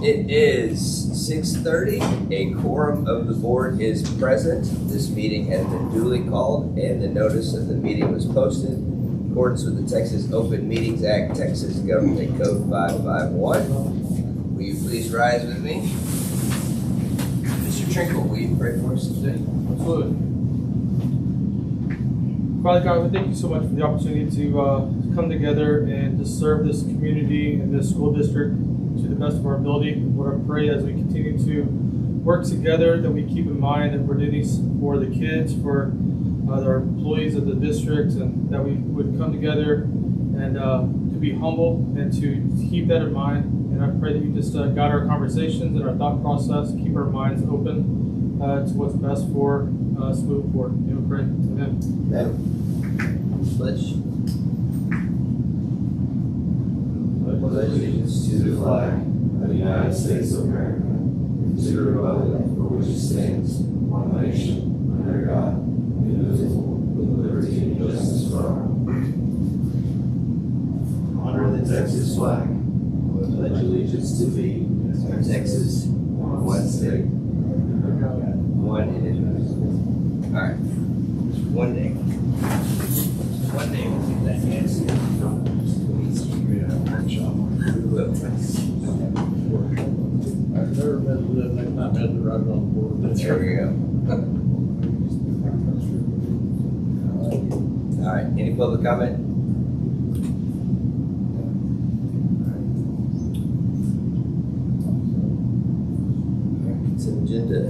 It is 6:30. A quorum of the board is present. This meeting has been duly called and the notice of the meeting was posted in accordance with the Texas Open Meetings Act, Texas Government Code 551. Will you please rise with me? Mr. Trinkle, will you pray for us today? Absolutely. Father God, we thank you so much for the opportunity to come together and to serve this community and this school district to the best of our ability. Lord, I pray as we continue to work together that we keep in mind that we're doing these for the kids, for our employees of the district, and that we would come together and to be humble and to keep that in mind. And I pray that you just guide our conversations and our thought process, keep our minds open to what's best for us moving forward. We pray. Amen. Amen. Pledge. Pledge allegiance to the flag of the United States of America, and to the republic for which it stands, one nation, under God, indivisible, with liberty and justice for all. Honor the Texas flag. Pledge allegiance to thee, Texas, one state, One indivisible. All right. One name. One name. That is. I've never been to that next time, had to write it on the board. There we go. All right. Any public comment? Consent agenda.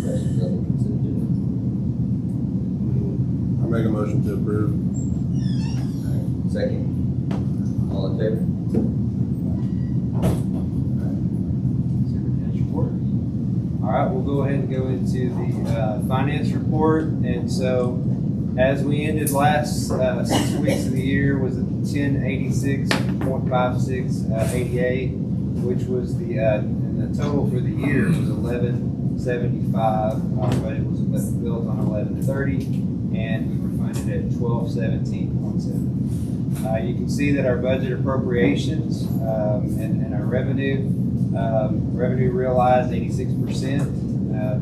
Questions on the consent agenda? I make a motion to approve. Second. All in favor? Superintendent's report. All right, we'll go ahead and go into the finance report. And so, as we ended last 6 weeks of the year, was at 1086.56 ADA, which was the and the total for the year was 1175. Our budget was built on 1130, and we were funded at 1217.7. You can see that our budget appropriations and our revenue realized 86%,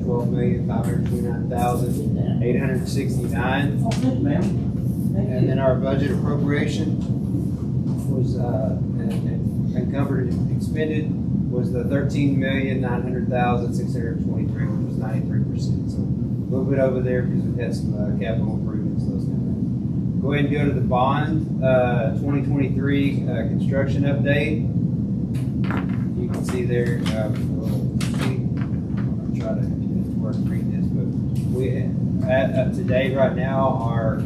12,529,869. And then our budget appropriation was encumbered and expended was the 13,900,623, which was 93%. So a little bit over there because we've had some capital improvements, those kind of things. Go ahead and go to the bond 2023 construction update. You can see there. I'll try to work read this, but we up to date right now our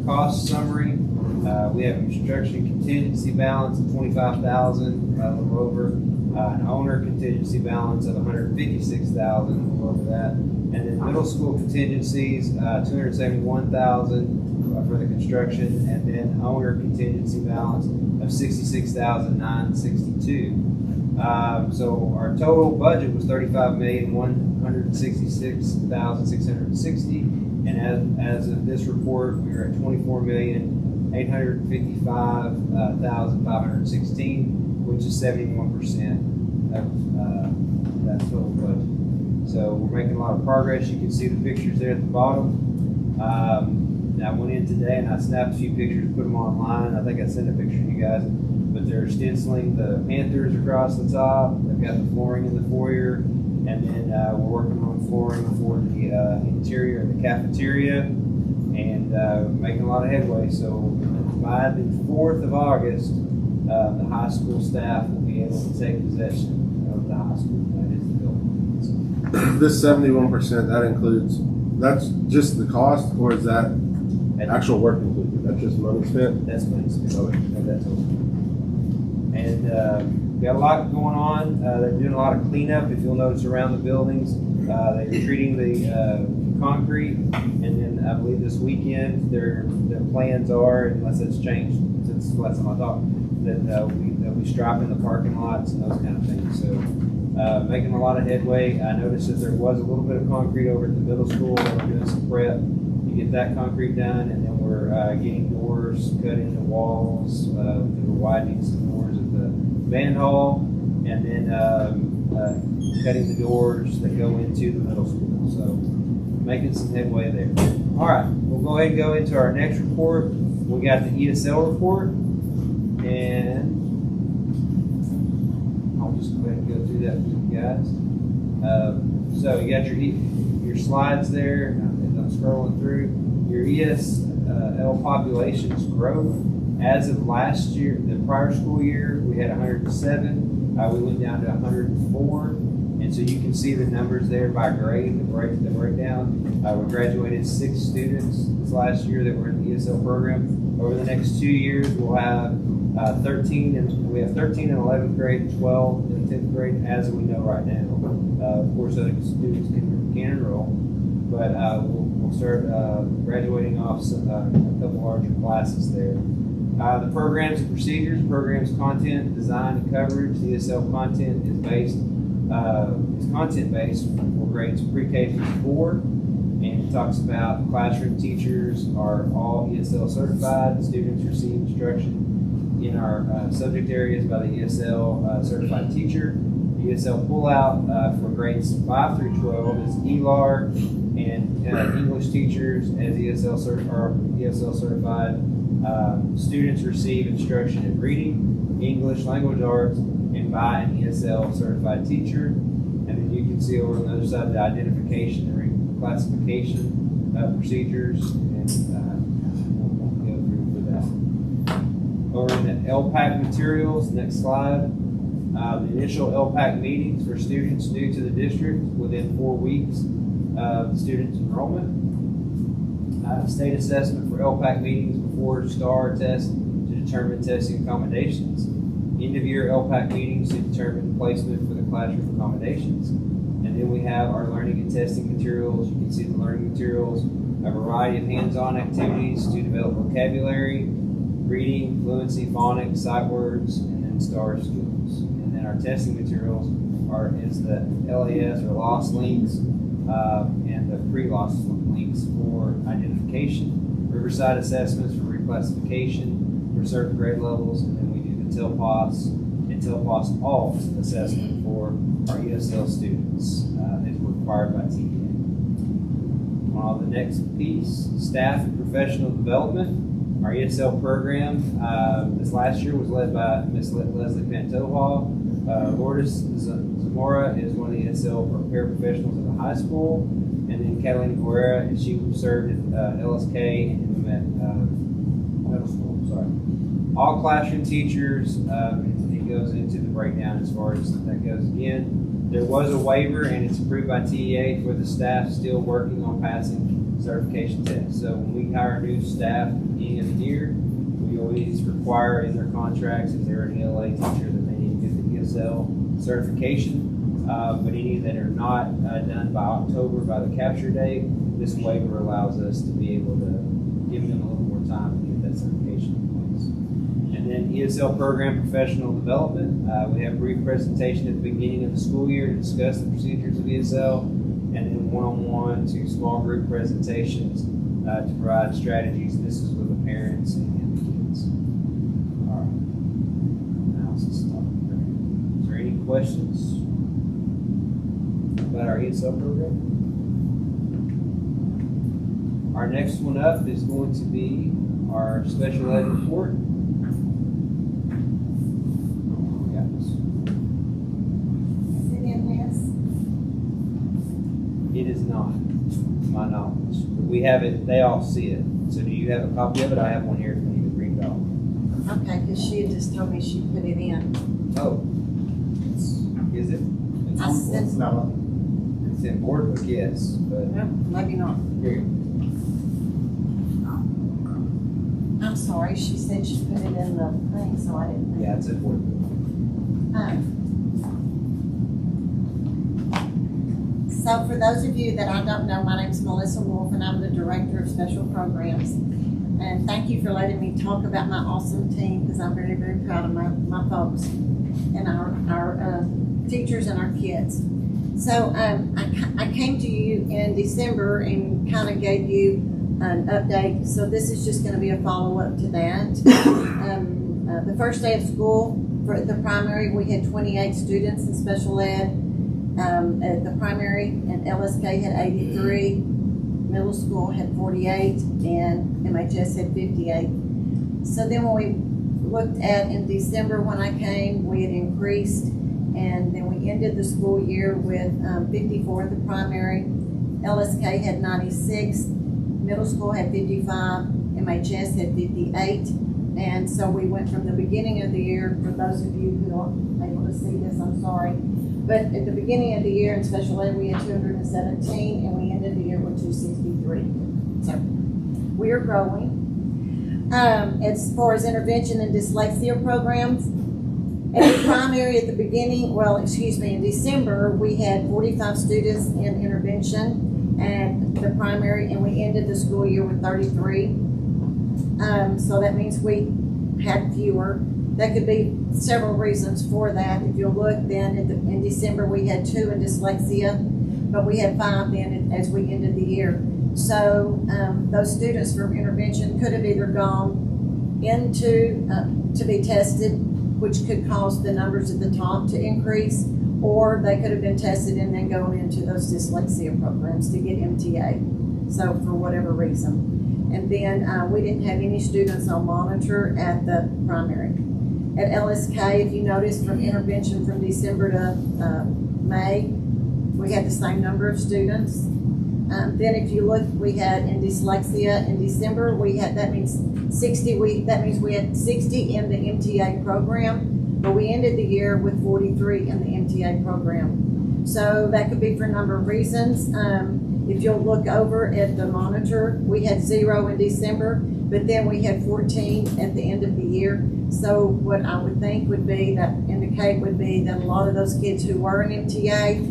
cost summary. We have a construction contingency balance of $25,000, a little over. An owner contingency balance of $156,000, a little over that, and then middle school contingencies $271,000. For the construction, and then owner contingency balance of $66,962. So our total budget was $35,166,660, and as of this report, we are at $24,855,516, which is 71% of that total budget. So we're making a lot of progress. You can see the pictures there at the bottom. I went in today and I snapped a few pictures, put them online. I think I sent a picture to you guys, but they're stenciling the Panthers across the top. They've got the flooring in the foyer, and then we're working on flooring for the interior of the cafeteria, and making a lot of headway. So by the 4th of August, the high school staff will be able to take possession of the high school. That is the building. So, This 71%, that includes, that's just the cost, or is that actual work included? That's just money spent? That's money spent. Okay. That's all. And we got a lot going on. They're doing a lot of cleanup. If you'll notice around the buildings, they're treating the concrete, and then I believe this weekend their plans are, unless it's changed since last time I talked, that we'll be striping the parking lots and those kind of things. So making a lot of headway. I noticed that there was a little bit of concrete over at the middle school. We're doing some prep to get that concrete done, and then we're getting doors cut into walls. We're widening some doors at the band hall, and then cutting the doors that go into the middle school. So making some headway there. All right, we'll go ahead and go into our next report. We got the ESL report, and I'll just go ahead and go through that with you guys. So you got your slides there, and I'm scrolling through. Your ESL population's growth. As of last year, the prior school year, we had 107. We went down to 104. And so you can see the numbers there by grade, the breakdown. We graduated 6 students this last year that were in the ESL program. Over the next 2 years, we'll have 13, and we have 13 in 11th grade, 12 in 10th grade, as we know right now. Of course, other students can enroll, but we'll start graduating off a couple larger classes there. The programs and procedures, programs content, design, and coverage. The ESL content is content-based for grades pre-K through 4, and it talks about classroom teachers are all ESL certified. Students receive instruction in our subject areas by the ESL certified teacher. The ESL pullout for grades 5 through 12 is ELAR, and English teachers as ESL certified. Students receive instruction in reading, English, language arts, and by an ESL certified teacher. And then you can see over on the other side the identification and reclassification procedures, and won't go through for that. Over in the LPAC materials, next slide, the initial LPAC meetings for students new to the district within 4 weeks of the student's enrollment. State assessment for LPAC meetings before STAR test to determine testing accommodations. End-of-year LPAC meetings to determine placement for the classroom accommodations. And then we have our learning and testing materials. You can see the learning materials, a variety of hands-on activities to develop vocabulary, reading, fluency, phonics, sight words, and then STAR skills. And then our testing materials is the LAS or loss links and the pre-loss links for identification, Riverside assessments for reclassification for certain grade levels, and then we do the TELPOS and TELPOS Alt assessment for our ESL students as required by TA. On the next piece, staff and professional development. Our ESL program this last year was led by Ms. Leslie Pantoja. Lourdes Zamora is one of the ESL paraprofessionals at the high school. And then Catalina Guerrera, she served at LSK in the middle school. Sorry. All classroom teachers, it goes into the breakdown as far as that goes. Again, there was a waiver and it's approved by TEA for the staff still working on passing certification tests. So when we hire new staff at the beginning of the year, we always require in their contracts if they're an ELA teacher that they need to get the ESL certification. But any that are not done by October by the capture date, this waiver allows us to be able to give them a little more time to get that certification in place. And then ESL program professional development. We have a brief presentation at the beginning of the school year to discuss the procedures of ESL, and then one-on-one to small group presentations to provide strategies. This is with the parents and the kids. All right. Now let's stop there. Is there any questions about our ESL program? Our next one up is going to be our special ed report. Is it in this? It is not, to my knowledge. But we have it, they all see it. So do you have a copy of it? I have one here if you need to read it off. Okay, because she had just told me she put it in. Oh. Is it? I said, It's in board book, yes, but no, maybe not. here you I'm sorry, she said she put it in the thing, so I didn't. go. Yeah, it's in board book. So for those of you that I don't know, my name's Melissa Wolf and I'm the Director of Special Programs. And thank you for letting me talk about my awesome team because I'm very, very proud of my folks and our teachers and our kids. So I came to you in December and kind of gave you an update. So this is just going to be a follow-up to that. The first day of school For the primary, we had 28 students in special ed. At the primary, and LSK had 83, middle school had 48, and MHS had 58. So then when we looked at in December when I came, we had increased, and then we ended the school year with 54 at the primary. LSK had 96, middle school had 55, MHS had 58. And so we went from the beginning of the year, for those of you who aren't able to see this, I'm sorry. But at the beginning of the year in special ed, we had 217, and we ended the year with 263. So we are growing. As far as intervention and dyslexia programs, at the primary at the beginning, in December, we had 45 students in intervention at the primary, and we ended the school year with 33. So that means we had fewer. That could be several reasons for that. If you'll look then, in December, we had 2 in dyslexia, but we had 5 then as we ended the year. So those students from intervention could have either gone into to be tested, which could cause the numbers at the top to increase, or they could have been tested and then go into those dyslexia programs to get MTA. So for whatever reason. And then we didn't have any students on monitor at the primary. At LSK, if you notice from intervention from December to May, we had the same number of students. Then if you look, we had in dyslexia in December, that means 60, that means we had 60 in the MTA program, but we ended the year with 43 in the MTA program. So that could be for a number of reasons. If you'll look over at the monitor, we had 0 in December, but then we had 14 at the end of the year. So what I would think would be that a lot of those kids who were in MTA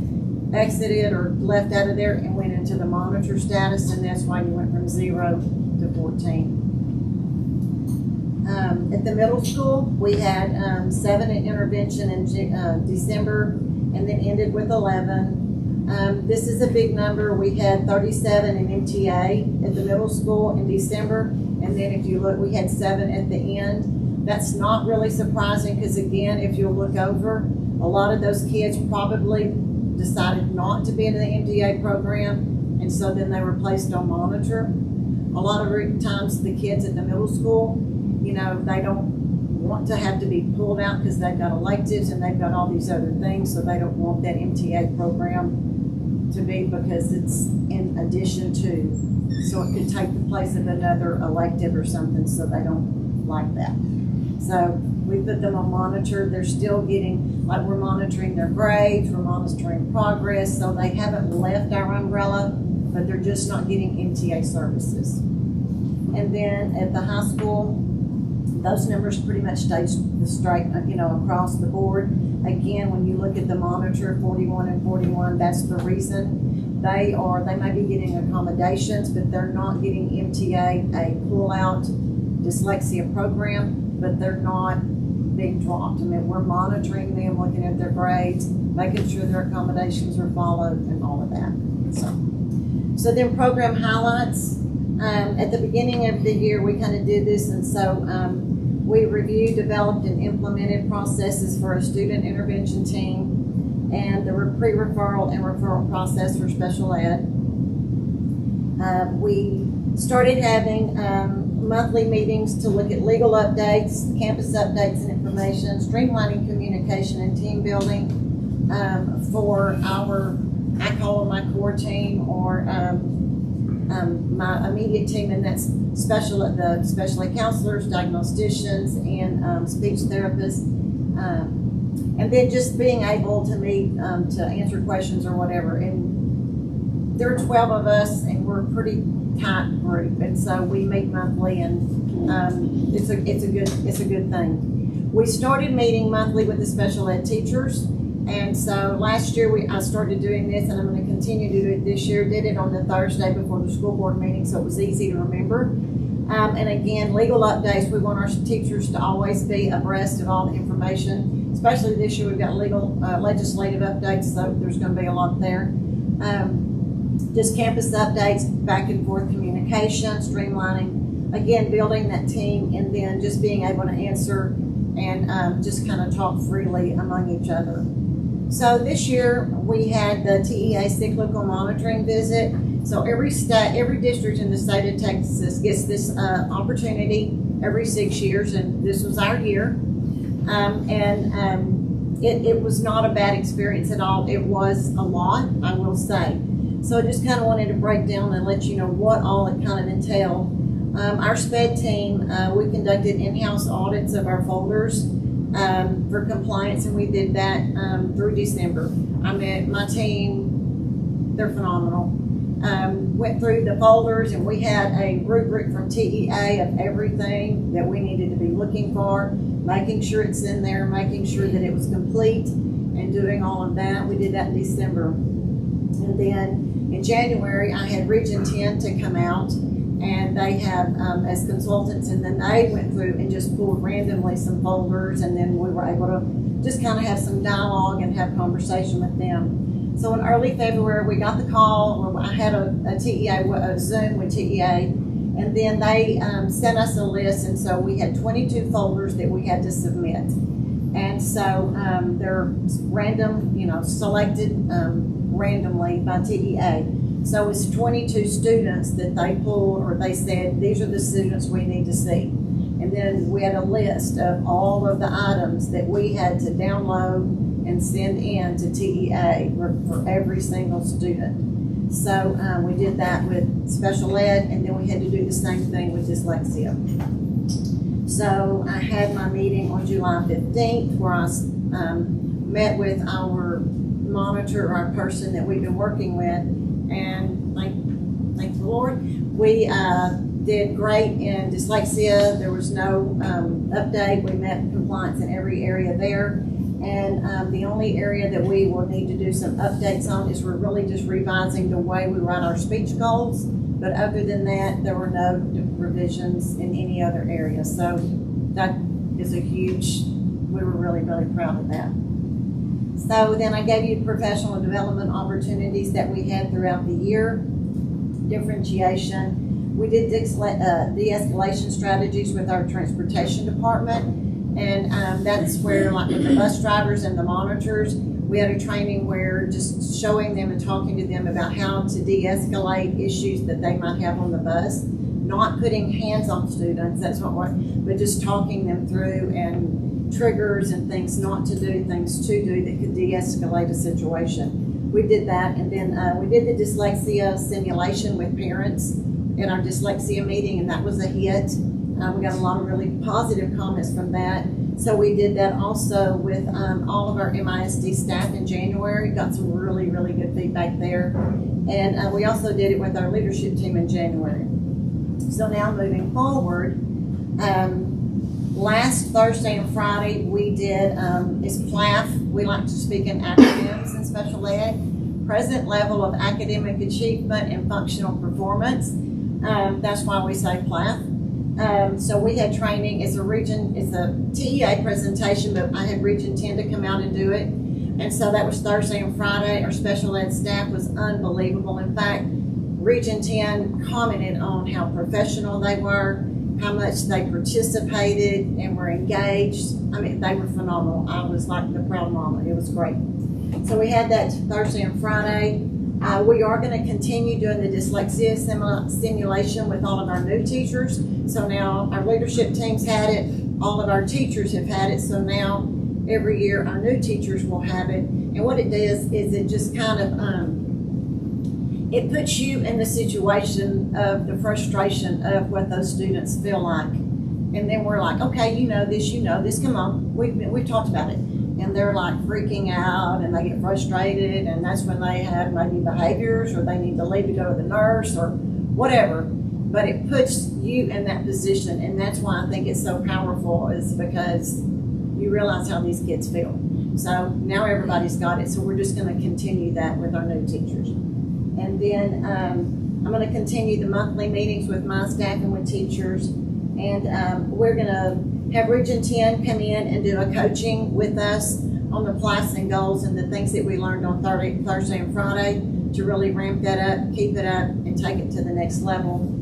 exited or left out of there and went into the monitor status, and that's why you went from 0 to 14. At the middle school, we had 7 in intervention in December, and then ended with 11. This is a big number. We had 37 in MTA at the middle school in December, and then if you look, we had 7 at the end. That's not really surprising because, again, if you'll look over, a lot of those kids probably decided not to be in the MTA program, and so then they were placed on monitor. A lot of times the kids at the middle school, they don't want to have to be pulled out because they've got electives and they've got all these other things, so they don't want that MTA program to be, because it's in addition to, so it could take the place of another elective or something, so they don't like that. So we put them on monitor. They're still getting, like, we're monitoring their grades, we're monitoring progress, so they haven't left our umbrella, but they're just not getting MTA services. And then at the high school, those numbers pretty much stayed straight, across the board. Again, when you look at the monitor, 41 and 41, that's the reason. They may be getting accommodations, but they're not getting MTA, a pull-out dyslexia program, but they're not being dropped. I mean, we're monitoring them, looking at their grades, making sure their accommodations are followed, and all of that. So then program highlights. At the beginning of the year, we kind of did this, and so we reviewed, developed, and implemented processes for a student intervention team and the pre-referral and referral process for special ed. We started having monthly meetings to look at legal updates, campus updates and information, streamlining communication and team building for I call them my core team, or my immediate team, and that's the special ed counselors, diagnosticians, and speech therapists. And then just being able to meet to answer questions or whatever. And there are 12 of us, and we're a pretty tight group, and so we meet monthly, and it's a good thing. We started meeting monthly with the special ed teachers, and so last year I started doing this, and I'm going to continue to do it this year. Did it on the Thursday before the school board meeting, so it was easy to remember. And again, legal updates. We want our teachers to always be abreast of all the information. Especially this year, we've got legislative updates, so there's going to be a lot there. Just campus updates, back and forth communication, streamlining. Again, building that team, and then just being able to answer and just kind of talk freely among each other. So this year we had the TEA cyclical monitoring visit. So every district in the state of Texas gets this opportunity every 6 years, and this was our year. It was not a bad experience at all. It was a lot, I will say. So I just kind of wanted to break down and let you know what all it kind of entailed. Our SPED team, we conducted in-house audits of our folders for compliance, and we did that through December. I mean, my team, they're phenomenal. Went through the folders, and we had a rubric from TEA of everything that we needed to be looking for, making sure it's in there, making sure that it was complete, and doing all of that. We did that in December. And then in January, I had Region 10 to come out, and they have as consultants, and then they went through and just pulled randomly some folders, and then we were able to just kind of have some dialogue and have conversation with them. So in early February, we got the call, or I had a Zoom with TEA, and then they sent us a list, and so we had 22 folders that we had to submit. And so they're random, selected randomly by TEA. So it's 22 students that they pulled, or they said, these are the students we need to see. And then we had a list of all of the items that we had to download and send in to TEA for every single student. So we did that with special ed, and then we had to do the same thing with dyslexia. So I had my meeting on July 15th where I met with our monitor, or our person that we've been working with, and thank the Lord, we did great in dyslexia. There was no update. We met compliance in every area there. And the only area that we will need to do some updates on is we're really just revising the way we write our speech goals. But other than that, there were no revisions in any other area. So that is we were really, really proud of that. So then I gave you professional development opportunities that we had throughout the year. Differentiation. We did de-escalation strategies with our transportation department. And that's where, like with the bus drivers and the monitors, we had a training where just showing them and talking to them about how to de-escalate issues that they might have on the bus. Not putting hands on students, that's what we're, but just talking them through and triggers and things not to do, things to do that could de-escalate a situation. We did that, and then we did the dyslexia simulation with parents in our dyslexia meeting, and that was a hit. We got a lot of really positive comments from that. So we did that also with all of our MISD staff in January. Got some really, really good feedback there. And we also did it with our leadership team in January. So now moving forward, last Thursday and Friday we did is PLAF. We like to speak in acronyms in special ed. Present level of academic achievement and functional performance. That's why we say PLAF. So we had training. It's a TEA presentation, but I had Region 10 to come out and do it. And so that was Thursday and Friday. Our special ed staff was unbelievable. In fact, Region 10 commented on how professional they were, how much they participated and were engaged. I mean, they were phenomenal. I was like the proud mama. It was great. So we had that Thursday and Friday. We are going to continue doing the dyslexia simulation with all of our new teachers. So now our leadership teams had it, all of our teachers have had it, so now every year our new teachers will have it. And what it does is it just kind of, it puts you in the situation of the frustration of what those students feel like. And then we're like, okay, you know this, come on, we've talked about it. And they're like freaking out and they get frustrated, and that's when they have maybe behaviors, or they need to leave to go to the nurse or whatever. But it puts you in that position, and that's why I think it's so powerful, is because you realize how these kids feel. So now everybody's got it, so we're just going to continue that with our new teachers. And then I'm going to continue the monthly meetings with my staff and with teachers, and we're going to have Region 10 come in and do a coaching with us on the PLAFs and goals and the things that we learned on Thursday and Friday to really ramp that up, keep it up, and take it to the next level.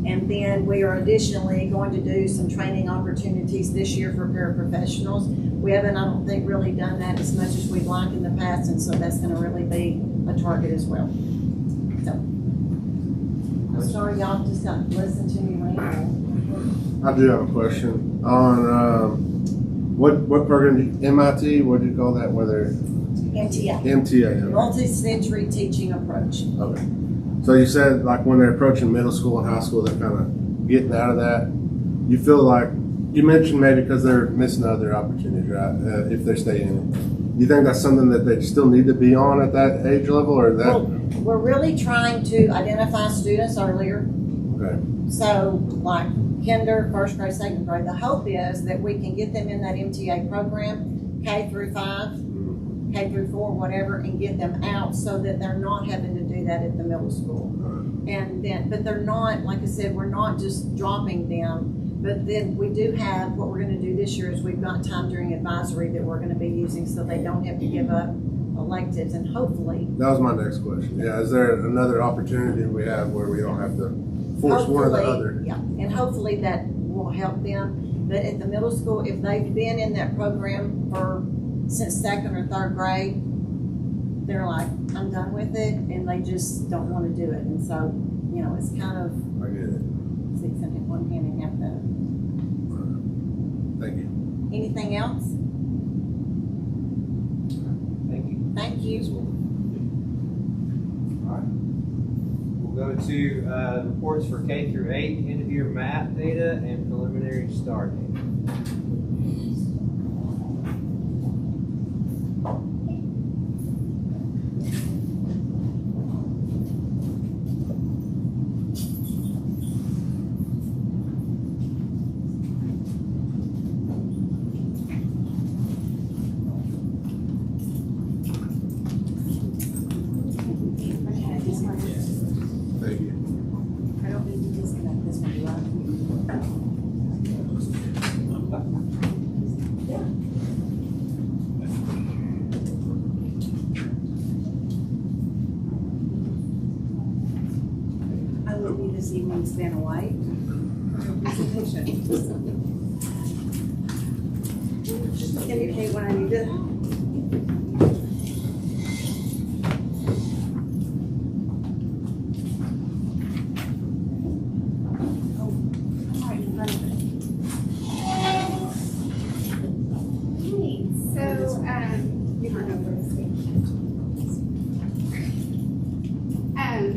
And then we are additionally going to do some training opportunities this year for paraprofessionals. We haven't, I don't think, really done that as much as we'd like in the past, and so that's gonna really be a target as well. So, I'm sorry y'all just got to listen to me ramble. I do have a question on, what program, MIT, what do you call that, whether? MTA, MTA. multi-sensory teaching approach. Okay. So you said like when they're approaching middle school and high school, they're kind of getting out of that. You feel like, you mentioned maybe because they're missing other opportunities, right? If they stay in it. You think that's something that they still need to be on at that age level, or that? Well, we're really trying to identify students earlier. Okay. So like kinder, first grade, second grade, the hope is that we can get them in that MTA program, K through 5, K through 4, whatever, and get them out so that they're not having to do that at the middle school. And then, but they're not, like I said, we're not just dropping them. But then we do have, what we're gonna do this year is we've got time during advisory that we're gonna be using so they don't have to give up electives, and hopefully. That was my next question. Yeah, is there another opportunity we have where we don't have to force one or the other? Yeah, and hopefully that will help them. But at the middle school, if they've been in that program since second or third grade, they're like, I'm done with it, and they just don't want to do it. And so, you know, it's kind of I get it. six in one hand and half the other. Thank you. Anything else? Thank you. Thank you. All right. We'll go to reports for K through 8, end of year math data, and preliminary STAR data. Thank you. I don't need to disconnect this one, do I? I would be this evening spent away. Just indicate when I need to.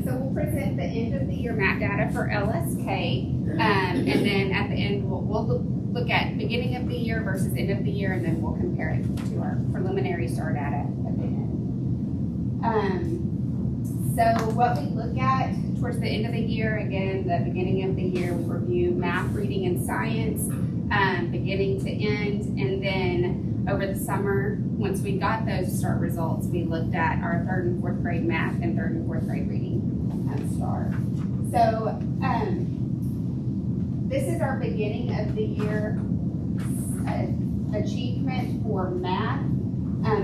So we'll present the end of the year map data for LSK, and then at the end we'll look at beginning of the year versus end of the year, and then we'll compare it to our preliminary STAR data at the end. So what we look at towards the end of the year, again, the beginning of the year, we review math, reading, and science, beginning to end, and then over the summer, once we got those STAR results, we looked at our 3rd and 4th grade math and 3rd and 4th grade reading STAR. So this is our beginning of the year achievement for math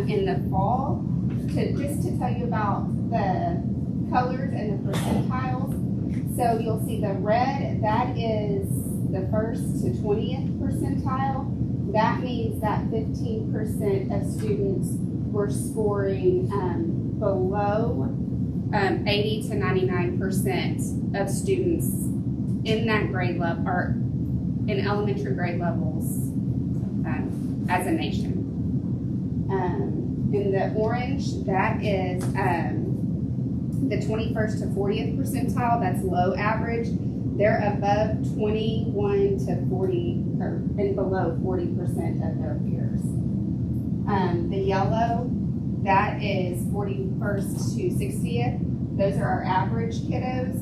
in the fall. Just to tell you about the colors and the percentiles. So you'll see the red, that is the 1st to 20th percentile. That means that 15% of students were scoring below 80 to 99% of students in that grade level, or in elementary grade levels as a nation. In the orange, that is the 21st to 40th percentile, that's low average. They're above 21 to 40, and below 40% of their peers. The yellow, that is 41st to 60th. Those are our average kiddos.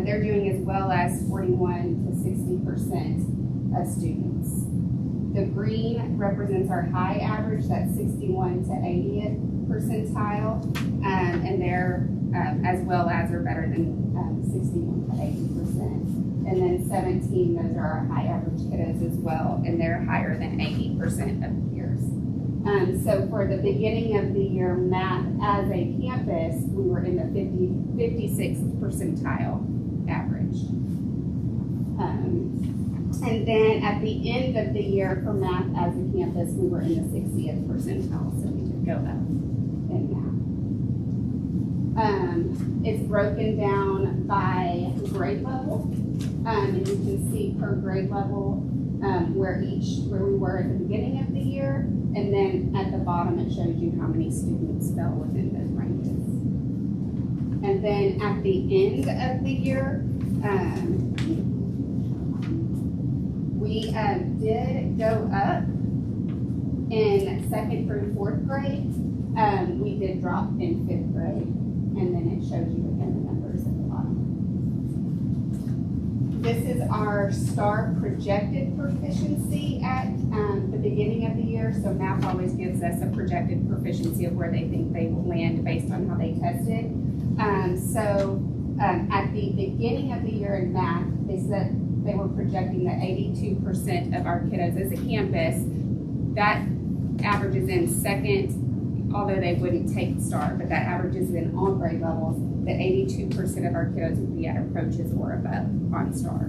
They're doing as well as 41 to 60% of students. The green represents our high average, that's 61 to 80th percentile, and they're as well as or better than 61 to 80%. And then 17, those are our high average kiddos as well, and they're higher than 80% of peers. So for the beginning of the year math as a campus, we were in the 56th percentile average. And then at the end of the year for math as a campus, we were in the 60th percentile, so we did go up in math. It's broken down by grade level, and you can see per grade level where we were at the beginning of the year, and then at the bottom it shows you how many students fell within those ranges. And then at the end of the year, we did go up in 2nd through 4th grade. We did drop in 5th grade, and then it shows you again the numbers at the bottom. This is our STAR projected proficiency at the beginning of the year. So math always gives us a projected proficiency of where they think they will land based on how they tested. At the beginning of the year in math, they said they were projecting that 82% of our kiddos as a campus, that averages in 2nd, although they wouldn't take STAR, but that averages in all grade levels, that 82% of our kiddos would be at approaches or above on STAR.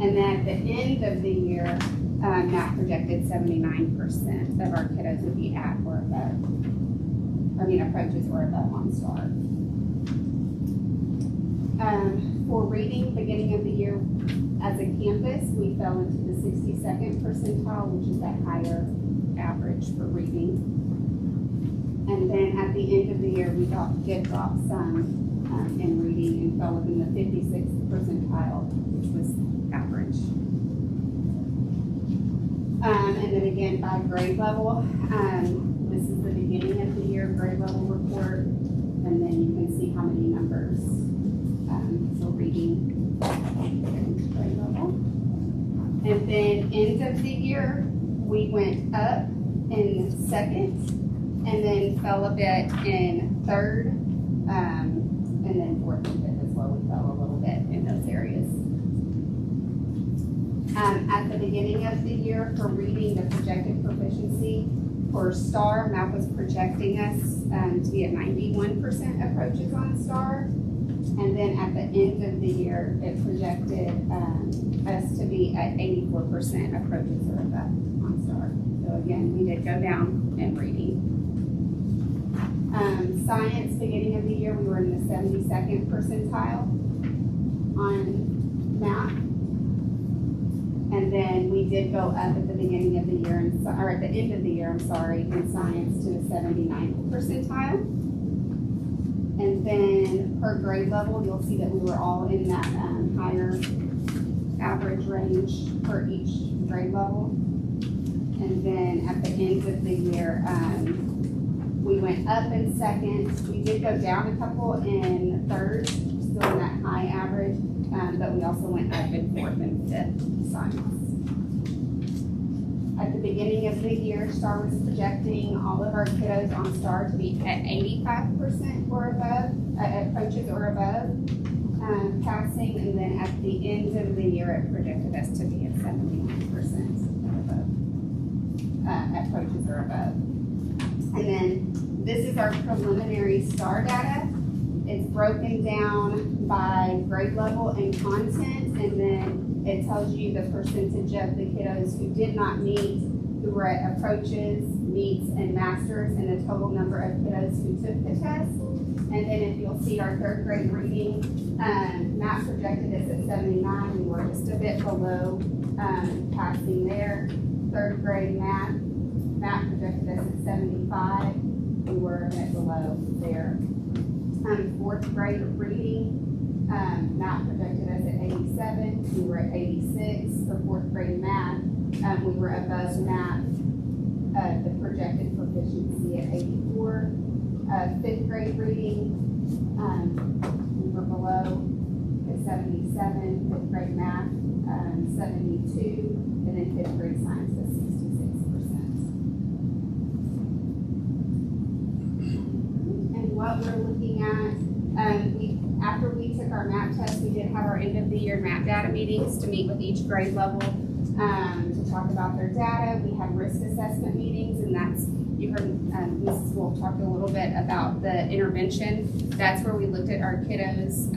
And then at the end of the year, math projected 79% of our kiddos would be at or above, approaches or above on STAR. For reading, beginning of the year as a campus, we fell into the 62nd percentile, which is that higher average for reading. And then at the end of the year, we did drop some in reading and fell within the 56th percentile, which was average. And then again, by grade level, this is the beginning of the year grade level report, and then you can see how many numbers for reading grade level. And then end of the year, we went up in 2nd, and then fell a bit in 3rd, and then 4th and 5th as well. We fell a little bit in those areas. At the beginning of the year for reading, the projected proficiency for STAR, math was projecting us to be at 91% approaches on STAR. And then at the end of the year, it projected us to be at 84% approaches or above on STAR. So again, we did go down in reading. Science, beginning of the year, we were in the 72nd percentile on math. And then we did go up at the beginning of the year, or at the end of the year, in science to the 79th percentile. And then per grade level, you'll see that we were all in that higher average range for each grade level. And then at the end of the year, we went up in 2nd. We did go down a couple in 3rd, still in that high average, but we also went up in 4th and 5th science. At the beginning of the year, STAR was projecting all of our kiddos on STAR to be at 85% or above, approaches or above, passing, and then at the end of the year, it projected us to be at 79% or above, approaches or above. And then this is our preliminary STAR data. It's broken down by grade level and content, and then it tells you the percentage of the kiddos who did not meet, who were at approaches, meets, and masters, and the total number of kiddos who took the test. And then if you'll see our 3rd grade reading, math projected us at 79. We were just a bit below passing there. 3rd grade math projected us at 75. We were a bit below there. 4th grade reading, math projected us at 87. We were at 86. For 4th grade math, we were above math, the projected proficiency at 84. 5th grade reading, we were below at 77. 5th grade math, 72. And then 5th grade science was 66%. And what we're looking at, after we took our MAP test, we did have our end of the year MAP data meetings to meet with each grade level to talk about their data. We had risk assessment meetings, and that's you heard Mrs. Wolf talk a little bit about the intervention. That's where we looked at our kiddos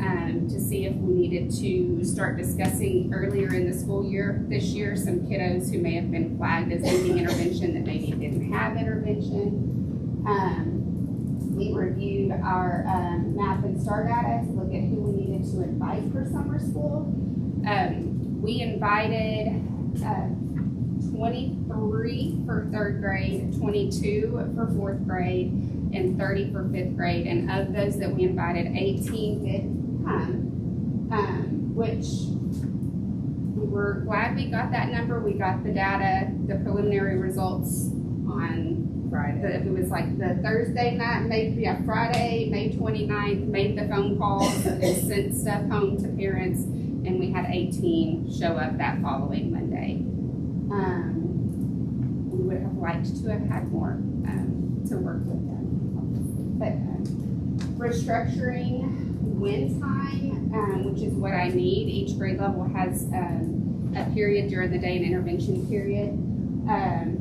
to see if we needed to start discussing earlier in the school year this year some kiddos who may have been flagged as needing intervention that maybe didn't have intervention. We reviewed our math and STAR data to look at who we needed to invite for summer school. We invited 23 for third grade, 22 for fourth grade, and 30 for fifth grade. And of those that we invited, 18 did come, which we were glad we got that number. We got the data, the preliminary results on Friday. It was like the Thursday night, Friday, May 29th, made the phone calls and sent stuff home to parents, and we had 18 show up that following Monday. We would have liked to have had more to work with them. But restructuring win time, which is what I need. Each grade level has a period during the day, an intervention period,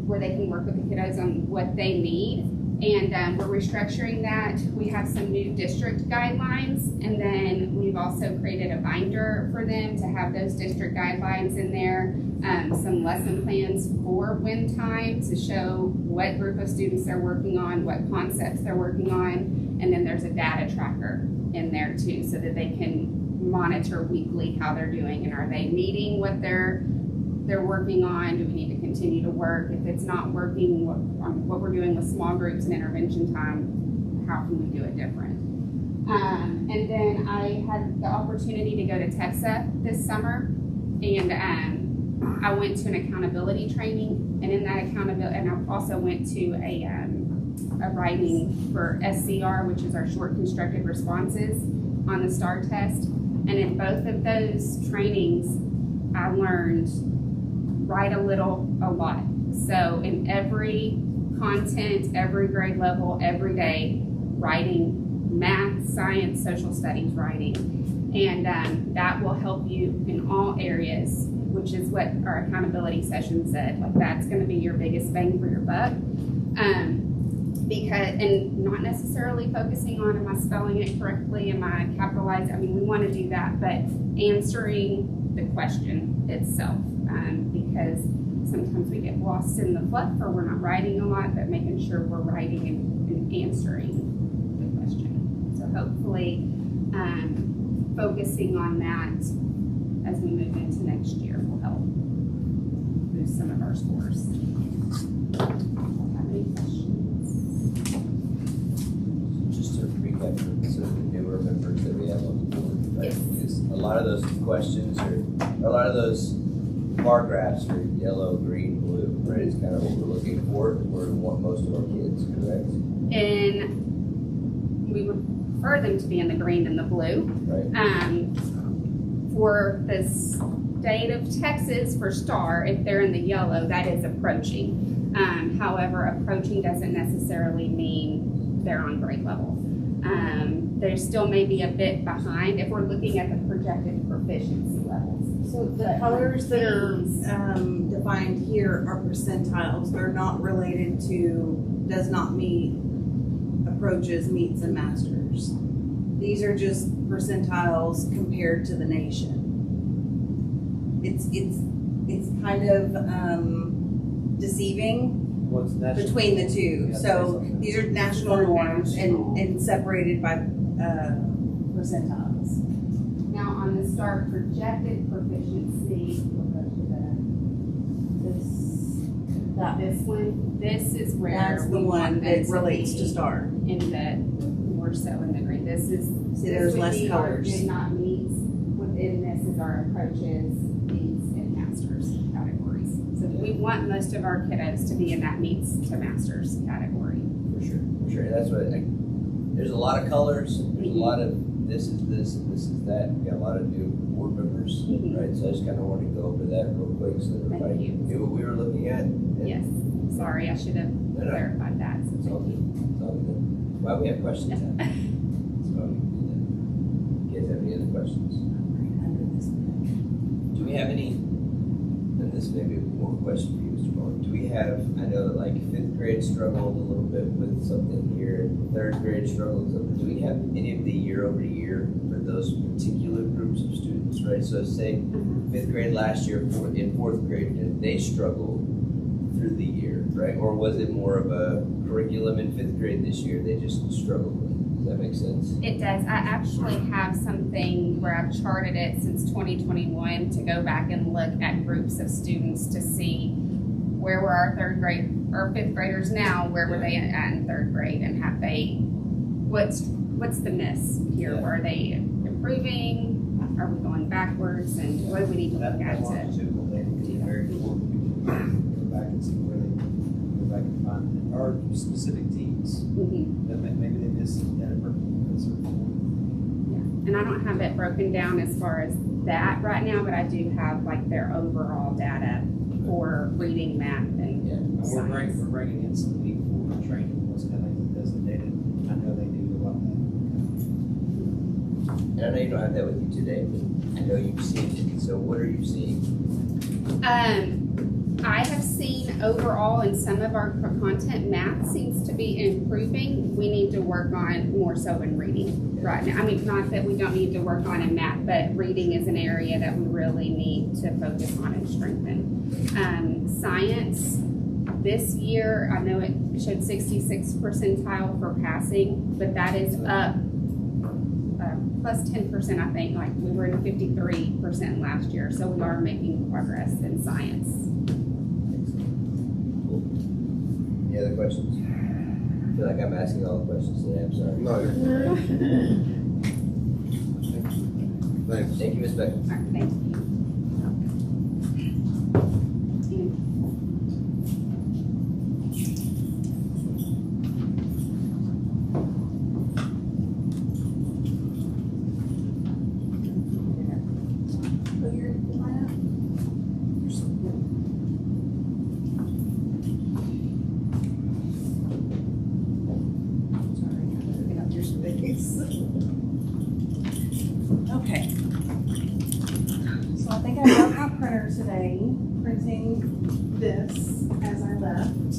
where they can work with the kiddos on what they need. And we're restructuring that. We have some new district guidelines, and then we've also created a binder for them to have those district guidelines in there, some lesson plans for win time to show what group of students they're working on, what concepts they're working on, and then there's a data tracker in there too, so that they can monitor weekly how they're doing, and are they meeting what they're working on? Do we need to continue to work? If it's not working, what we're doing with small groups and intervention time, how can we do it different? And then I had the opportunity to go to TEXA this summer, and I went to an accountability training, and in that accountability, and I also went to a writing for SCR, which is our short constructed responses on the STAR test. And in both of those trainings, I learned write a little, a lot. So in every content, every grade level, every day, writing math, science, social studies writing. And that will help you in all areas, which is what our accountability session said. Like, that's gonna be your biggest bang for your buck. And not necessarily focusing on, am I spelling it correctly, am I capitalizing? I mean, we wanna do that, but answering the question itself. Because sometimes we get lost in the fluff, or we're not writing a lot, but making sure we're writing and answering the question. So hopefully, focusing on that as we move into next year will help boost some of our scores. Have any questions? Just to recap for some of the newer members that we have on the board, right? Yes. Because a lot of those questions a lot of those bar graphs are yellow, green, blue, right? It's kind of what we're looking for, where we want most of our kids, correct? And we would prefer them to be in the green and the blue. Right. For the state of Texas, for STAR, if they're in the yellow, that is approaching. However, approaching doesn't necessarily mean they're on grade level. They still may be a bit behind if we're looking at the projected proficiency levels. So the colors that are defined here are percentiles. They're not related to does not meet, approaches, meets, and masters. These are just percentiles compared to the nation. It's kind of deceiving What's national? between the two. Yeah, So that's- these are national norms and separated by percentiles. Now, on the STAR projected proficiency, we'll go to this one. This is where That's the we one want them that to relates be to STAR. in the more so in the green. This is See, there's would less be our colors. did not meets. Within this is our approaches, meets, and masters categories. So we want most of our kiddos to be in that meets to masters category. For sure, for sure. That's what, there's a lot of colors, there's a lot of this is this and this is that. We got a lot of new board members, Mhm. right? So I just kind of wanted to go over that real quick so that everybody you. knew what we were looking at. And Yes, sorry, I should have No, no. clarified that, so It's all thank good. you. It's all good. That's why we have questions. That's why we do that. You guys have any other questions? Do we have any, and this may be more of a question for you, Mr. Ball, do we have, I know that like fifth grade struggled a little bit with something here, third grade struggled with something. Do we have any of the year over year for those particular groups of students, right? So say fifth grade last year, in fourth grade, did they struggle through the year, right? Or was it more of a curriculum in fifth grade this year they just struggled with? Does that make sense? It does. I actually have something where I've charted it since 2021 to go back and look at groups of students to see where were our third grade or fifth graders now, where were they at in third grade, and have they, what's the miss here? Yeah. Are they improving? Are we going backwards? And what do we need to look at to? longitudinal data can be very important. Go back and see where they go back and find, or specific teams Mhm. that maybe they missed at a certain point. And I don't have it broken down as far as that right now, but I do have like their overall data for reading, math, and Yeah. And science. we're bringing in some week for training, those kind of things, because the data, I know they do a lot of And I know you don't have that with you today, but I know you've seen it. So what are you seeing? I have seen overall in some of our content, math seems to be improving. We need to work on more so in reading right now. I mean, not that we don't need to work on in math, but reading is an area that we really need to focus on and strengthen. Science, this year, I know it showed 66th percentile for passing, but that is up plus 10%, I think. Like we were in 53% last year, so we are making progress in science. Any other questions? I feel like I'm asking all the questions today. I'm sorry. No, you're thanks. Thank you, Ms. Beck. All right, thank you. Okay. So I think I got my printer today, printing this as I left.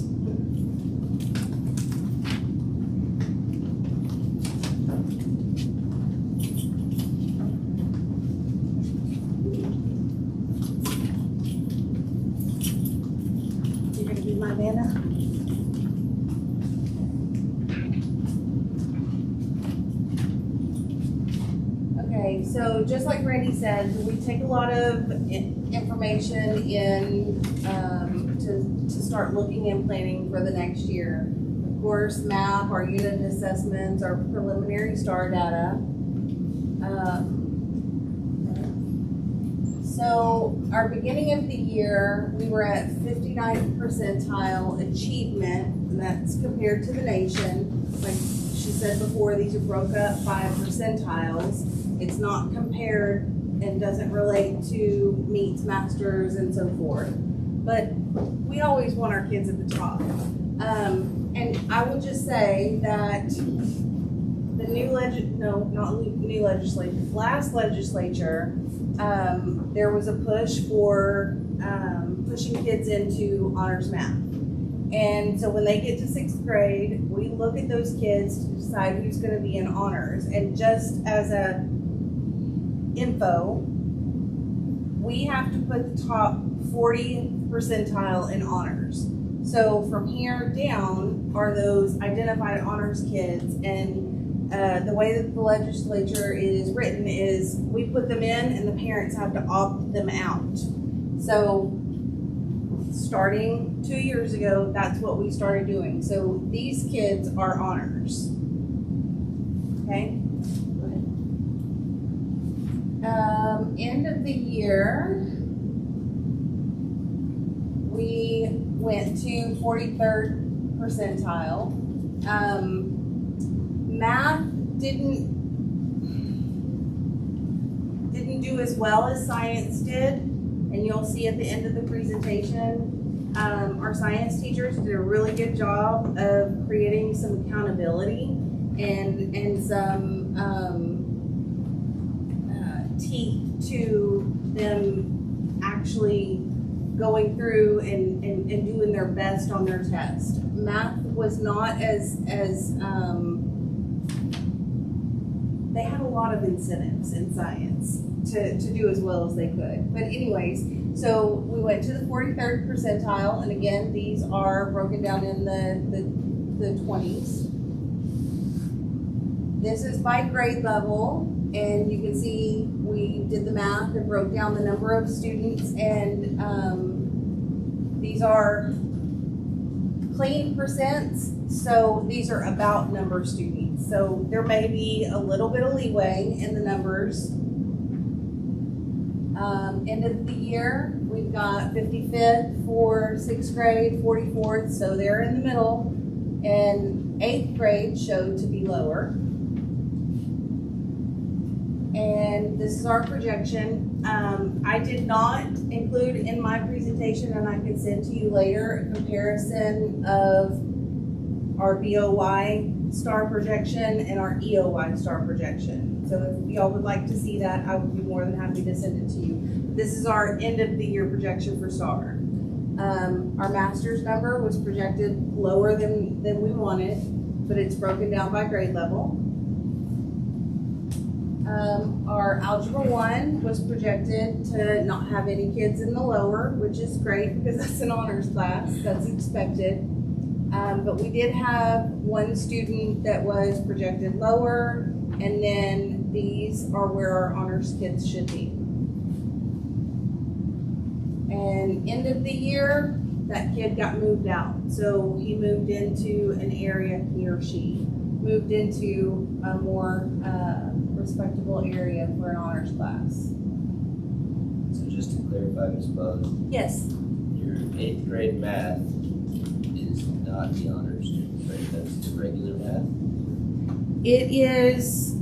You're gonna be my Vanna? Okay, so just like Randy said, we take a lot of information in to start looking and planning for the next year. Of course, MAP, our unit assessments, our preliminary STAR data. So our beginning of the year, we were at 59th percentile achievement, and that's compared to the nation. Like she said before, these are broke up by percentiles. It's not compared and doesn't relate to meets, masters, and so forth. But we always want our kids at the top. And I would just say that the last legislature, there was a push for pushing kids into honors math. And so when they get to 6th grade, we look at those kids to decide who's going to be in honors. And just as a info, we have to put the top 40 percentile in honors. So from here down are those identified honors kids, and the way that the legislature is written is we put them in and the parents have to opt them out. So starting 2 years ago, that's what we started doing. So these kids are honors. Okay? End of the year, we went to 43rd percentile. Math didn't do as well as science did, and you'll see at the end of the presentation, our science teachers did a really good job of creating some accountability and some teeth to them actually going through and doing their best on their test. Math was not as they had a lot of incentives in science to do as well as they could. But anyways, so we went to the 43rd percentile, and again, these are broken down in the 20s. This is by grade level, and you can see we did the math and broke down the number of students, and these are clean percents, so these are about number of students. So there may be a little bit of leeway in the numbers. End of the year, we've got 55th for 6th grade, 44th, so they're in the middle, and 8th grade showed to be lower. And this is our projection. I did not include in my presentation, and I can send to you later, a comparison of our BOY star projection and our EOY star projection. So if y'all would like to see that, I would be more than happy to send it to you. This is our end of the year projection for star. Our master's number was projected lower than we wanted, but it's broken down by grade level. Our Algebra 1 was projected to not have any kids in the lower, which is great because that's an honors class, that's expected. But we did have one student that was projected lower, and then these are where our honors kids should be. And end of the year, that kid got moved out. So he moved into an area, he or she moved into a more respectable area for an honors class. So just to clarify, Ms. Bug, Yes. your 8th grade math is not the honors student, right? That's the regular math. It is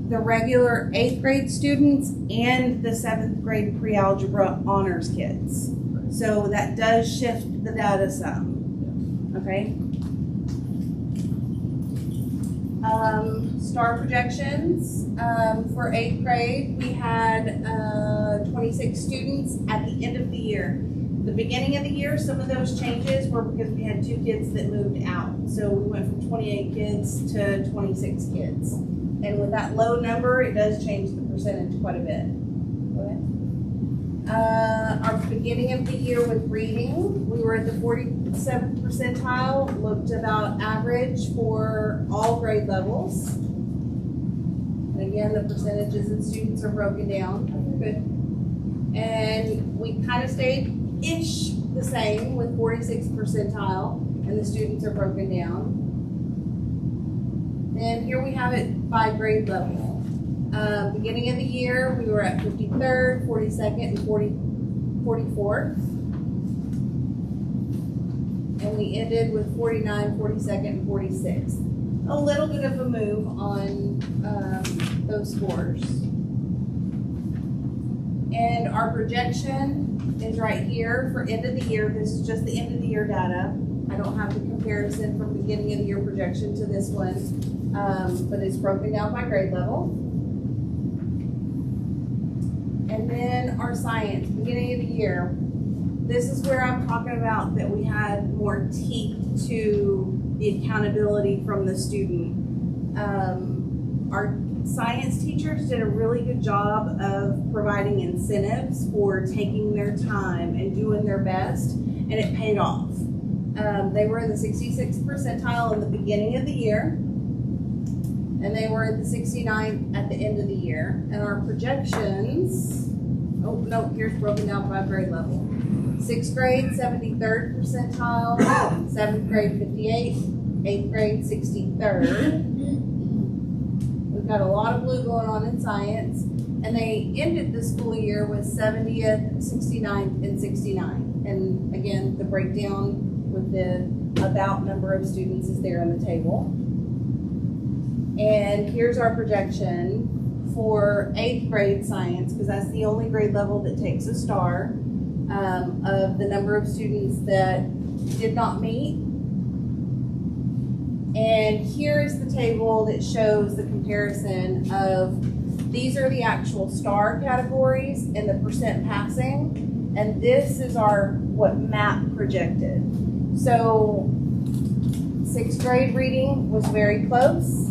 the regular 8th grade students and the 7th grade pre-algebra honors kids. So that does shift the data some, okay? Star projections, for 8th grade, we had 26 students at the end of the year. The beginning of the year, some of those changes were because we had 2 kids that moved out. So we went from 28 kids to 26 kids. And with that low number, it does change the percentage quite a bit. Go ahead. Our beginning of the year with reading, we were at the 47th percentile, looked about average for all grade levels. And again, the percentages and students are broken down. Good. And we kind of stayed-ish the same with 46th percentile, and the students are broken down. And here we have it by grade level. Beginning of the year, we were at 53rd, 42nd, and 44th. And we ended with 49, 42nd, and 46th. A little bit of a move on those scores. And our projection is right here for end of the year. This is just the end of the year data. I don't have the comparison from beginning of the year projection to this one, but it's broken down by grade level. And then our science, beginning of the year. This is where I'm talking about that we had more teeth to the accountability from the student. Our science teachers did a really good job of providing incentives for taking their time and doing their best, and it paid off. They were in the 66th percentile in the beginning of the year, and they were at the 69th at the end of the year. And our projections, oh no, here's broken down by grade level. 6th grade, 73rd percentile, 7th grade, 58th, 8th grade, 63rd. We've got a lot of blue going on in science, and they ended the school year with 70th, 69th, and 69. And again, the breakdown with the about number of students is there in the table. And here's our projection for 8th grade science, because that's the only grade level that takes a star, of the number of students that did not meet. And here is the table that shows the comparison of, these are the actual star categories and the percent passing. And this is what MAP projected. So 6th grade reading was very close.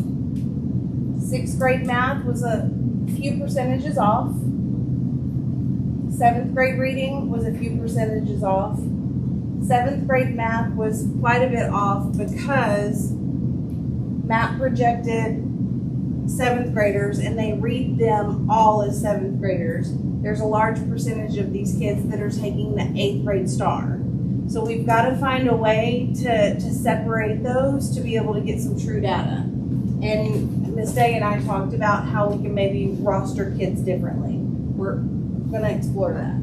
6th grade math was a few percentages off. 7th grade reading was a few percentages off. 7th grade math was quite a bit off because MAP projected 7th graders and they read them all as 7th graders. There's a large percentage of these kids that are taking the 8th grade star. So we've got to find a way to separate those to be able to get some true data. And Ms. Day and I talked about how we can maybe roster kids differently. We're going to explore that.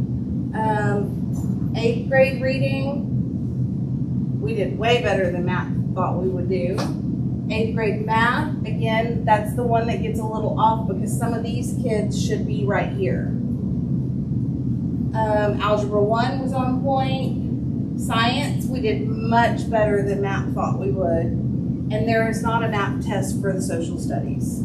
8th grade reading, we did way better than Matt thought we would do. 8th grade math, again, that's the one that gets a little off because some of these kids should be right here. Algebra 1 was on point. Science, we did much better than Matt thought we would. And there is not a MAP test for the social studies.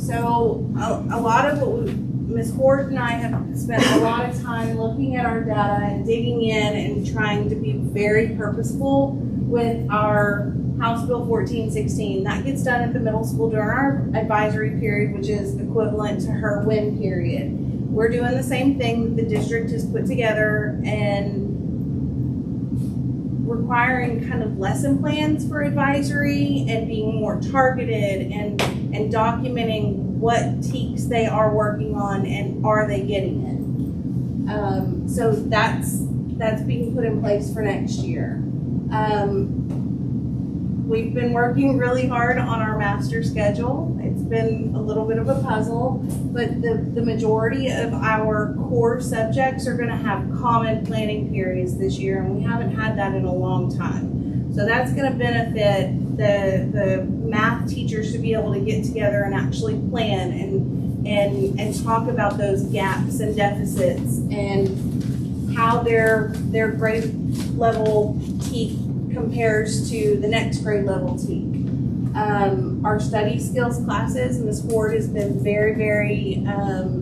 So a lot of what Ms. Ward and I have spent a lot of time looking at our data and digging in and trying to be very purposeful with our House Bill 1416. That gets done at the middle school during our advisory period, which is equivalent to her win period. We're doing the same thing that the district has put together and requiring kind of lesson plans for advisory and being more targeted and documenting what TEKs they are working on and are they getting it. So that's being put in place for next year. We've been working really hard on our master schedule. It's been a little bit of a puzzle, but the majority of our core subjects are going to have common planning periods this year, and we haven't had that in a long time. So that's going to benefit the math teachers to be able to get together and actually plan and talk about those gaps and deficits and how their grade level TEK compares to the next grade level TEK. Our study skills classes, Ms. Ward has been very, very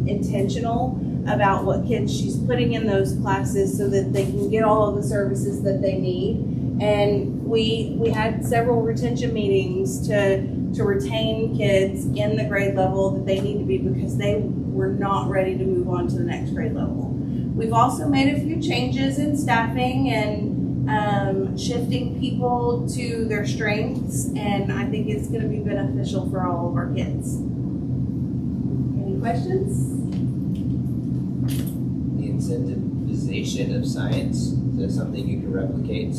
intentional about what kids she's putting in those classes so that they can get all of the services that they need. And we had several retention meetings to retain kids in the grade level that they need to be because they were not ready to move on to the next grade level. We've also made a few changes in staffing and shifting people to their strengths, and I think it's going to be beneficial for all of our kids. Any questions? The incentivization of science, is that something you can replicate?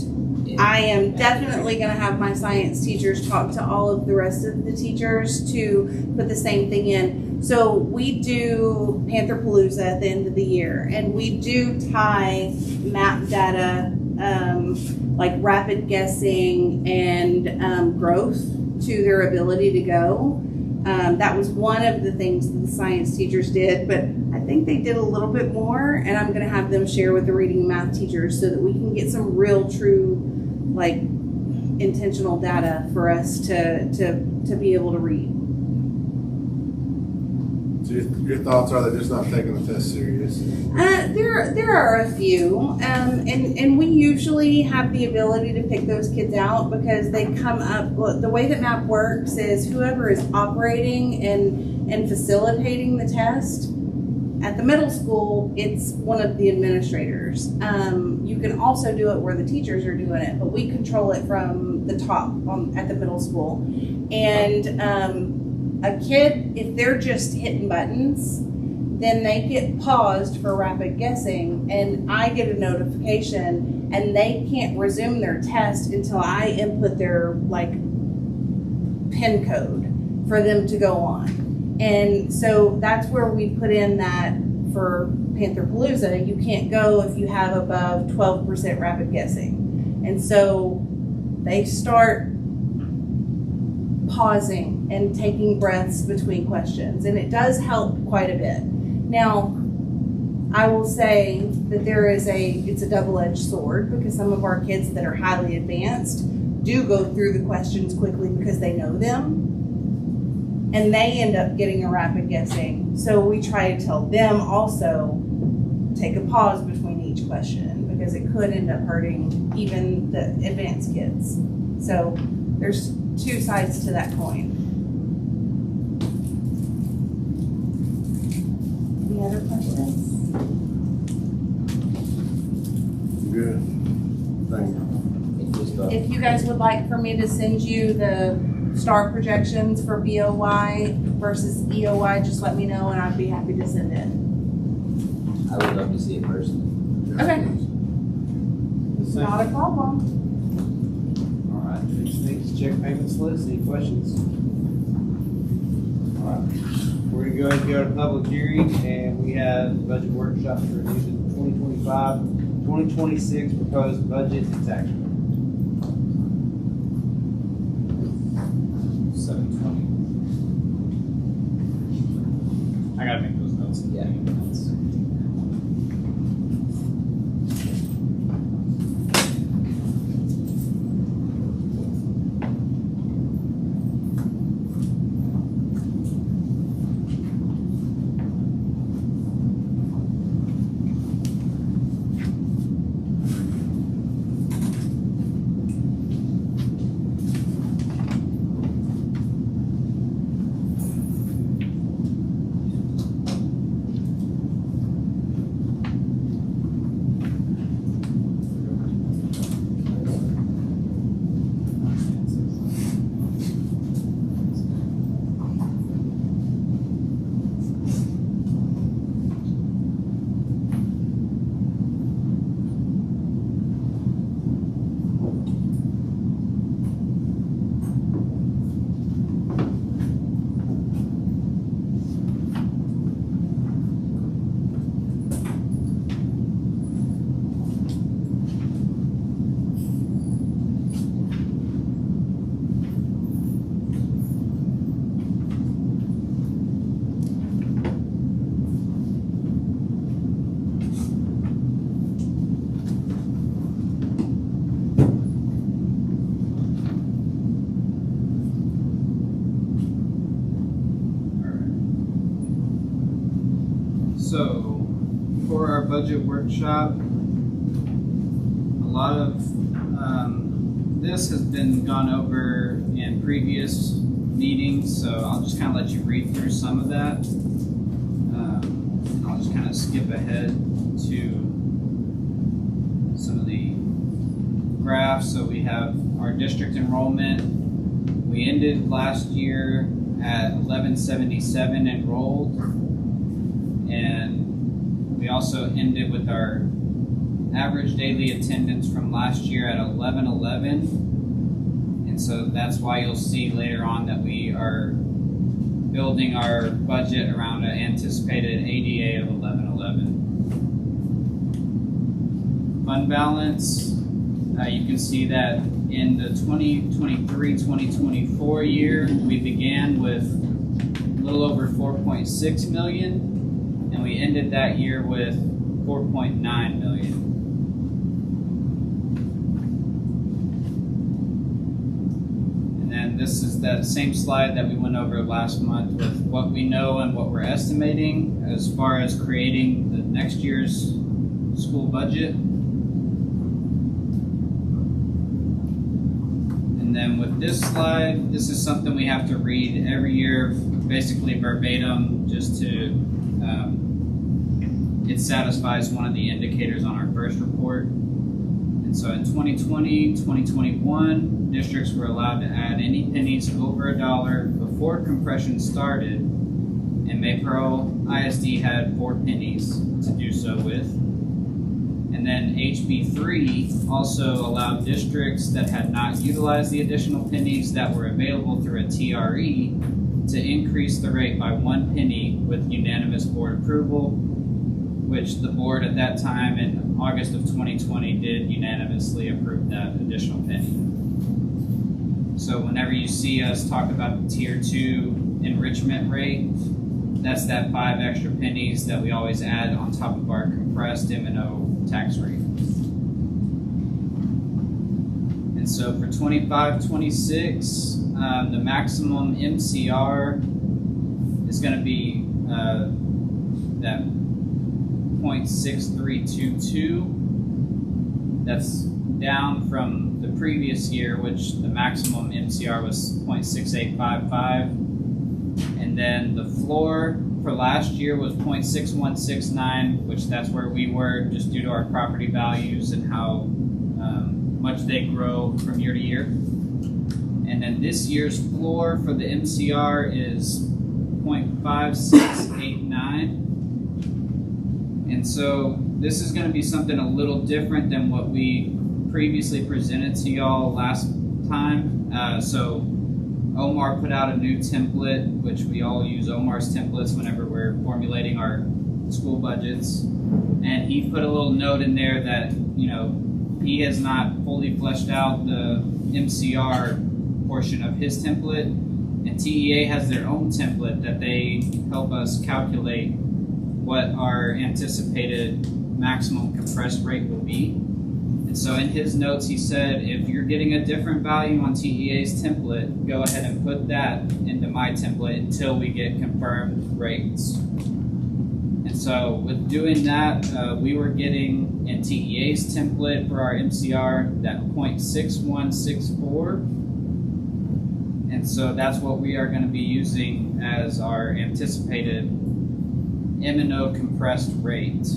I am definitely going to have my science teachers talk to all of the rest of the teachers to put the same thing in. So we do Pantherpalooza at the end of the year, and we do tie map data like rapid guessing and growth to their ability to go. That was one of the things that the science teachers did, but I think they did a little bit more, and I'm going to have them share with the reading and math teachers so that we can get some real, true, like, intentional data for us to be able to read. So your thoughts are they're just not taking the test serious? There are a few, and we usually have the ability to pick those kids out because they come up. Well, the way that MAP works is whoever is operating and facilitating the test. At the middle school, it's one of the administrators. You can also do it where the teachers are doing it, but we control it from the top at the middle school. And a kid, if they're just hitting buttons, then they get paused for rapid guessing, and I get a notification, and they can't resume their test until I input their PIN code for them to go on. And so that's where we put in that for Pantherpalooza. You can't go if you have above 12% rapid guessing. And so they start pausing and taking breaths between questions, and it does help quite a bit. Now, I will say that it's a double-edged sword because some of our kids that are highly advanced do go through the questions quickly because they know them. and they end up getting a rapid guessing. So we try to tell them also, take a pause between each question, because it could end up hurting even the advanced kids. So there's two sides to that coin. Any other questions? Good. Thank you. If you guys would like for me to send you the star projections for BOY versus EOY, just let me know and I'd be happy to send it. I would love to see it personally. Okay. Not a problem. All right, next thing is check payments list. Any questions? All right, we're gonna go ahead and go to public hearing, and we have budget workshop to review the 2025-2026 proposed budget and tax rate. 720. I gotta make those notes. Yeah. So, for our budget workshop, a lot of this has been gone over in previous meetings, so I'll just kind of let you read through some of that. And I'll just kind of skip ahead to some of the graphs. So we have our district enrollment. We ended last year at 1177 enrolled. And we also ended with our average daily attendance from last year at 1111. And so that's why you'll see later on that we are building our budget around an anticipated ADA of 1111. Fund balance, you can see that in the 2023-2024 year, we began with a little over 4.6 million. And we ended that year with 4.9 million. And then this is that same slide that we went over last month with what we know and what we're estimating as far as creating the next year's school budget. And then with this slide, this is something we have to read every year, basically verbatim, just to it satisfies one of the indicators on our first report. And so in 2020, 2021, districts were allowed to add any pennies over $1 before compression started, and Maypearl ISD had 4 pennies to do so with. And then HB3 also allowed districts that had not utilized the additional pennies that were available through a TRE to increase the rate by 1 penny with unanimous board approval, which the board at that time in August of 2020 did unanimously approve that additional penny. So whenever you see us talk about the Tier 2 enrichment rate, that's that 5 extra pennies that we always add on top of our compressed M&O tax rate. And so for 25-26, the maximum MCR is going to be that 0.6322. That's down from the previous year, which the maximum MCR was 0.6855. And then the floor for last year was 0.6169, which that's where we were just due to our property values and how much they grow from year to year. And then this year's floor for the MCR is 0.5689. And so this is going to be something a little different than what we previously presented to y'all last time. So Omar put out a new template, which we all use Omar's templates whenever we're formulating our school budgets. And he put a little note in there that, you know, he has not fully fleshed out the MCR portion of his template, and TEA has their own template that they help us calculate what our anticipated maximum compressed rate will be. And so in his notes, he said, if you're getting a different value on TEA's template, go ahead and put that into my template until we get confirmed rates. And so with doing that, we were getting in TEA's template for our MCR that 0.6164. And so that's what we are going to be using as our anticipated M&O compressed rate.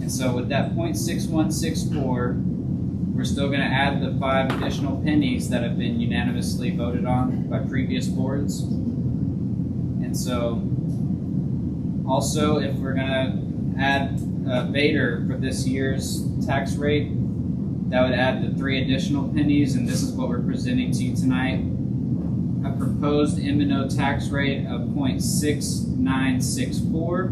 And so with that 0.6164, we're still going to add the 5 additional pennies that have been unanimously voted on by previous boards. And so also, if we're going to add Vader for this year's tax rate, that would add the 3 additional pennies, and this is what we're presenting to you tonight. A proposed M&O tax rate of 0.6964.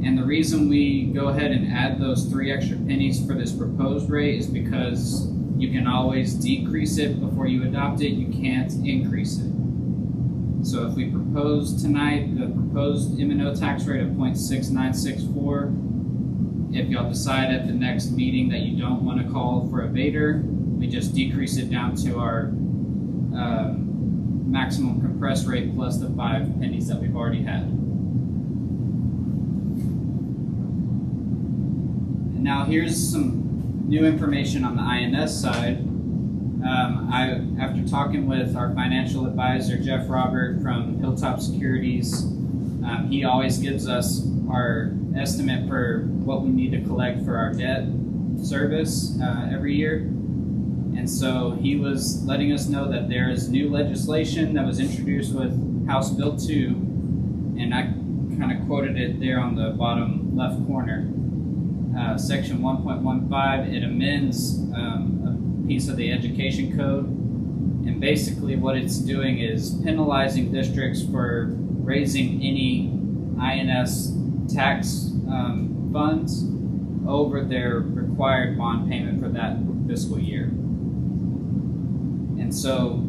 And the reason we go ahead and add those 3 extra pennies for this proposed rate is because you can always decrease it before you adopt it. You can't increase it. So if we propose tonight the proposed M&O tax rate of 0.6964, if y'all decide at the next meeting that you don't want to call for a Vader, we just decrease it down to our maximum compressed rate plus the 5 pennies that we've already had. And now here's some new information on the INS side. After talking with our financial advisor, Jeff Robert from Hilltop Securities, he always gives us our estimate for what we need to collect for our debt service every year. And so he was letting us know that there is new legislation that was introduced with House Bill 2, and I kind of quoted it there on the bottom left corner. Section 1.15, it amends a piece of the education code, and basically what it's doing is penalizing districts for raising any INS tax funds over their required bond payment for that fiscal year. And so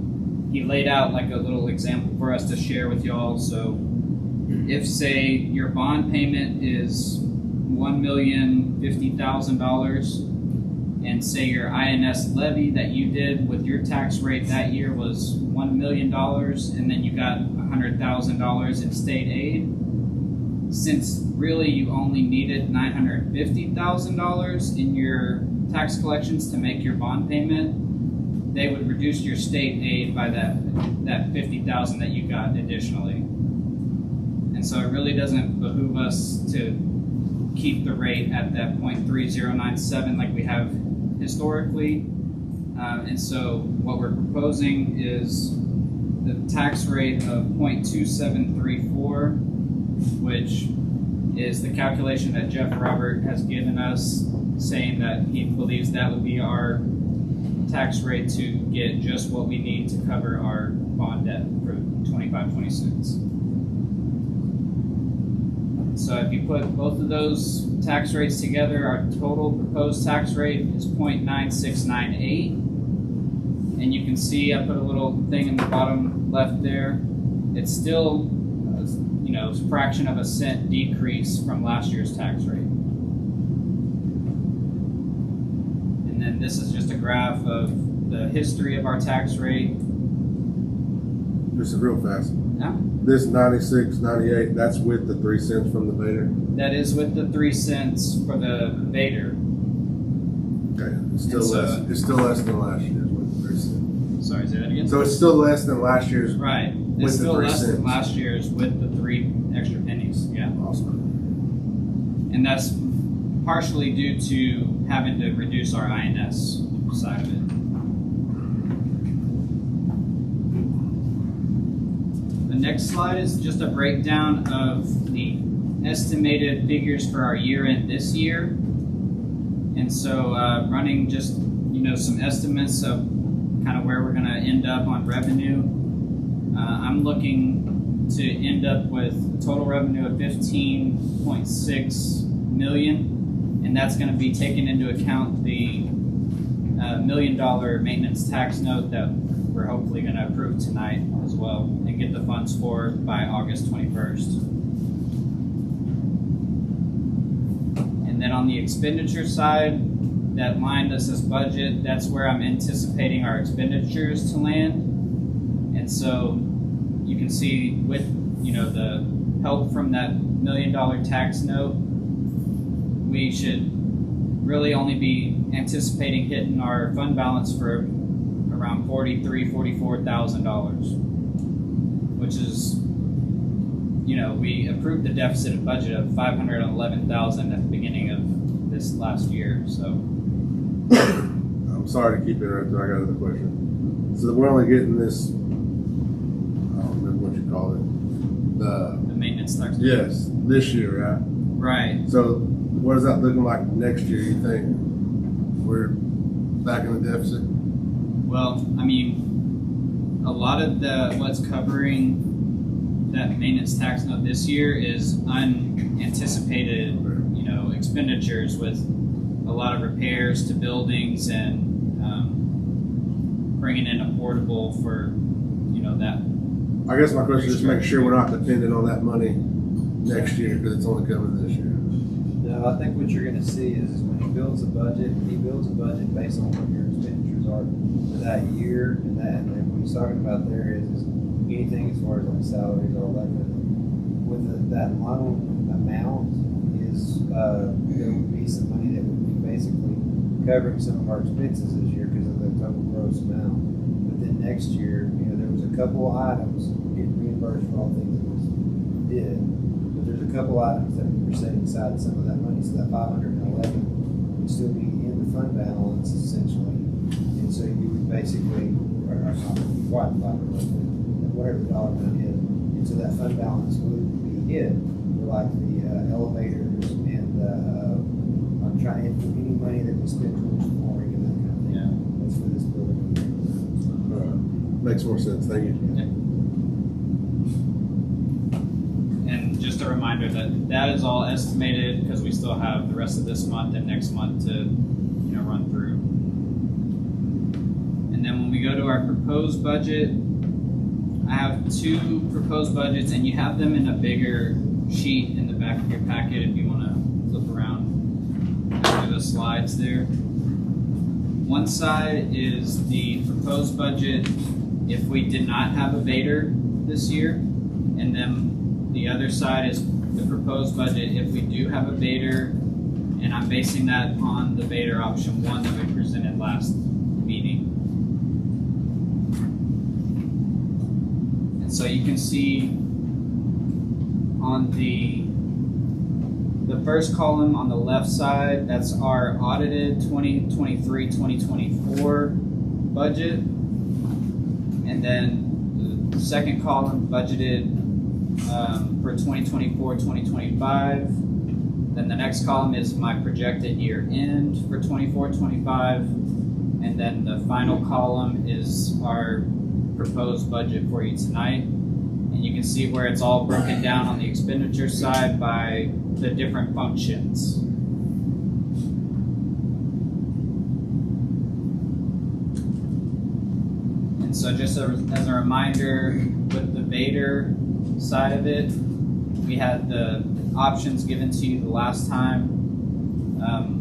he laid out like a little example for us to share with y'all. So if, say, your bond payment is $1,050,000, and say your INS levy that you did with your tax rate that year was $1 million, and then you got $100,000 in state aid, since really you only needed $950,000 in your tax collections to make your bond payment, they would reduce your state aid by that $50,000 that you got additionally. And so it really doesn't behoove us to keep the rate at that 0.3097 like we have historically. And so what we're proposing is the tax rate of 0.2734, which is the calculation that Jeff Robert has given us, saying that he believes that would be our tax rate to get just what we need to cover our bond debt for 25-26. So if you put both of those tax rates together, our total proposed tax rate is 0.9698. And you can see I put a little thing in the bottom left there. It's still, a fraction of a cent decrease from last year's tax rate. And then this is just a graph of the history of our tax rate. This is real fast. Yeah. This 96, 98, that's with the 3 cents from the Vader? That is with the 3 cents for the Vader. Okay, it's still less than last year's with the 3 cents. Sorry, say that again? So it's still less than last year's. Right. With It's the still 3 less cents. than last year's with the 3 extra pennies. Yeah. Awesome. And that's partially due to having to reduce our INS side of it. The next slide is just a breakdown of the estimated figures for our year end this year. And so running just, some estimates of kind of where we're going to end up on revenue. I'm looking to end up with a total revenue of 15.6 million, and that's going to be taking into account the $1 million maintenance tax note that we're hopefully going to approve tonight as well and get the funds for by August 21st. And then on the expenditure side, that line that says budget, that's where I'm anticipating our expenditures to land. And so you can see with, the help from that $1 million tax note, we should really only be anticipating hitting our fund balance for around $44,000, which is, we approved the deficit budget of $511,000 at the beginning of this last year. So I'm sorry to keep interrupting. I got another question. So we're only getting this, I don't remember what you call it. the maintenance tax. Yes, this year, right? Right. So what is that looking like next year, you think? We're back in the deficit? Well, I mean, a lot of what's covering that maintenance tax note this year is unanticipated, expenditures with a lot of repairs to buildings and bringing in a portable for, that. I guess my question is just make sure we're not dependent on that money next year because it's only coming this year. No, I think what you're gonna see is when he builds a budget based on what your expenditures are for that year, and then what he's talking about there is anything as far as like salaries or elected. With that loan amount is, there would be some money that would be basically covering some of our expenses this year because of the total gross amount. But then next year, there was a couple of items, we're getting reimbursed for all things that was did. But there's a couple items that we were setting aside some of that money, so that 511 would still be in the fund balance essentially. And so you would basically, or not quite 511, whatever the dollar amount is. And so that fund balance would be hit for like the elevators and I'm trying to any money that we spend towards flooring and that kind of thing. Yeah. That's for this building. Makes more sense. Thank you. And just a reminder that is all estimated because we still have the rest of this month and next month to, run through. And then when we go to our proposed budget, I have 2 proposed budgets, and you have them in a bigger sheet in the back of your packet if you want to flip around through the slides there. One side is the proposed budget if we did not have a Vader this year, and then the other side is the proposed budget if we do have a Vader, and I'm basing that on the Vader option 1 that we presented last meeting. And so you can see on the first column on the left side, that's our audited 2023-2024 budget. And then the second column budgeted for 2024-2025. Then the next column is my projected year end for 24-25. And then the final column is our proposed budget for you tonight. And you can see where it's all broken down on the expenditure side by the different functions. And so just as a reminder, with the Vader side of it, we had the options given to you the last time.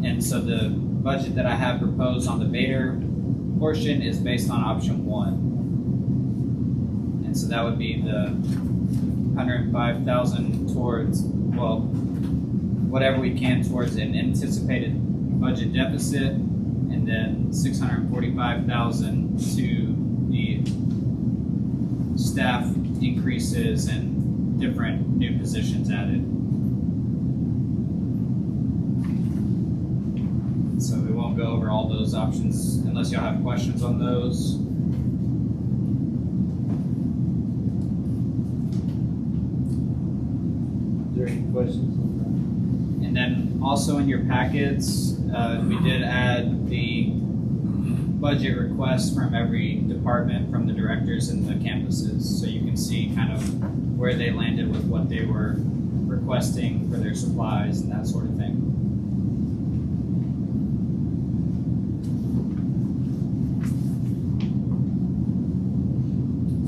And so the budget that I have proposed on the Vader portion is based on option 1. And so that would be the 105,000 towards, well, whatever we can towards an anticipated budget deficit, and then 645,000 to the staff increases and different new positions added. So we won't go over all those options unless y'all have questions on those. Is there any questions on And then also in your packets, we did add the budget requests from every department, from the directors and the campuses. So you can see kind of where they landed with what they were requesting for their supplies and that sort of thing.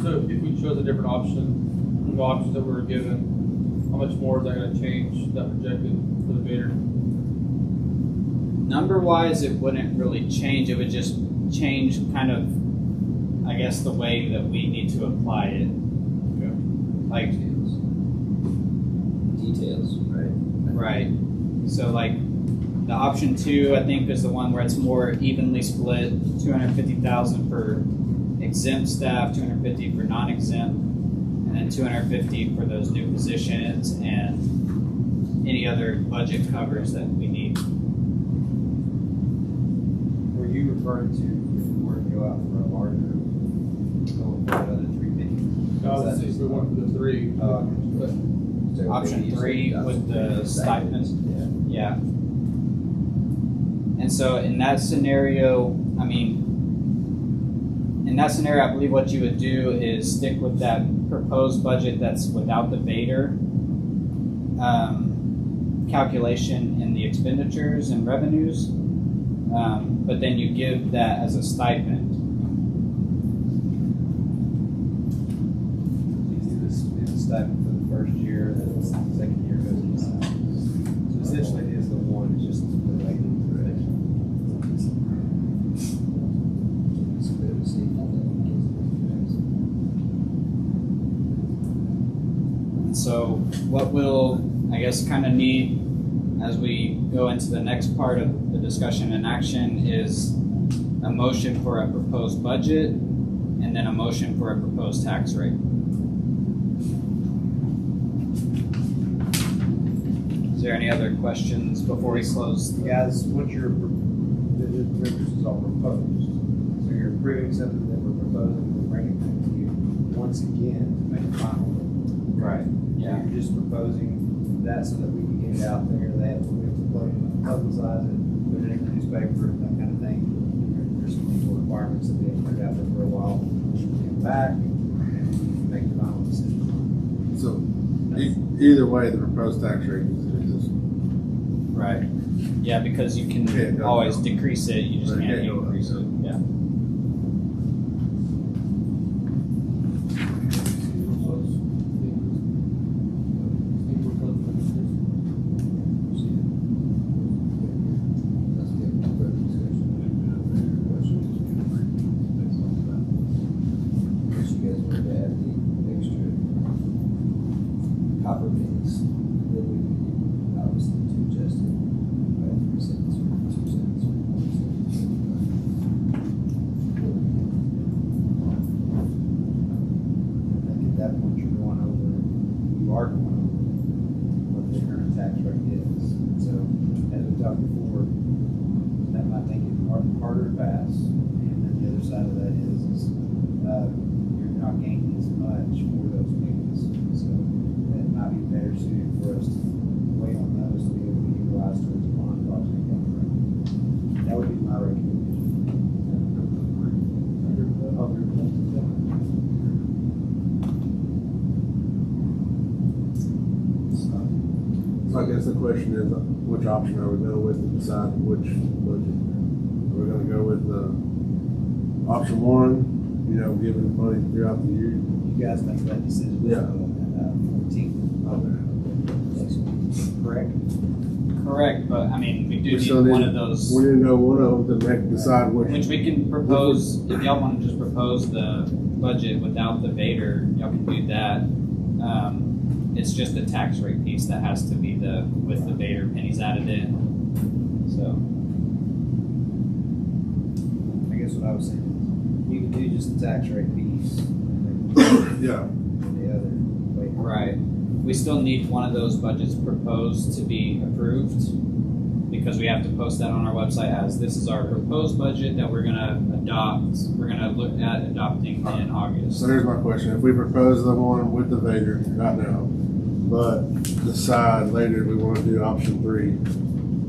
So if we chose a different option, the options that we were given, how much more is that gonna change that projected for the bidder? Number wise, it wouldn't really change. It would just change kind of, I guess, the way that we need to apply it. Like, Details, right? right. So like the option 2, I think, is the one where it's more evenly split, 250,000 for exempt staff, 250 for non-exempt, and then 250 for those new positions and any other budget covers that we need. Were you referring to if we were to go out for a larger, go for another 350? No, let's see if we went for the 3. But So Option maybe you 3 said with the stipend. Yeah. Yeah. And so in that scenario, I mean, in that scenario, I believe what you would do is stick with that proposed budget that's without the Vader calculation in the expenditures and revenues, but then you give that as a stipend. It's a stipend for the first year, then the second year goes to the side. So essentially it is the one, it's just related to the So what we'll, I guess, kind of need as we go into the next part of the discussion and action is a motion for a proposed budget and then a motion for a proposed tax rate. Is there any other questions before we close? Guys, what you're, this is all proposed. So you're approving something that we're proposing, we're bringing back to you once again to make a final. Right. Yeah. You're just proposing that so that we can get it out there, we have to publicize it, put it in the newspaper, that kind of thing. There's some legal requirements that we have to put out there for a while, get back, and make the final decision. So either way, the proposed tax rate is. Right. Yeah, because you Can't can go always up. decrease it, you just Right, can't can't go up. increase it. Yeah. Copper pins, then we could obviously to adjust it by 3 cents or 2 cents or 1 cent. I think at that point you're going over, you are going over what the current tax rate is. So, as we talked before, that might make it harder to pass. And then the other side of that is you're not gaining as much for those payments. So, that might be better suited for us to wait on those to be able to utilize towards the bond project. That would be my recommendation. So I guess the question is, which option are we going with to decide which budget? Are we gonna go with, option 1, giving money throughout the year? You guys make that decision. Yeah. 14th. Correct? Correct, but I mean, we do We need still one need- of those, We need to know one of them to decide which. which we can propose, if y'all want to just propose the budget without the Vader, y'all can do that. It's just the tax rate piece that has to be with the Vader pennies added in. So. I guess what I was saying, you can do just the tax rate piece. Yeah. The other way. Right. We still need one of those budgets proposed to be approved because we have to post that on our website as this is our proposed budget that we're gonna adopt. We're gonna look at adopting in August. So here's my question. If we propose the one with the Vader right now, but decide later we want to do option 3,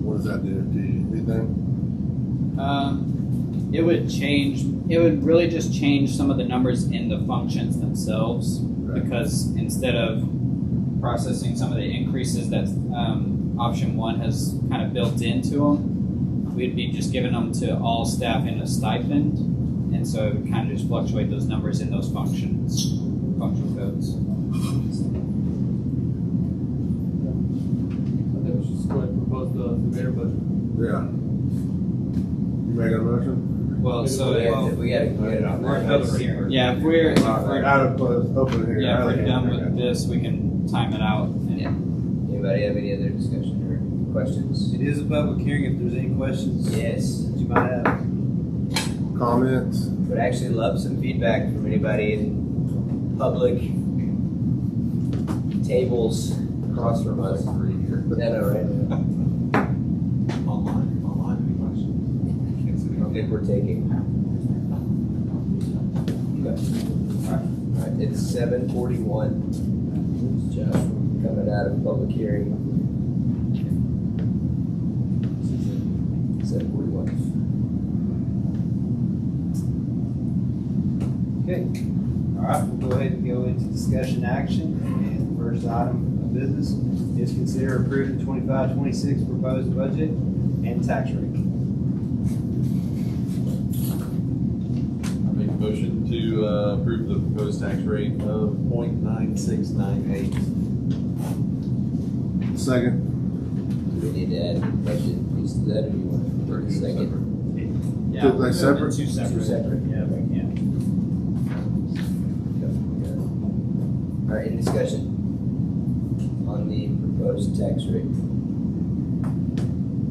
what does that do to you? Anything? It would change. It would really just change some of the numbers in the functions themselves because instead of processing some of the increases that option 1 has kind of built into them, we'd be just giving them to all staff in a stipend, and so it would kind of just fluctuate those numbers in those function codes. I think we should just go ahead and propose the Vader budget. Yeah. You making a motion? Well, so We gotta get it on we're there. covering here. Yeah, if we're Out of close, open here. yeah, if Out of we're done here. with this, we can time it out. And Yeah. Anybody have any other discussion or questions? It is a public hearing. If there's any questions Yes. that you might have. Comments? Would actually love some feedback from anybody in public tables across from us. Yeah, no, right? Online I think we're taking. Alright, it's 7:41. Josh, coming out of public hearing. 7:41. Okay. All right, we'll go ahead and go into discussion action. And the first item of business is consider approving the 25-26 proposed budget and tax rate. I make a motion to approve the proposed tax rate of 0.9698. Second. Do we need to add a budget piece to that, or do you want to second? yeah, Two- we'll like do separate? Two separate. Two separate? Yeah, we can. Alright, any discussion on the proposed tax rate?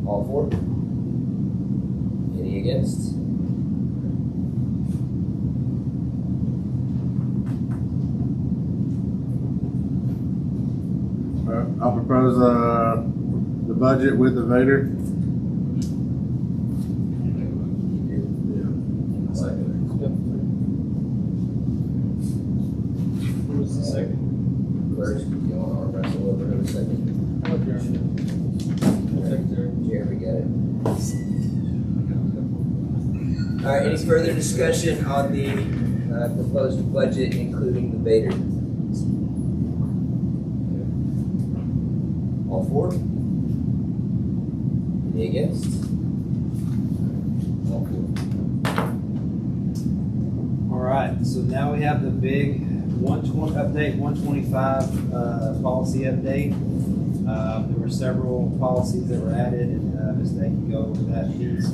All for? Any against? I'll propose the budget with the Vader. Who was the second? First, you want to arm wrestle over who was second? Secretary. Jeremy got it. Alright, any further discussion on the proposed budget, including the Vader? All for? Any against? All for. All right, so now we have the big 120 update, 125 policy update. There were several policies that were added, and Ms. Day can go over that piece.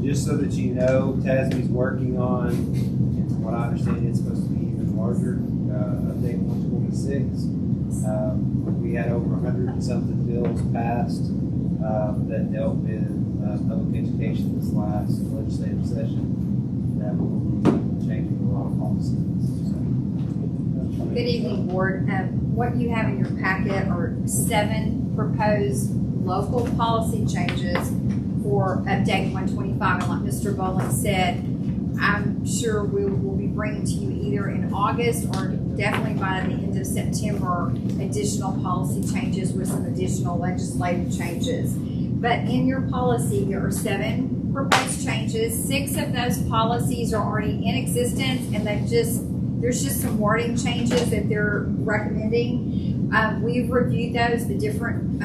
Just so that you know, TASB's working on, and from what I understand, it's supposed to be even larger, update 126. We had over 100 and something bills passed that dealt with public education this last legislative session. That will be changing a lot of policies. Good evening, Board. What you have in your packet are 7 proposed local policy changes for update 125. And like Mr. Bowling said, I'm sure we will be bringing to you either in August or definitely by the end of September additional policy changes with some additional legislative changes. But in your policy, there are 7 proposed changes. 6 of those policies are already in existence, and there's just some wording changes that they're recommending. We've reviewed those. The different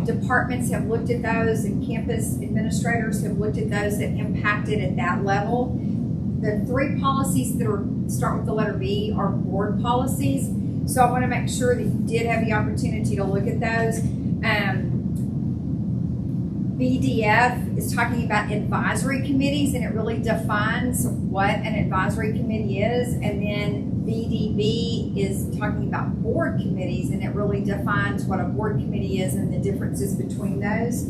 departments have looked at those, and campus administrators have looked at those that impacted at that level. The 3 policies that start with the letter B are board policies. So I want to make sure that you did have the opportunity to look at those. BDF is talking about advisory committees, and it really defines what an advisory committee is. And then BDB is talking about board committees, and it really defines what a board committee is and the differences between those.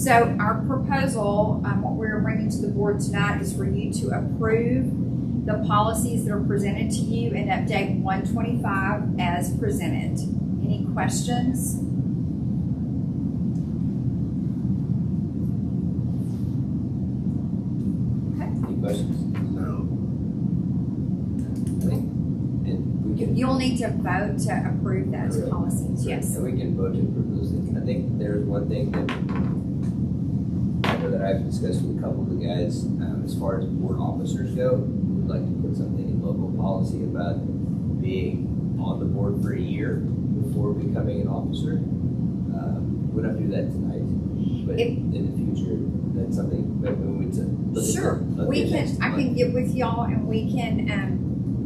So our proposal, what we're bringing to the board tonight, is for you to approve the policies that are presented to you in update 125 as presented. Any questions? Any questions? No. I think, and we can. You'll need to vote to approve those Correct. policies, yes. And we can vote to approve those things. I think there's one thing that I know that I've discussed with a couple of the guys, as far as board officers go, we'd like to put something in local policy about being on the board for a year before becoming an officer. We don't do that tonight, but in the future, that's something maybe we need to look at. Sure, we can, I can get with y'all and we can,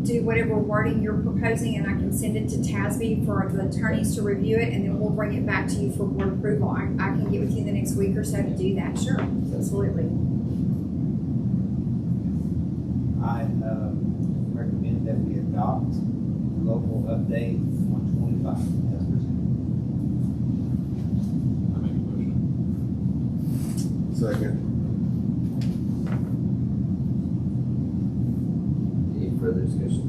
do whatever wording you're proposing, and I can send it to TASB for the attorneys to review it, and then we'll bring it back to you for board approval. I can get with you the next week or so to do that, sure, absolutely. I recommend that we adopt the local update 125 as presented. I make a motion. Second. Any further discussion?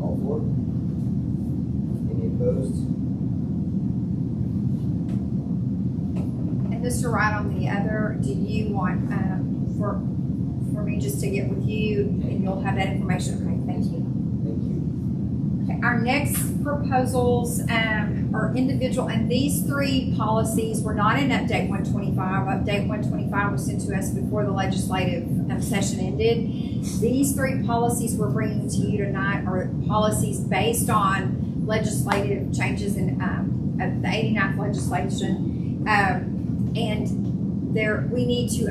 All for? Any opposed? And Mr. Wright, on the other, do you want, for me just to get with you, and you'll have that information? Okay, thank you. Thank you. Okay, our next proposals are individual, and these three policies were not in Update 125. Update 125 was sent to us before the legislative session ended. These three policies we're bringing to you tonight are policies based on legislative changes in the 89th legislation, and we need to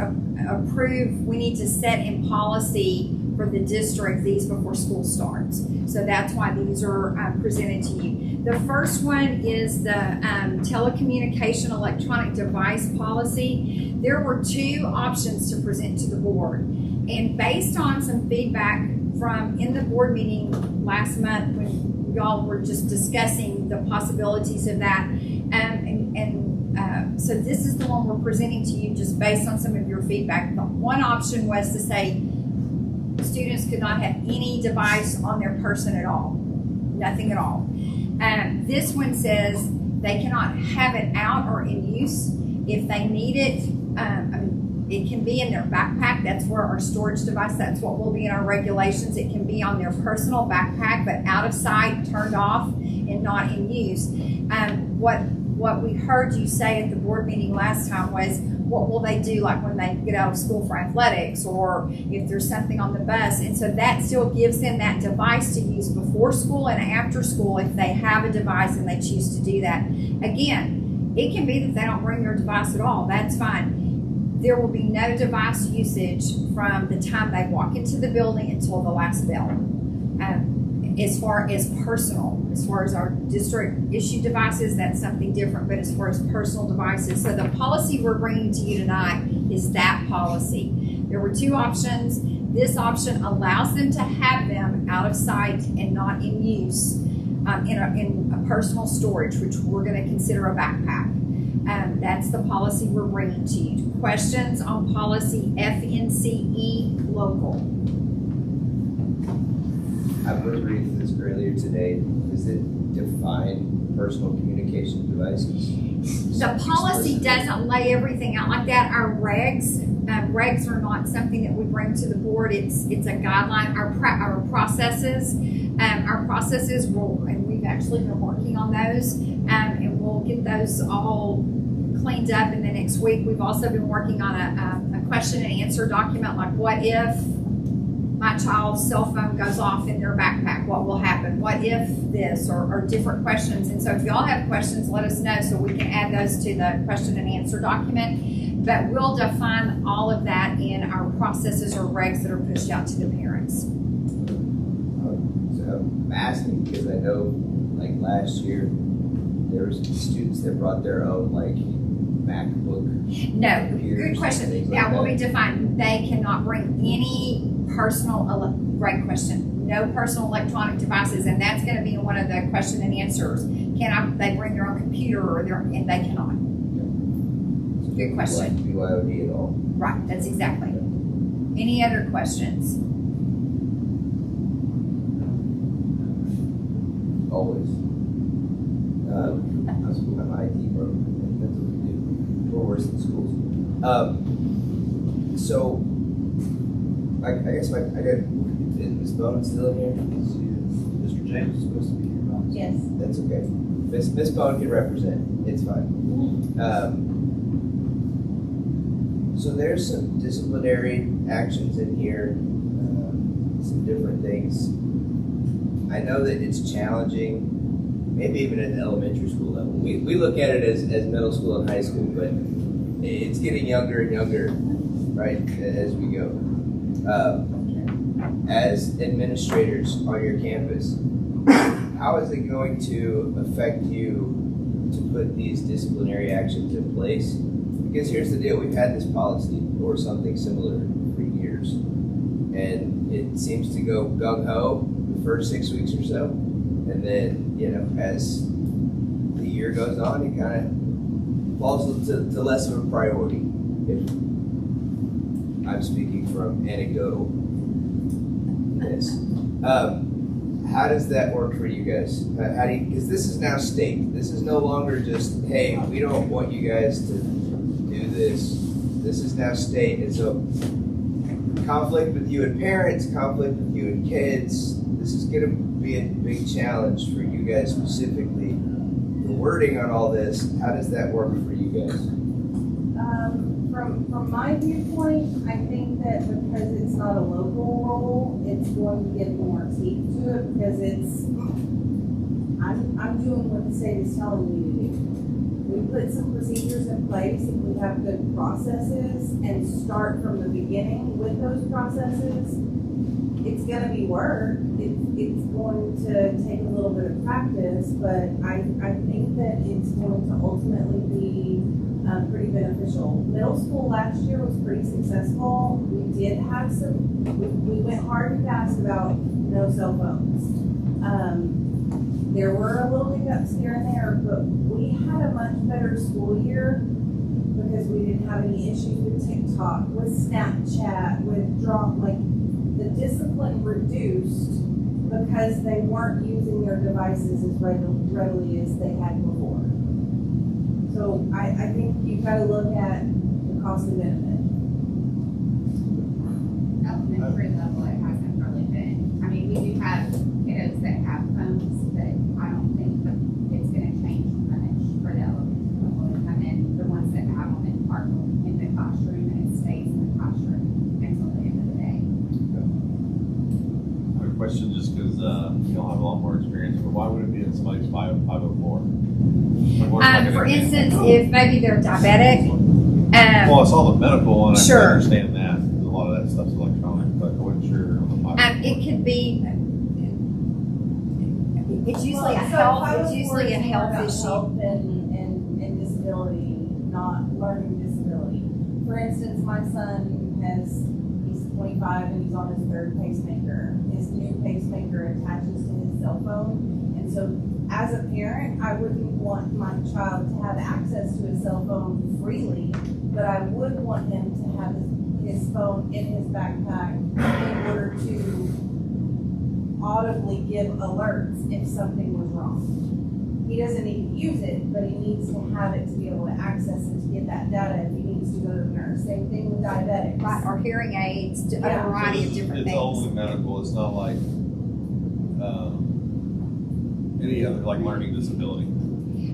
approve. We need to set in policy for the district these before school starts. So that's why these are presented to you. The first one is the telecommunication electronic device policy. There were two options to present to the board. And based on some feedback from in the board meeting last month when y'all were just discussing the possibilities of that, so this is the one we're presenting to you just based on some of your feedback. The one option was to say students could not have any device on their person at all, nothing at all. This one says they cannot have it out or in use. If they need it, it can be in their backpack. That's where our storage device, that's what will be in our regulations. It can be on their personal backpack, but out of sight, turned off, and not in use. What we heard you say at the board meeting last time was, what will they do like when they get out of school for athletics, or if there's something on the bus? And so that still gives them that device to use before school and after school if they have a device and they choose to do that. Again, it can be that they don't bring their device at all. That's fine. There will be no device usage from the time they walk into the building until the last bell. As far as personal, as far as our district issued devices, that's something different, but as far as personal devices. So the policy we're bringing to you tonight is that policy. There were two options. This option allows them to have them out of sight and not in use in a personal storage, which we're going to consider a backpack. That's the policy we're bringing to you. Questions on policy FNCE local? I was reading this earlier today. Does it define personal communication devices? The policy doesn't lay everything out like that. Our regs are not something that we bring to the board. It's a guideline. Our processes will, and we've actually been working on those, and we'll get those all cleaned up in the next week. We've also been working on a question and answer document, like what if my child's cell phone goes off in their backpack, what will happen? What if this, or different questions? And so if y'all have questions, let us know so we can add those to the question and answer document. But we'll define all of that in our processes or regs that are pushed out to the parents. So I'm asking because I know, like last year, there was students that brought their own like MacBook. No, computers good question. and things Now, like let me that. define, they cannot bring any personal, great question. No personal electronic devices, and that's gonna be one of the question and answers. They bring their own computer and they cannot. Good question. Like BYOD at all. Right, that's exactly. Any other questions? Always. I'm IT bro. That's what we do. We're worse than schools. So, I guess is Ms. Bone still in here? Mr. James is supposed to be here. Bob. Yes. That's okay. Ms. Bone can represent. It's fine. So there's some disciplinary actions in here, some different things. I know that it's challenging, maybe even at the elementary school level. We look at it as middle school and high school, but it's getting younger and younger, right, as we go. As administrators on your campus, how is it going to affect you to put these disciplinary actions in place? Because here's the deal, we've had this policy or something similar for years, and it seems to go gung-ho the first 6 weeks or so, and then, you know, as the year goes on, it kind of falls to less of a priority, if I'm speaking from anecdotal. Yes. How does that work for you guys? How do you, because this is now state. This is no longer just, hey, we don't want you guys to do this. This is now state. And so conflict with you and parents, conflict with you and kids, this is going to be a big challenge for you guys specifically. The wording on all this, how does that work for you guys? From my viewpoint, I think that because it's not a local role, it's going to get more teeth to it because I'm doing what the state is telling me to do. We put some procedures in place, if we have good processes and start from the beginning with those processes, it's gonna be work. It's going to take a little bit of practice, but I think that it's going to ultimately be pretty beneficial. Middle school last year was pretty successful. We did have we went hard and fast about no cell phones. There were a little hiccups here and there, but we had a much better school year because we didn't have any issues with TikTok, with Snapchat, with the discipline reduced because they weren't using their devices as readily as they had before. So I think you've got to look at the cost and benefit. Elementary level, it hasn't really been. I mean, we do have kiddos that have phones, but I don't think it's going to change much for the elementary level to come in. The ones that have them in the classroom, and it stays in the classroom until the end of the day. I have a question just because you'll have a lot more experience, but why would it be in somebody's 504? For instance, if maybe they're diabetic, well, I saw the medical and I Sure. can understand that. A lot of that stuff's electronic, but I wasn't sure on the 504. it could be. It's usually a So health. 504 It's usually a is more health about issue. Health and disability, not learning disability. For instance, my son he's 25 and he's on his third pacemaker. His new pacemaker attaches to his cell phone, and so as a parent, I wouldn't want my child to have access to a cell phone freely, but I would want him to have his phone in his backpack in order to audibly give alerts if something was wrong. He doesn't need to use it, but he needs to have it to be able to access it to get that data if he needs to go to the nurse. Same thing with diabetics. Right, or hearing aids, a Yeah. variety of different It's things. only medical. It's not like any other like learning disability.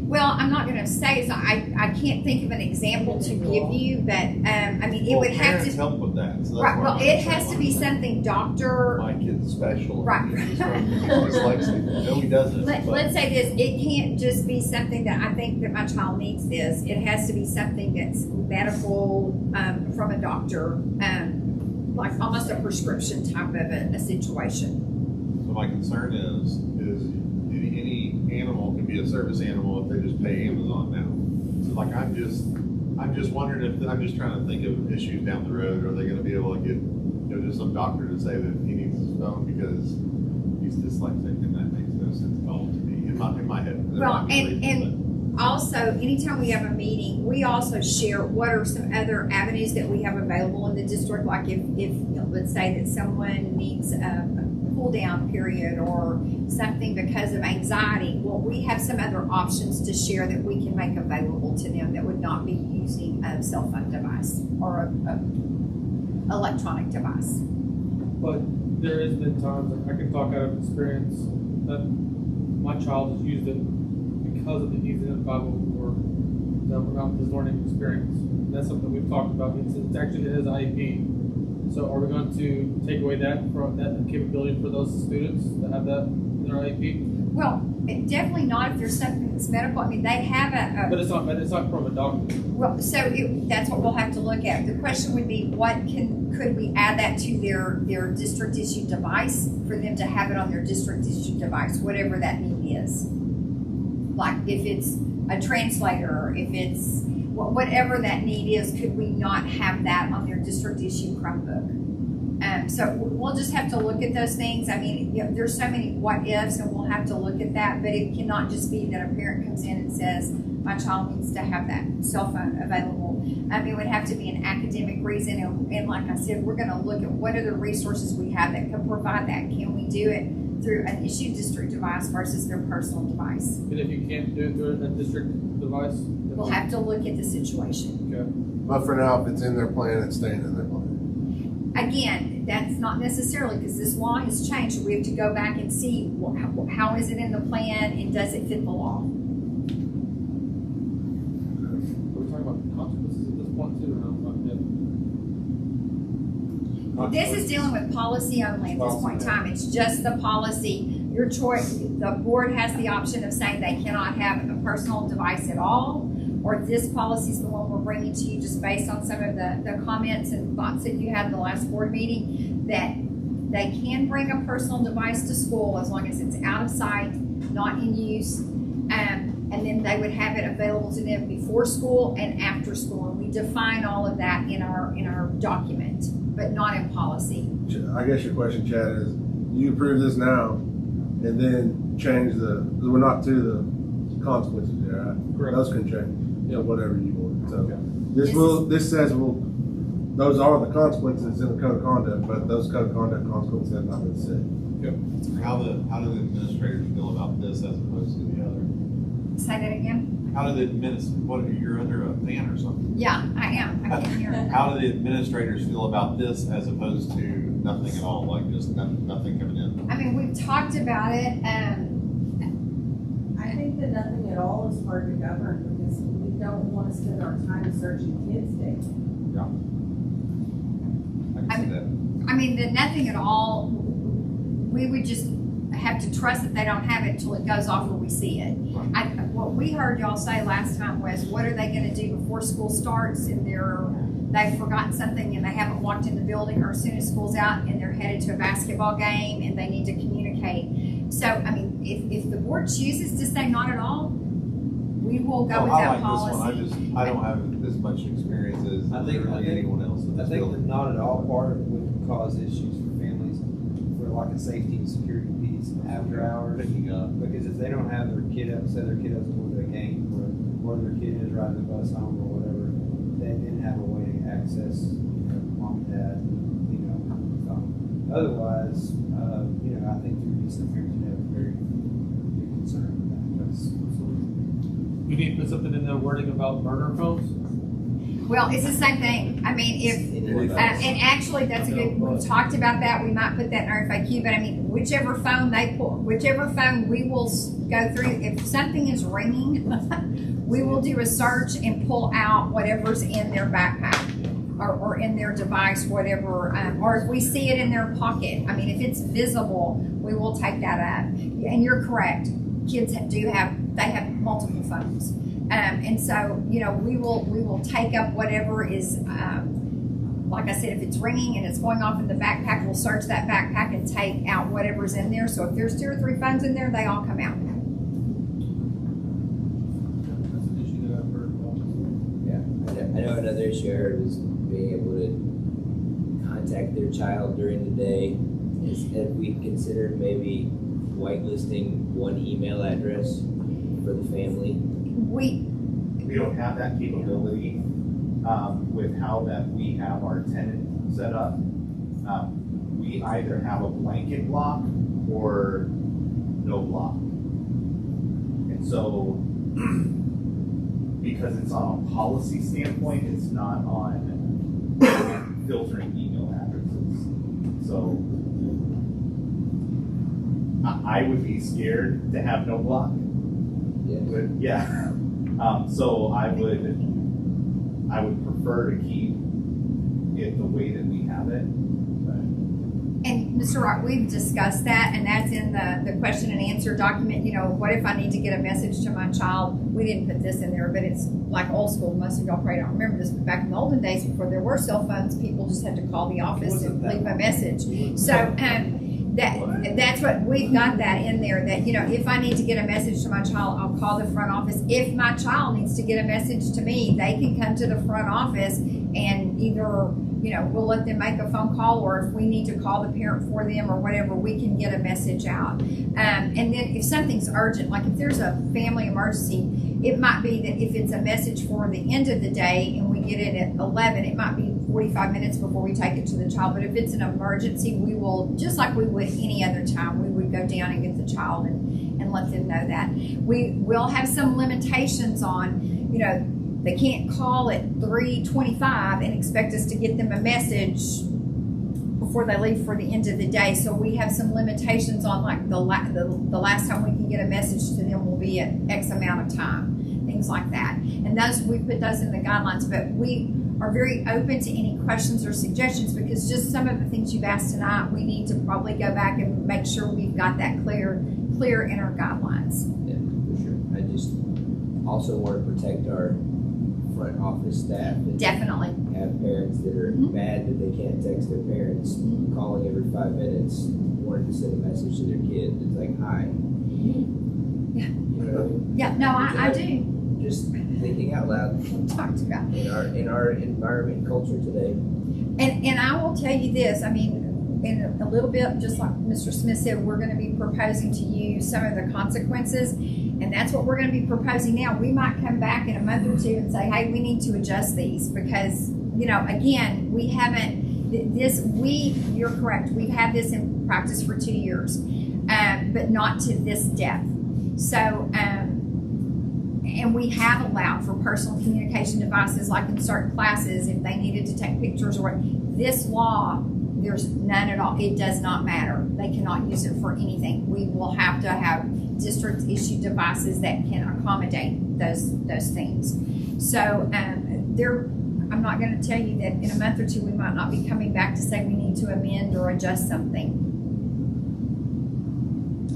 Well, I'm not going to say so. I can't think of an example to give you, but I mean, it Well, would have parents to. help with that. So that's Right. why Well, I'm it saying, has to be something doctor. My kid's special. Right. Dyslexia. No, he doesn't. but- Let's say this. It can't just be something that I think that my child needs this. It has to be something that's medical from a doctor, like almost a prescription type of a situation. So my concern is any animal can be a service animal if they just pay Amazon now. So like, I'm just wondering if, I'm just trying to think of issues down the road. Are they gonna be able to get, just some doctor to say that he needs his phone because he's dyslexic, and that makes no sense at all to me, in my head. Well, and also, anytime we have a meeting, we also share what are some other avenues that we have available in the district. Like if let's say that someone needs a cool down period or something because of anxiety, well, we have some other options to share that we can make available to them that would not be using a cell phone device or a electronic device. But there has been times, I can talk out of experience, that my child has used it because of the he's in 504, that without his learning experience. And that's something we've talked about. It's actually in his IEP. So are we going to take away that capability for those students that have that in their IEP? Well, definitely not if there's something that's medical. I mean, they have But it's not from a doctor. Well, so that's what we'll have to look at. The question would be, could we add that to their district issued device for them to have it on their district issued device, whatever that need is. Like if it's a translator, if it's whatever that need is, could we not have that on their district issued Chromebook? So we'll just have to look at those things. I mean, there's so many what ifs, and we'll have to look at that. But it cannot just be that a parent comes in and says, my child needs to have that cell phone available. It would have to be an academic reason. And like I said, we're going to look at what other resources we have that can provide that. Can we do it through an issued district device versus their personal device? And if you can't do it through a district device? We'll have to look at the situation. Okay. But for now, if it's in their plan, it's staying in their plan. Again, that's not necessarily, because this law has changed. We have to go back and see how is it in the plan and does it fit the law. We're talking about consequences at this point too. This is dealing with policy only at this point in time. It's just the policy. Your choice, the board has the option of saying they cannot have a personal device at all, or this policy is the one we're bringing to you just based on some of the comments and thoughts that you had in the last board meeting, that they can bring a personal device to school as long as it's out of sight, not in use, and then they would have it available to them before school and after school. And we define all of that in our document, but not in policy. I guess your question, Chad, is you approve this now and then change because we're not to the consequences there, right? Correct. Those can change, whatever you want. So Okay. this says those are the consequences in the code of conduct, but those code of conduct consequences have not been set. How do the administrators feel about this as opposed to the other? Say that again? How do the you're under a fan or something? Yeah, I am. I can't hear it. How do the administrators feel about this as opposed to nothing at all, like just nothing coming in? I mean, we've talked about it. I think that nothing at all is hard to govern because we don't want to spend our time searching kids' data. Yeah. I can see that. I mean, the nothing at all, we would just have to trust that they don't have it until it goes off where we see it. What we heard y'all say last time was, what are they going to do before school starts and they've forgotten something and they haven't walked in the building, or as soon as school's out and they're headed to a basketball game and they need to communicate. So, I mean, if the board chooses to say not at all, we will go with that policy. This one. I don't have as much experience as anyone else. I think that not at all part would cause issues for families for like a safety and security piece after hours. Picking up. Because if they don't have their kiddo, say their kiddo's going to a game or their kid is riding the bus home or whatever, they didn't have a way to access, mom and dad, phone. Otherwise, I think there would be some parents who have a very big concern with that. We need to put something in the wording about burner phones. Well, it's the same thing. I mean, and actually that's a good, we've talked about that. We might put that in our FAQ, but I mean, whichever phone we will go through. If something is ringing, we will do a search and pull out whatever's in their backpack or in their device, whatever, or if we see it in their pocket. I mean, if it's visible, we will take that up. And you're correct. Kids have multiple phones. And so, we will take up whatever is, like I said, if it's ringing and it's going off in the backpack, we'll search that backpack and take out whatever's in there. So if there's 2 or 3 phones in there, they all come out. Another issue I heard was being able to contact their child during the day. Have we considered maybe whitelisting one email address for the family? We don't have that capability with how that we have our tenant set up. We either have a blanket block or no block. And so, because it's on a policy standpoint, it's not on filtering email addresses. So, I would be scared to have no block. Yes. But yeah. So I would prefer to keep it the way that we have it. And Mr. Rock, we've discussed that, and that's in the question and answer document. You know, what if I need to get a message to my child? We didn't put this in there, but it's like old school. Most of y'all probably don't remember this, but back in the olden days, before there were cell phones, people just had to call the office and leave a message. So that's what we've got that in there. That, you know, if I need to get a message to my child, I'll call the front office. If my child needs to get a message to me, they can come to the front office and either, you know, we'll let them make a phone call, or if we need to call the parent for them or whatever, we can get a message out. And then if something's urgent, like if there's a family emergency, it might be that if it's a message for the end of the day and we get it at 11, it might be 45 minutes before we take it to the child. But if it's an emergency, we will, just like we would any other time, we would go down and get the child and let them know that. We will have some limitations on, you know, they can't call at 3:25 and expect us to get them a message before they leave for the end of the day. So we have some limitations on, like, the last time we can get a message to them will be at X amount of time, things like that. And those, we put those in the guidelines, but we are very open to any questions or suggestions, because just some of the things you've asked tonight, we need to probably go back and make sure we've got that clear in our guidelines. Yeah, for sure. I just also want to protect our front office staff. Definitely. Have parents that are mad that they can't text their parents, calling every 5 minutes, wanting to send a message to their kid. It's like, hi. Yeah. You know what I mean? Yeah, no, I do. Just thinking out loud Talked about. in our environment and culture today. And I will tell you this, I mean, in a little bit, just like Mr. Smith said, we're going to be proposing to you some of the consequences, and that's what we're going to be proposing now. We might come back in a month or two and say, hey, we need to adjust these, because, you know, again, we haven't, you're correct, we've had this in practice for 2 years, but not to this depth. So, and we have allowed for personal communication devices, like in certain classes, if they needed to take pictures or what. This law, there's none at all. It does not matter. They cannot use it for anything. We will have to have district issued devices that can accommodate those things. So I'm not going to tell you that in a month or two we might not be coming back to say we need to amend or adjust something.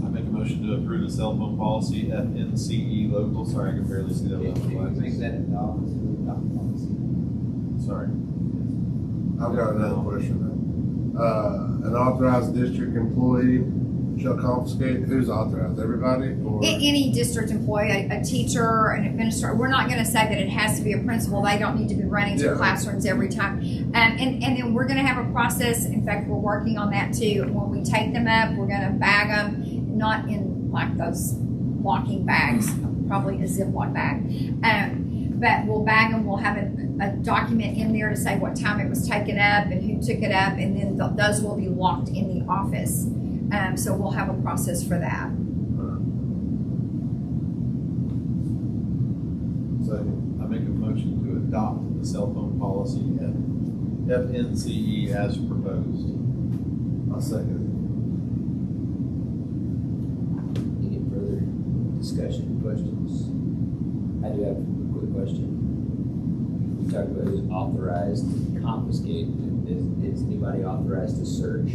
I make a motion to approve the cell phone policy FNCE local. Sorry, I can barely see that. Make that in the office. Sorry. I've got another question then. An authorized district employee shall confiscate. Who's authorized? Everybody? Or? Any district employee, a teacher, an administrator. We're not going to say that it has to be a principal. They don't need to be running to classrooms every time. And then we're going to have a process. In fact, we're working on that too. When we take them up, we're going to bag them, not in like those locking bags, probably a Ziploc bag. But we'll bag them. We'll have a document in there to say what time it was taken up and who took it up, and then those will be locked in the office. So we'll have a process for that. Second, I make a motion to adopt the cell phone policy FNCE as proposed. I'll second Any further discussion, questions? I do have a quick question. We talked about who's authorized to confiscate. Is anybody authorized to search?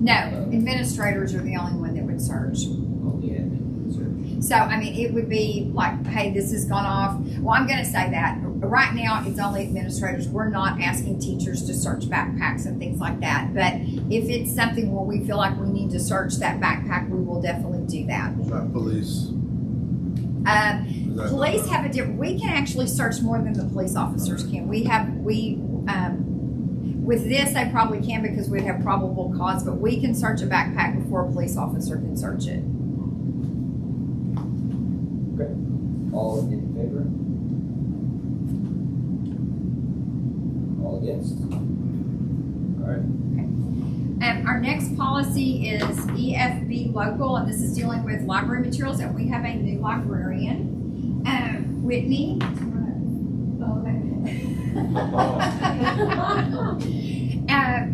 No, administrators are the only one that would search. Only admin can search. So, I mean, it would be like, hey, this has gone off. Well, I'm going to say that. Right now, it's only administrators. We're not asking teachers to search backpacks and things like that. But if it's something where we feel like we need to search that backpack, we will definitely do that. it. Like police. Police have a different, we can actually search more than the police officers can. With this, they probably can because we'd have probable cause, but we can search a backpack before a police officer can search it. Okay. All in favor? All against? All right. Our next policy is EFB local, and this is dealing with library materials, and we have a new librarian, Whitney.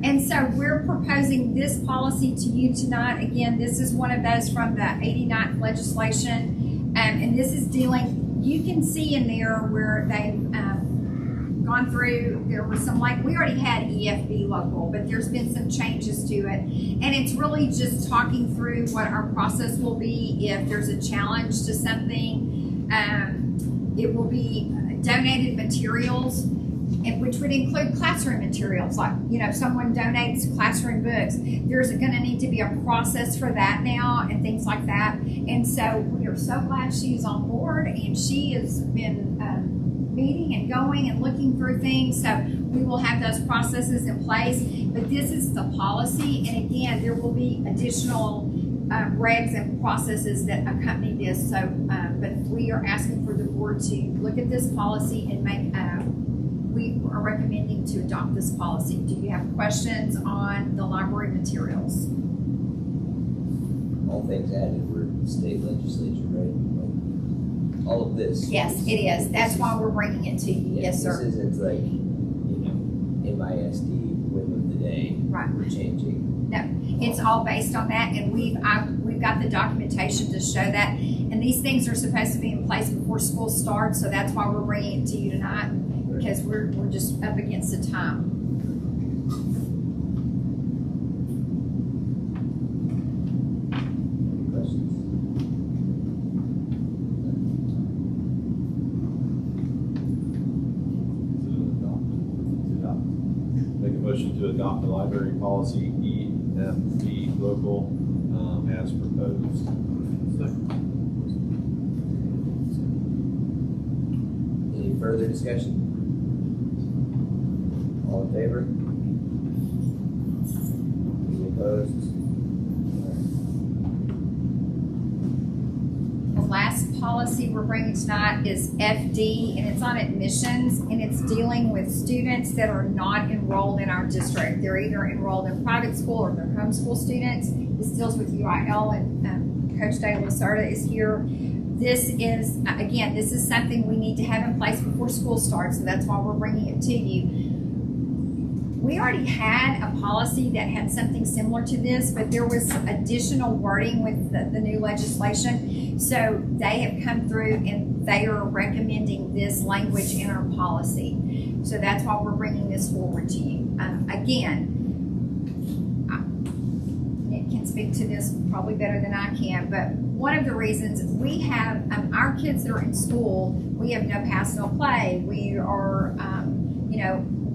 And so we're proposing this policy to you tonight. Again, this is one of those from the 89th legislation, and this is dealing, you can see in there where they've gone through, there was some, like, we already had EFB local, but there's been some changes to it. And it's really just talking through what our process will be if there's a challenge to something. It will be donated materials, which would include classroom materials. Like, if someone donates classroom books, there's going to need to be a process for that now and things like that. And so we are so glad she's on board, and she has been meeting and going and looking through things. So we will have those processes in place, but this is the policy. And again, there will be additional regs and processes that accompany this. So, but we are asking for the board to look at this policy and we are recommending to adopt this policy. Do you have questions on the library materials? All things added, we're state legislature, right? All of this. Yes, it is. That's why we're bringing it to you. Yes, sir. This isn't like, MISD whim of the day. Right. We're changing. No, it's all based on that, and we've got the documentation to show that. And these things are supposed to be in place before school starts, so that's why we're bringing it to you tonight, because we're just up against the time. Any questions? Make a motion to adopt the library policy EFB local as proposed. Any further discussion? All in favor? Any opposed? The last policy we're bringing tonight is FD, and it's on admissions, and it's dealing with students that are not enrolled in our district. They're either enrolled in private school or they're homeschool students. This deals with UIL, and Coach Dale Lacerda is here. This is, again, this is something we need to have in place before school starts, so that's why we're bringing it to you. We already had a policy that had something similar to this, but there was additional wording with the new legislation. So they have come through and they are recommending this language in our policy. So that's why we're bringing this forward to you. Again, Nick can speak to this probably better than I can, but one of the reasons we have our kids that are in school, we have no pass, no play. We are,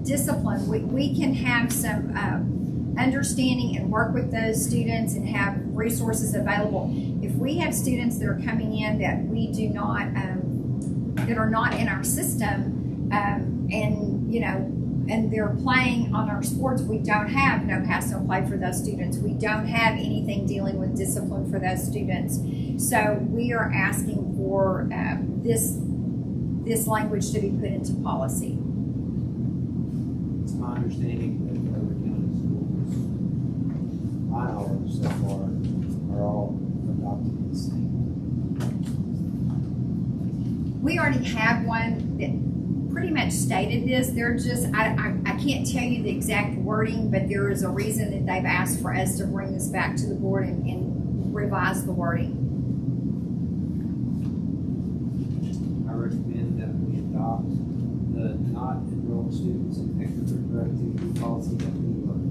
discipline. We can have some understanding and work with those students and have resources available. If we have students that are coming in that we do not, that are not in our system, and they're playing on our sports, we don't have no pass, no play for those students. We don't have anything dealing with discipline for those students. So we are asking for this language to be put into policy. It's my understanding that Overton County schools, my knowledge so far, are all adopting this thing. We already have one that pretty much stated this. They're just, I can't tell you the exact wording, but there is a reason that they've asked for us to bring this back to the board and revise the wording. I recommend that we adopt the not enrolled students in extracurricular activity policy that we wrote.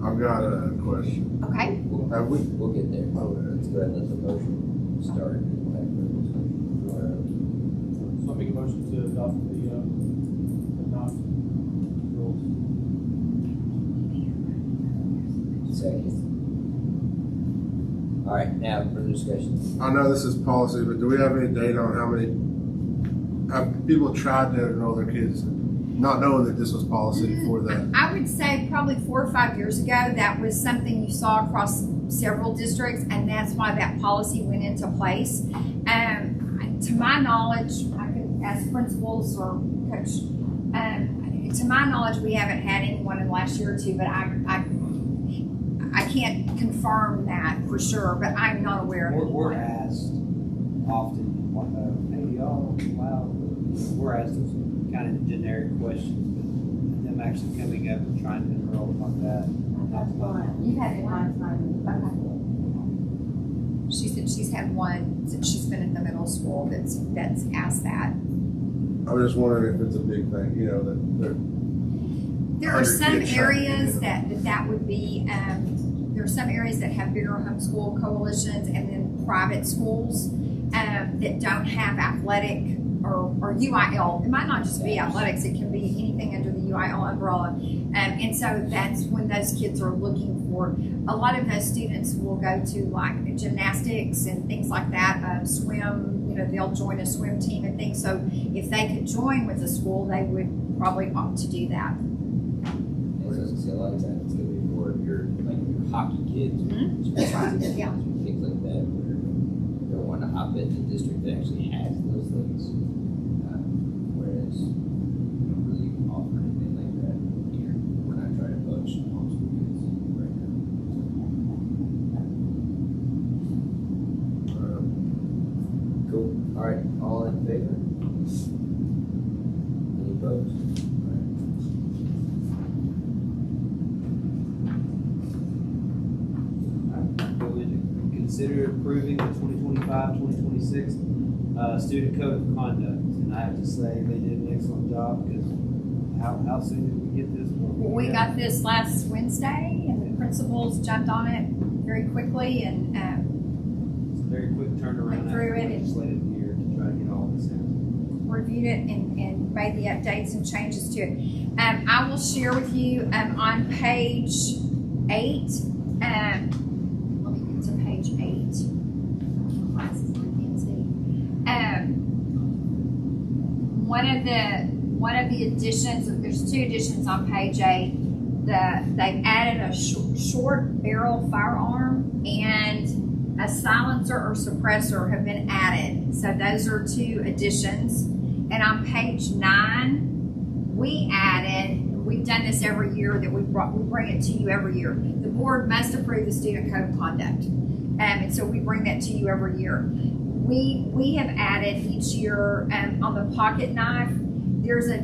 I've got a question. Okay. We'll get there. Let's go ahead and let the motion start. So I'll make a motion to adopt the, rules. Second. All right, now further discussion. I know this is policy, but do we have any data on how many people tried to enroll their kids, not knowing that this was policy for that? I would say probably 4 or 5 years ago, that was something you saw across several districts, and that's why that policy went into place. To my knowledge, I could ask principals or coach. To my knowledge, we haven't had anyone in the last year or two, but I can't confirm that for sure. But I'm not aware of it. We're asked often, hey y'all, wow, we're asked those kind of generic questions, but them actually coming up and trying to enroll like that. You've had one. Okay. She said she's had one since she's been in the middle school that's asked that. I was just wondering if it's a big thing, you know, that There are some kids areas trying to that would be, there are some areas that have bigger homeschool coalitions and then private schools that don't have athletic or UIL. It might not just be athletics, it can be anything under the UIL umbrella. And so that's when those kids are looking for, a lot of those students will go to like gymnastics and things like that, swim, you know, they'll join a swim team and things. So if they could join with the school, they would probably opt to do that. As I was gonna say, a lot of times it's gonna be more of your hockey kids, Yeah. things like that, where you don't want to hop into a district that actually has those things. Whereas we don't really offer anything like that here. We're not trying to poach homeschool kids right now. Cool. All right. All in favor? Any opposed? Go into consider approving the 2025-2026 student code of conduct. And I have to say, they did an excellent job, because how soon did we get this? We got this last Wednesday, and the principals jumped on it very quickly and It's a very quick turnaround Went through after it. the legislative year to try to get all this in. reviewed it and made the updates and changes to it. I will share with you on page 8. Let me get to page 8. Glasses, I can't see. One of the additions, there's 2 additions on page 8. They've added a short barrel firearm and a silencer or suppressor have been added. So those are 2 additions. And on page 9, we've done this every year, that we bring it to you every year. The board must approve the student code of conduct. And so we bring that to you every year. We have added each year on the pocket knife, there's a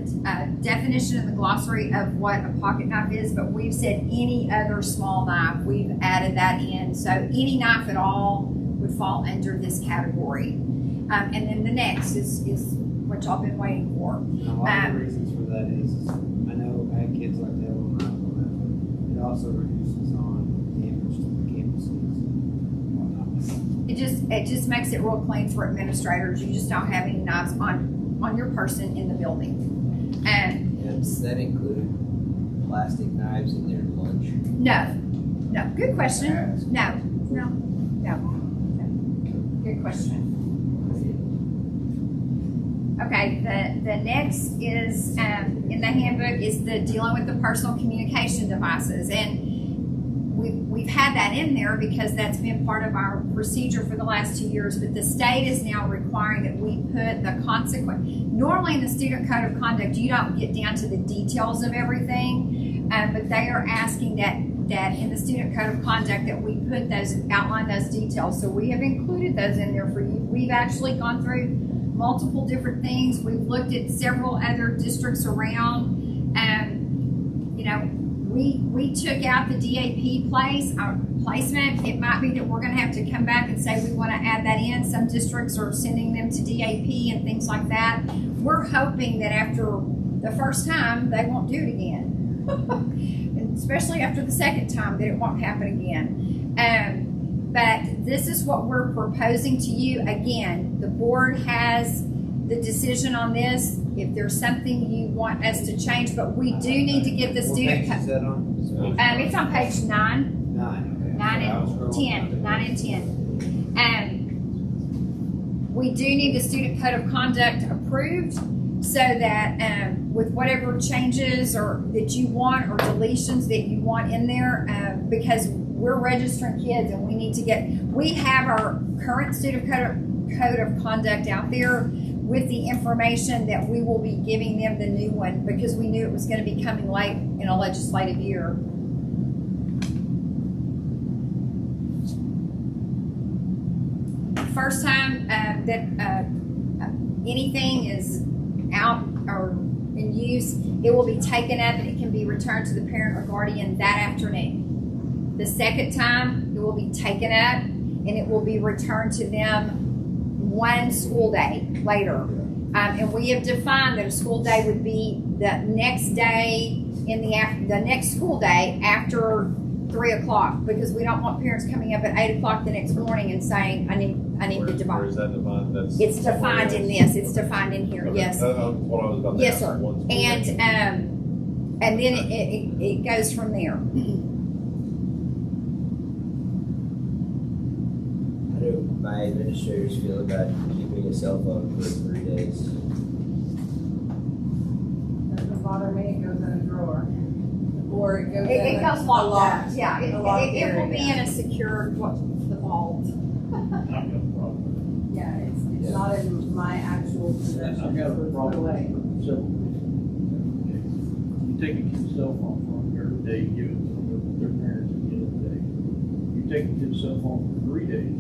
definition in the glossary of what a pocket knife is, but we've said any other small knife, we've added that in. So any knife at all would fall under this category. And then the next is what y'all been waiting for. And a lot of the reasons for that is I know I have kids like that on knife on that, but it also reduces on damage to the campuses and whatnot. It just makes it real clean for administrators. You just don't have any knives on your person in the building. And Does that include plastic knives in their lunch? no, good question. No. Good question. Okay, the next is in the handbook is the dealing with the personal communication devices, and we've had that in there because that's been part of our procedure for the last 2 years. But the state is now requiring that we put the consequence. Normally, in the student code of conduct, you don't get down to the details of everything, but they are asking that in the student code of conduct that we put outline those details. So we have included those in there for you. We've actually gone through multiple different things. We've looked at several other districts around. We took out the DAP placement. It might be that we're going to have to come back and say we want to add that in. Some districts are sending them to DAP and things like that. We're hoping that after the first time, they won't do it again. And especially after the second time, that it won't happen again. But this is what we're proposing to you. Again, the board has the decision on this. If there's something you want us to change, but we do need to get the student. What page is that on? It's on page 9. 9. Okay. 9 So I was and scrolling 10. down. 9 and 10. We do need the student code of conduct approved so that with whatever changes or that you want or deletions that you want in there, because we're registering kids and we have our current student code of conduct out there with the information that we will be giving them the new one because we knew it was going to be coming late in a legislative year. First time that anything is out or in use, it will be taken up and it can be returned to the parent or guardian that afternoon. The second time, it will be taken up and it will be returned to them one school day later. And we have defined that a school day would be the next day the next school day after 3 o'clock, because we don't want parents coming up at 8 o'clock the next morning and saying, I need the device. Where is that defined? It's defined in this. It's defined in here. Okay. Yes. What I was about to Yes, ask. sir. One school And day. and then it goes from there. How do my administrators feel about keeping a cell phone for 3 days? Doesn't bother me, it goes in a drawer. Or it goes in It goes a locked locked. up. Yeah, it will be in a secured the vault. Yeah, it's not in my actual possession. I've got a so it's problem. put away. So, you take a kid's cell phone from them every day, you give it to them with their parents at the end of the day. You take a kid's cell phone for 3 days.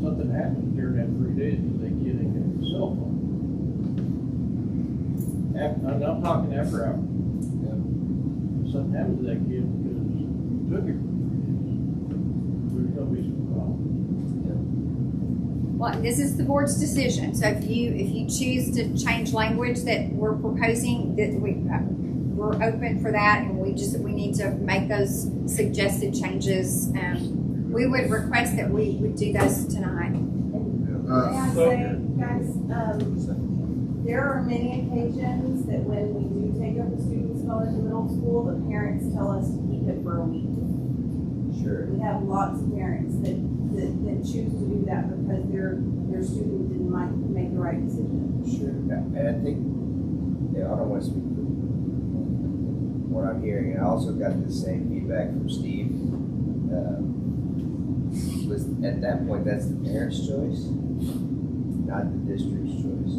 Something happens during that 3 days because they get a cell phone. I'm talking after hours. Something happens to that kid because you took it for 3 days. There's gonna be some problem. Well, this is the board's decision. So if you choose to change language that we're proposing, that we're open for that, and we need to make those suggested changes. We would request that we would do those tonight. May I say, guys, there are many occasions that when we do take up a student's phone in middle school, the parents tell us to keep it for a week. Sure. We have lots of parents that choose to do that because their student didn't make the right decision. Sure. And I think, I don't want to speak for what I'm hearing. I also got the same feedback from Steve. Was at that point, that's the parent's choice, not the district's choice.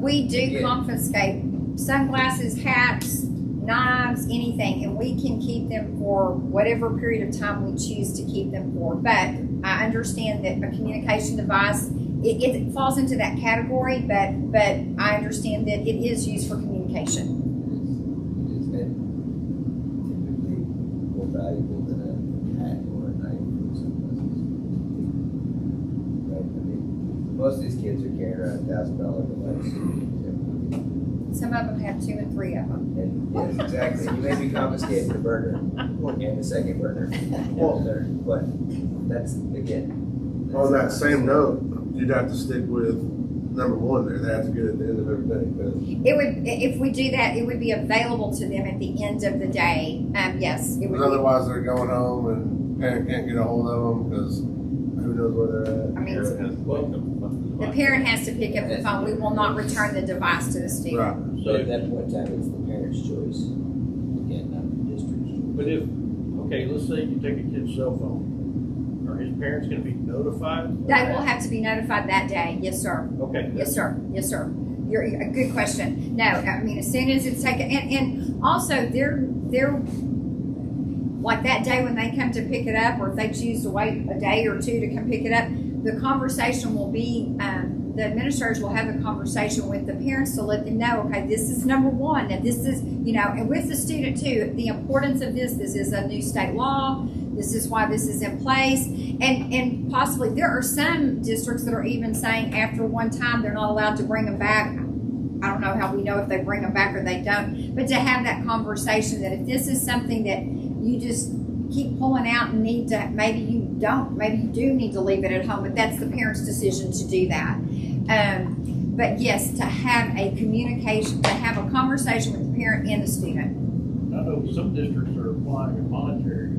We do Yeah. confiscate sunglasses, hats, knives, anything, and we can keep them for whatever period of time we choose to keep them for. But I understand that a communication device, it falls into that category, but I understand that it is used for communication. It is, and typically more valuable than a hat or a knife or something. Right? I mean, most of these kids are carrying around $1,000 device. Some of them have 2 and 3 of them. And yes, exactly. You may be confiscating the burner and the second burner and the third, but that's again. On that same note, you'd have to stick with number one there. They have to get it at the end of everything. It would, if we do that, it would be available to them at the end of the day. Yes, it would Because be. otherwise they're going home and parent can't get a hold of them because who knows where they're at. I mean, the The parent has to pick up the phone. We will not return the device to the student. Right. So at that point in time, it's the parent's choice. Again, not the district's choice. But let's say you take a kid's cell phone, are his parents gonna be notified? They will have to be notified that day. Yes, sir. Okay. Yes, sir. Yes, sir. You're a good question. No, I mean, as soon as it's taken, and also they're like that day when they come to pick it up, or if they choose to wait a day or two to come pick it up, the conversation will be, the administrators will have a conversation with the parents to let them know, okay, this is number one, and this is, and with the student too, the importance of this is a new state law, this is why this is in place, and possibly there are some districts that are even saying after one time they're not allowed to bring them back. I don't know how we know if they bring them back or they don't, but to have that conversation that if this is something that you just keep pulling out and need to, maybe you do need to leave it at home, but that's the parent's decision to do that. But yes, to have a communication, to have a conversation with the parent and the student. I know some districts are applying a monetary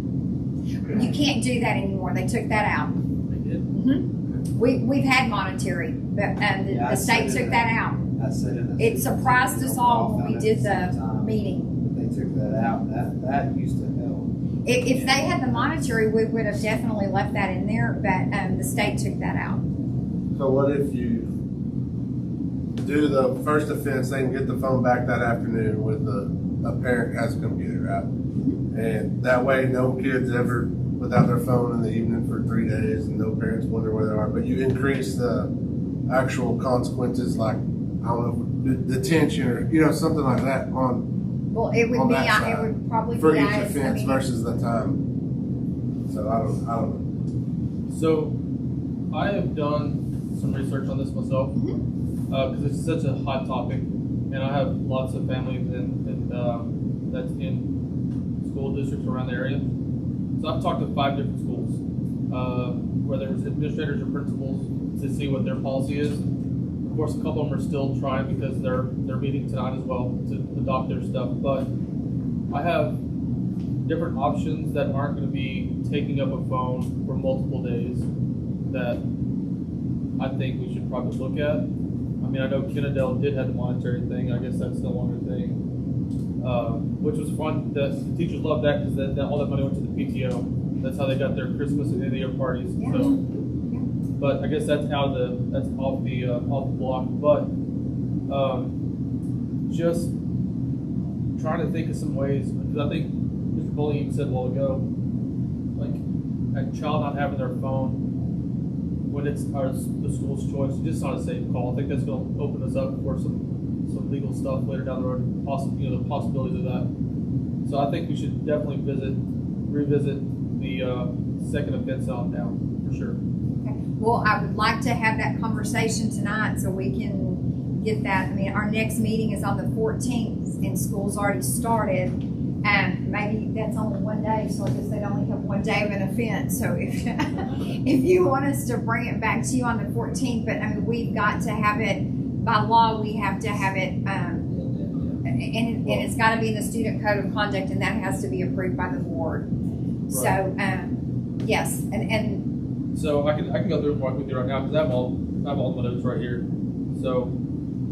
You can't do that anymore. They took that out. They did? We've had monetary, but the state took that out. I said it. It surprised us all when we did the meeting. But they took that out. That used to help. If they had the monetary, we would have definitely left that in there, but the state took that out. So what if you do the first offense, they can get the phone back that afternoon with a parent has a computer, right? And that way no kids ever without their phone in the evening for 3 days and no parents wonder where they are. But you increase the actual consequences, like, I don't know, detention or, something like that Well, it would on be, that it side would probably for be, each I offense mean, versus the time. So I don't know. So, I have done some research on this myself, because it's such a hot topic, and I have lots of family that's in school districts around the area. So I've talked to 5 different schools, whether it's administrators or principals, to see what their policy is. Of course, a couple of them are still trying because they're meeting tonight as well to adopt their stuff. But I have different options that aren't going to be taking up a phone for multiple days that I think we should probably look at. I mean, I know Kennedale did have the monetary thing. I guess that's no longer a thing, which was fun. The teachers loved that because all that money went to the PTO. That's how they got their Christmas and end of year parties. Yeah. So, but I guess that's off the block. But just trying to think of some ways, because I think Mr. Bully said a while ago, like a child not having their phone when it's the school's choice, it's just not a safe call. I think that's going to open us up for some legal stuff later down the road, the possibilities of that. So I think we should definitely revisit the second offense out now, for sure. Okay. Well, I would like to have that conversation tonight so we can get that. I mean, our next meeting is on the 14th and school's already started. And maybe that's only one day, so I guess they'd only have one day of an offense. So if if you want us to bring it back to you on the 14th, but I mean, we've got to have it, by law, we have to have it, and it's got to be in the student code of conduct, and that has to be approved by the board. Right. So, yes, and so I can go through it with you right now because I have all my notes right here. So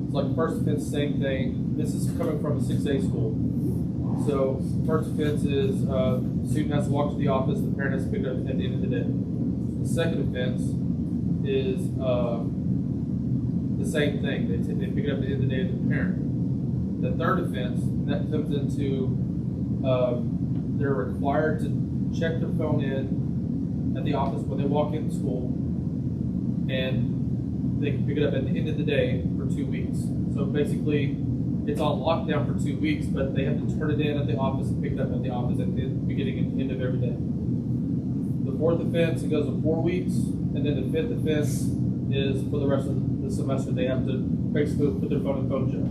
it's like first offense, same thing. This is coming from a 6A school. So first offense is student has to walk to the office, the parent has to pick it up at the end of the day. The second offense is the same thing. They pick it up at the end of the day to the parent. The third offense, that comes into they're required to check their phone in at the office when they walk into school, and they can pick it up at the end of the day for 2 weeks. So basically, it's on lockdown for 2 weeks, but they have to turn it in at the office and pick it up at the office at the beginning and end of every day. The fourth offense, it goes to 4 weeks, and then the fifth offense is for the rest of the semester. They have to basically put their phone in phone jail.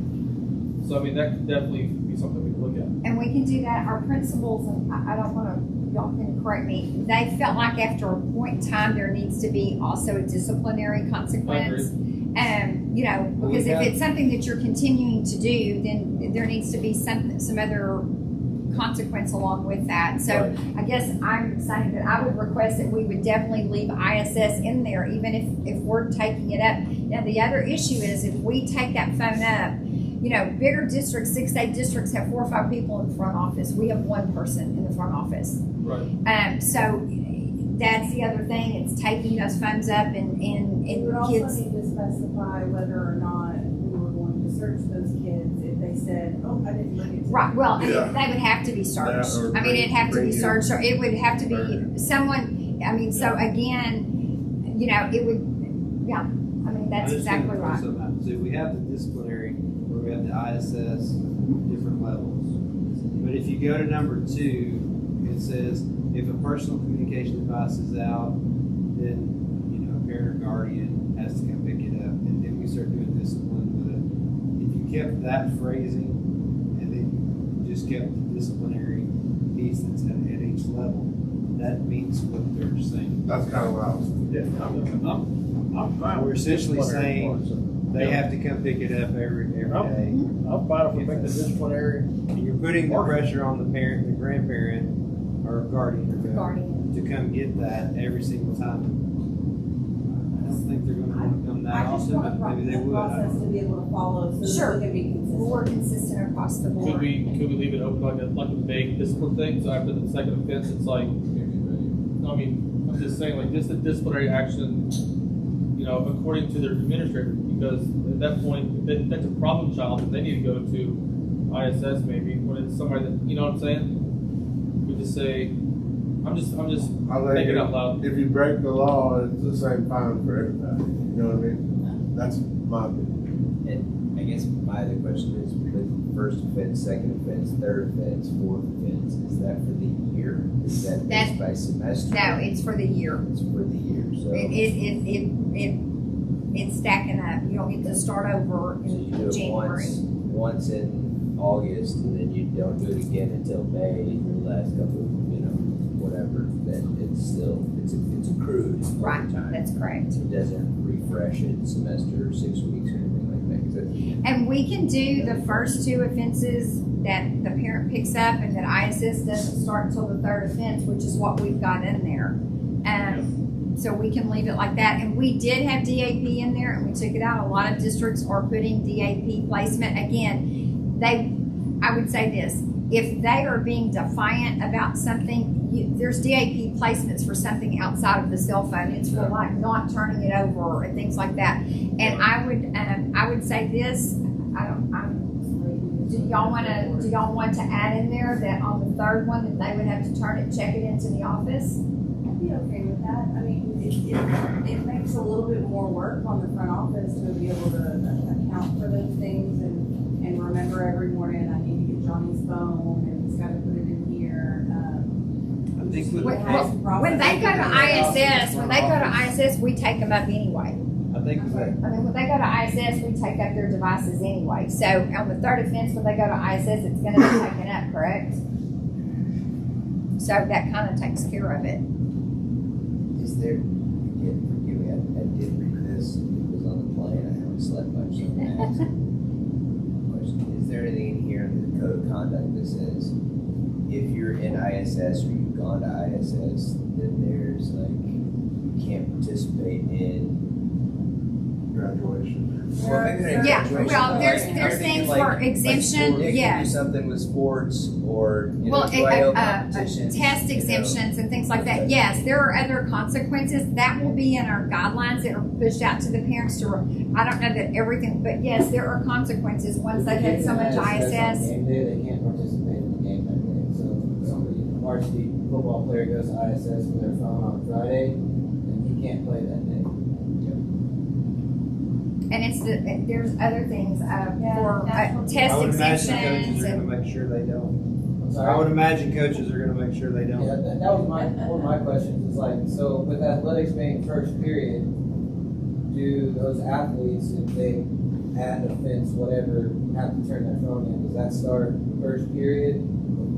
So I mean, that could definitely be something we can look at. we can do that. Our principals, and I don't want to, y'all can correct me, they felt like after a point in time there needs to be also a disciplinary consequence. Because if it's something that you're continuing to do, then there needs to be some other consequence along with that. So right. I guess I'm saying that I would request that we would definitely leave ISS in there, even if we're taking it up. Now the other issue is if we take that phone up, bigger districts, 6A districts have 4 or 5 people in the front office. We have 1 person in the front office. Right. So that's the other thing. It's taking those phones up and we would also kids. need to specify whether or not we were going to search those kids if they said, "Oh, I didn't look at." Right. Well, Yeah. they would have to be searched. It'd have to be searched, or it would have to be someone. I mean, so again, it would. Yeah. I mean, that's exactly right. So we have the disciplinary, where we have the ISS, different levels. But if you go to number 2, it says if a personal communication device is out, then a parent or guardian has to come pick it up, and then we start doing discipline with it. If you kept that phrasing, and then you just kept the disciplinary piece that's at each level, that means what they're saying. That's kind of what I was thinking. I'm fine. We're with essentially disciplinary saying ones. they have to come pick it up every day. I'm fine if we make the disciplinary. And you're putting the pressure on the parent, the grandparent, or guardian Guardian. to come get that every single time. I don't think they're gonna wanna come that I just often, want but maybe they would. I process don't to know. be able to follow so Sure. that we can be consistent. We're consistent across the Could board. we leave it open like a vague discipline thing, so after the second offense, it's like, I mean, I'm just saying, like, just a disciplinary action, you know, according to their administrator, because at that point, if that's a problem child, then they need to go to ISS maybe, when it's somebody that, you know what I'm saying? We just say, I'm just I think thinking out loud. if you break the law, it's the same fine for everybody. You know what I mean? That's my opinion. And I guess my other question is, with first offense, second offense, third offense, fourth offense, is that for the year? Is that based by semester? No, it's for the year. It's for the year, so. It's stacking up. You don't get to start over So you do in it January. once in August, and then you don't do it again until May, the last couple, you know, whatever, then it's still, it's accrued over Right, time. that's correct. It doesn't refresh it semester, 6 weeks, or anything like that, 'cause that's. And we can do the first two offenses that the parent picks up and that ISS doesn't start until the third offense, which is what we've got in there. So we can leave it like that. And we did have DAP in there and we took it out. A lot of districts are putting DAP placement. Again, I would say this, if they are being defiant about something, there's DAP placements for something outside of the cell phone. It's for like not turning it over and things like that. And I would say this, do y'all want to add in there that on the third one that they would have to check it into the office? I'd be okay with that. I mean, it makes a little bit more work on the front office to be able to account for those things and remember every morning I need to get Johnny's phone and he's got to put it in here. I think with When they go to ISS, we take them up anyway. I think with that, I mean, when they go to ISS, we take up their devices anyway. So on the third offense, when they go to ISS, it's going to be taken up, correct? So that kind of takes care of it. Is there, again, forgive me, I did read this, it was on the plane, I haven't slept much, so I'm gonna ask. Question, is there anything in here in the code of conduct that says, if you're in ISS or you've gone to ISS, then there's like, you can't participate in Graduation. well, maybe not Yeah, graduation, well, but there's like, there's I'm thinking things like- for exemption, Like, Nick yeah. can do something with sports or, you know, Well, YO competitions. test you know. exemptions and things like that. Yes, there are other consequences that will be in our guidelines that are pushed out to the parents to. I don't know that everything, but yes, there are consequences once they've had so much ISS. Game day, they can't participate in the game that day. So if somebody, a varsity football player goes to ISS with their phone on Friday, then he can't play that day. And there's other things for test I would imagine coaches exemptions are and. gonna make sure they don't. I'm I sorry. would imagine coaches are gonna make sure they don't. Yeah, that was one of my questions. Is like, so with athletics being first period, do those athletes, if they add offense, whatever, have to turn their phone in? Does that start first period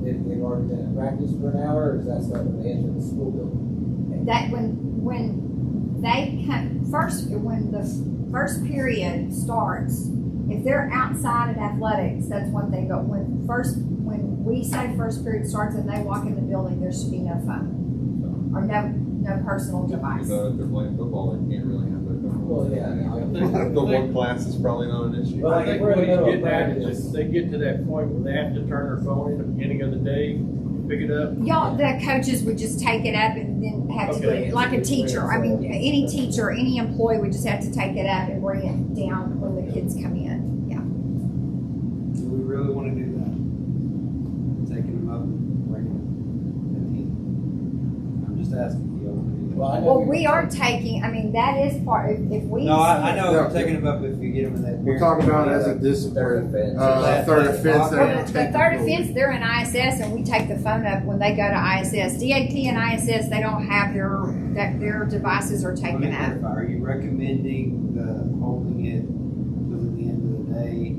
if they've already been at practice for an hour, or does that start when they enter the school building? That when they come when the first period starts, if they're outside of athletics, that's one thing. But when we say first period starts and they walk in the building, there should be no phone or no personal device. If they're playing football, they can't really have their phone. Well, yeah. The one class is probably not an issue. Well, I think we're in what the he's middle of getting at is practice. if they get to that point where they have to turn their phone in at the beginning of the day, pick it up. Y'all, the coaches would just take it up and then have to, Okay. like a teacher. I mean, any teacher, any employee would just have to take it up and bring it down when the kids come in. Yeah. Do we really wanna do that? Taking them up and bringing them? I'm just asking, do you wanna do that? Well, I know Well, we are taking. I mean, that is part. If we. No, I know Yeah. we're taking them up if you get them in that. We're talking about as a discipline, Third offense. third offense. Well, that the take third people- offense, they're in ISS, and we take the phone up when they go to ISS. DAP and ISS, they don't have their devices are Let taken me up. clarify, are you recommending the holding it, because at the end of the day,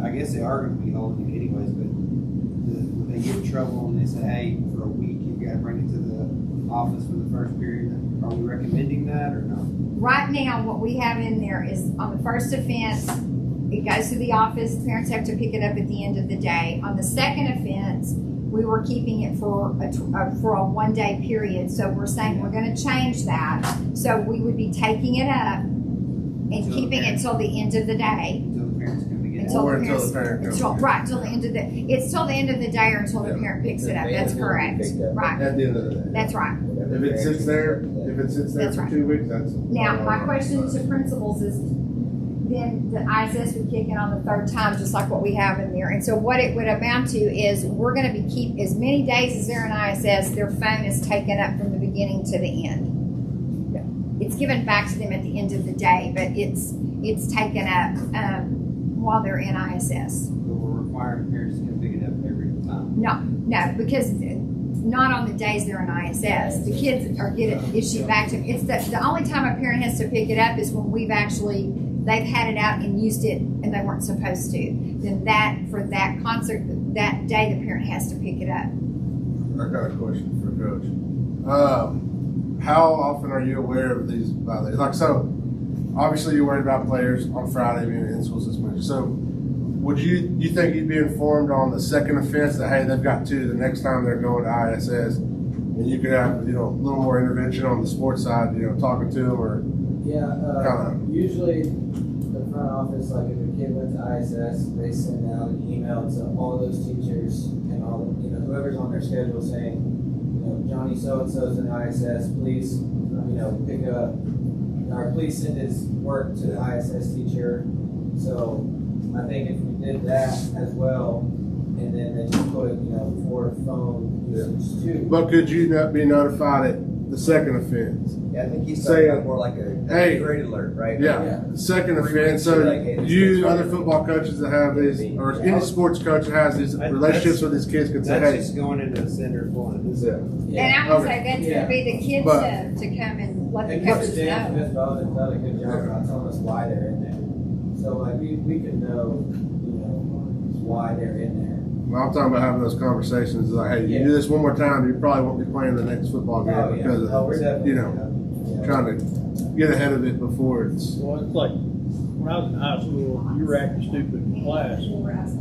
I guess they are gonna be holding it anyways, but when they get in trouble and they say, hey, for a week, you've gotta bring it to the office for the first period, are we recommending that or not? Right now, what we have in there is on the first offense, it goes to the office, parents have to pick it up at the end of the day. On the second offense, we were keeping it for a 1 day period. So we're saying we're going to change that. So we would be taking it up and keeping it till the end of the day. Until the parents come together. Until the parent comes. Right, till the end of the, it's till the end of the day or until the parent picks it up. That's correct. Right, At the end of the day. that's right. If it sits there That's for right. 2 weeks, that's. Now, my question to principals is, then the ISS would kick in on the third time, just like what we have in there. And so what it would amount to is, we're gonna be keep, as many days as they're in ISS, their phone is taken up from the beginning to the end. It's given back to them at the end of the day, but it's taken up, while they're in ISS. But we're requiring parents to come pick it up every time. No, because not on the days they're in ISS. The kids are getting issued back to them. It's the only time a parent has to pick it up is when they've had it out and used it and they weren't supposed to. Then for that concert, that day, the parent has to pick it up. I got a question for Coach. How often are you aware of these violations? Like, so, obviously you're worried about players on Friday being in school suspension. So, would you think you'd be informed on the second offense that, hey, they've got 2 the next time they're going to ISS, and you could have, a little more intervention on the sports side, talking to them or Usually the front office, like if a kid went to ISS, they send out an email to all those teachers and all whoever's on their schedule saying, Johnny so-and-so's in ISS, please, pick up, or please send his work to the ISS teacher. So I think if we did that as well, and then they just put, for phone usage too. But could you not be notified at the second offense? Yeah, I think he's talking about more like a grade alert, right? Yeah, second offense. So you, other football coaches that have these, or any sports coach that has these relationships with these kids can say, That's hey. just going into the center for it. And I would say that's gonna be the kids to come and let the And Coach coaches Dan know. Smith has done a good job about telling us why they're in there. So like we can know, why they're in there. Well, I'm talking about having those conversations like, hey, you do this one more time, you probably won't be playing the next football game because of, we're definitely, trying to get ahead of it before it's. Well, it's like, when I was in high school, you were acting stupid in class.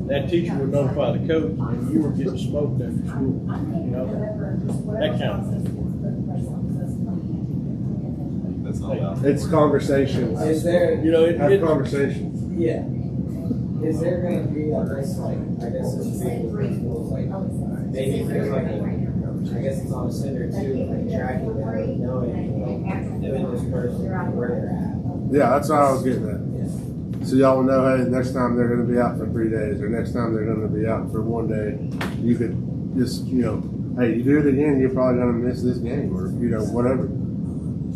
That teacher would notify the coach and you were getting smoked after school, that kind of thing. That's not allowed. It's conversations. Is there, Have conversations. yeah. Is there going to be, I guess this would be the principles, maybe there's I guess it's on the sender too, tracking them, knowing, this person, where they're at. Yeah, that's what I was getting at. So y'all will know, hey, next time they're going to be out for 3 days, or next time they're going to be out for 1 day. You could just, hey, you do it again, you're probably going to miss this game, or whatever.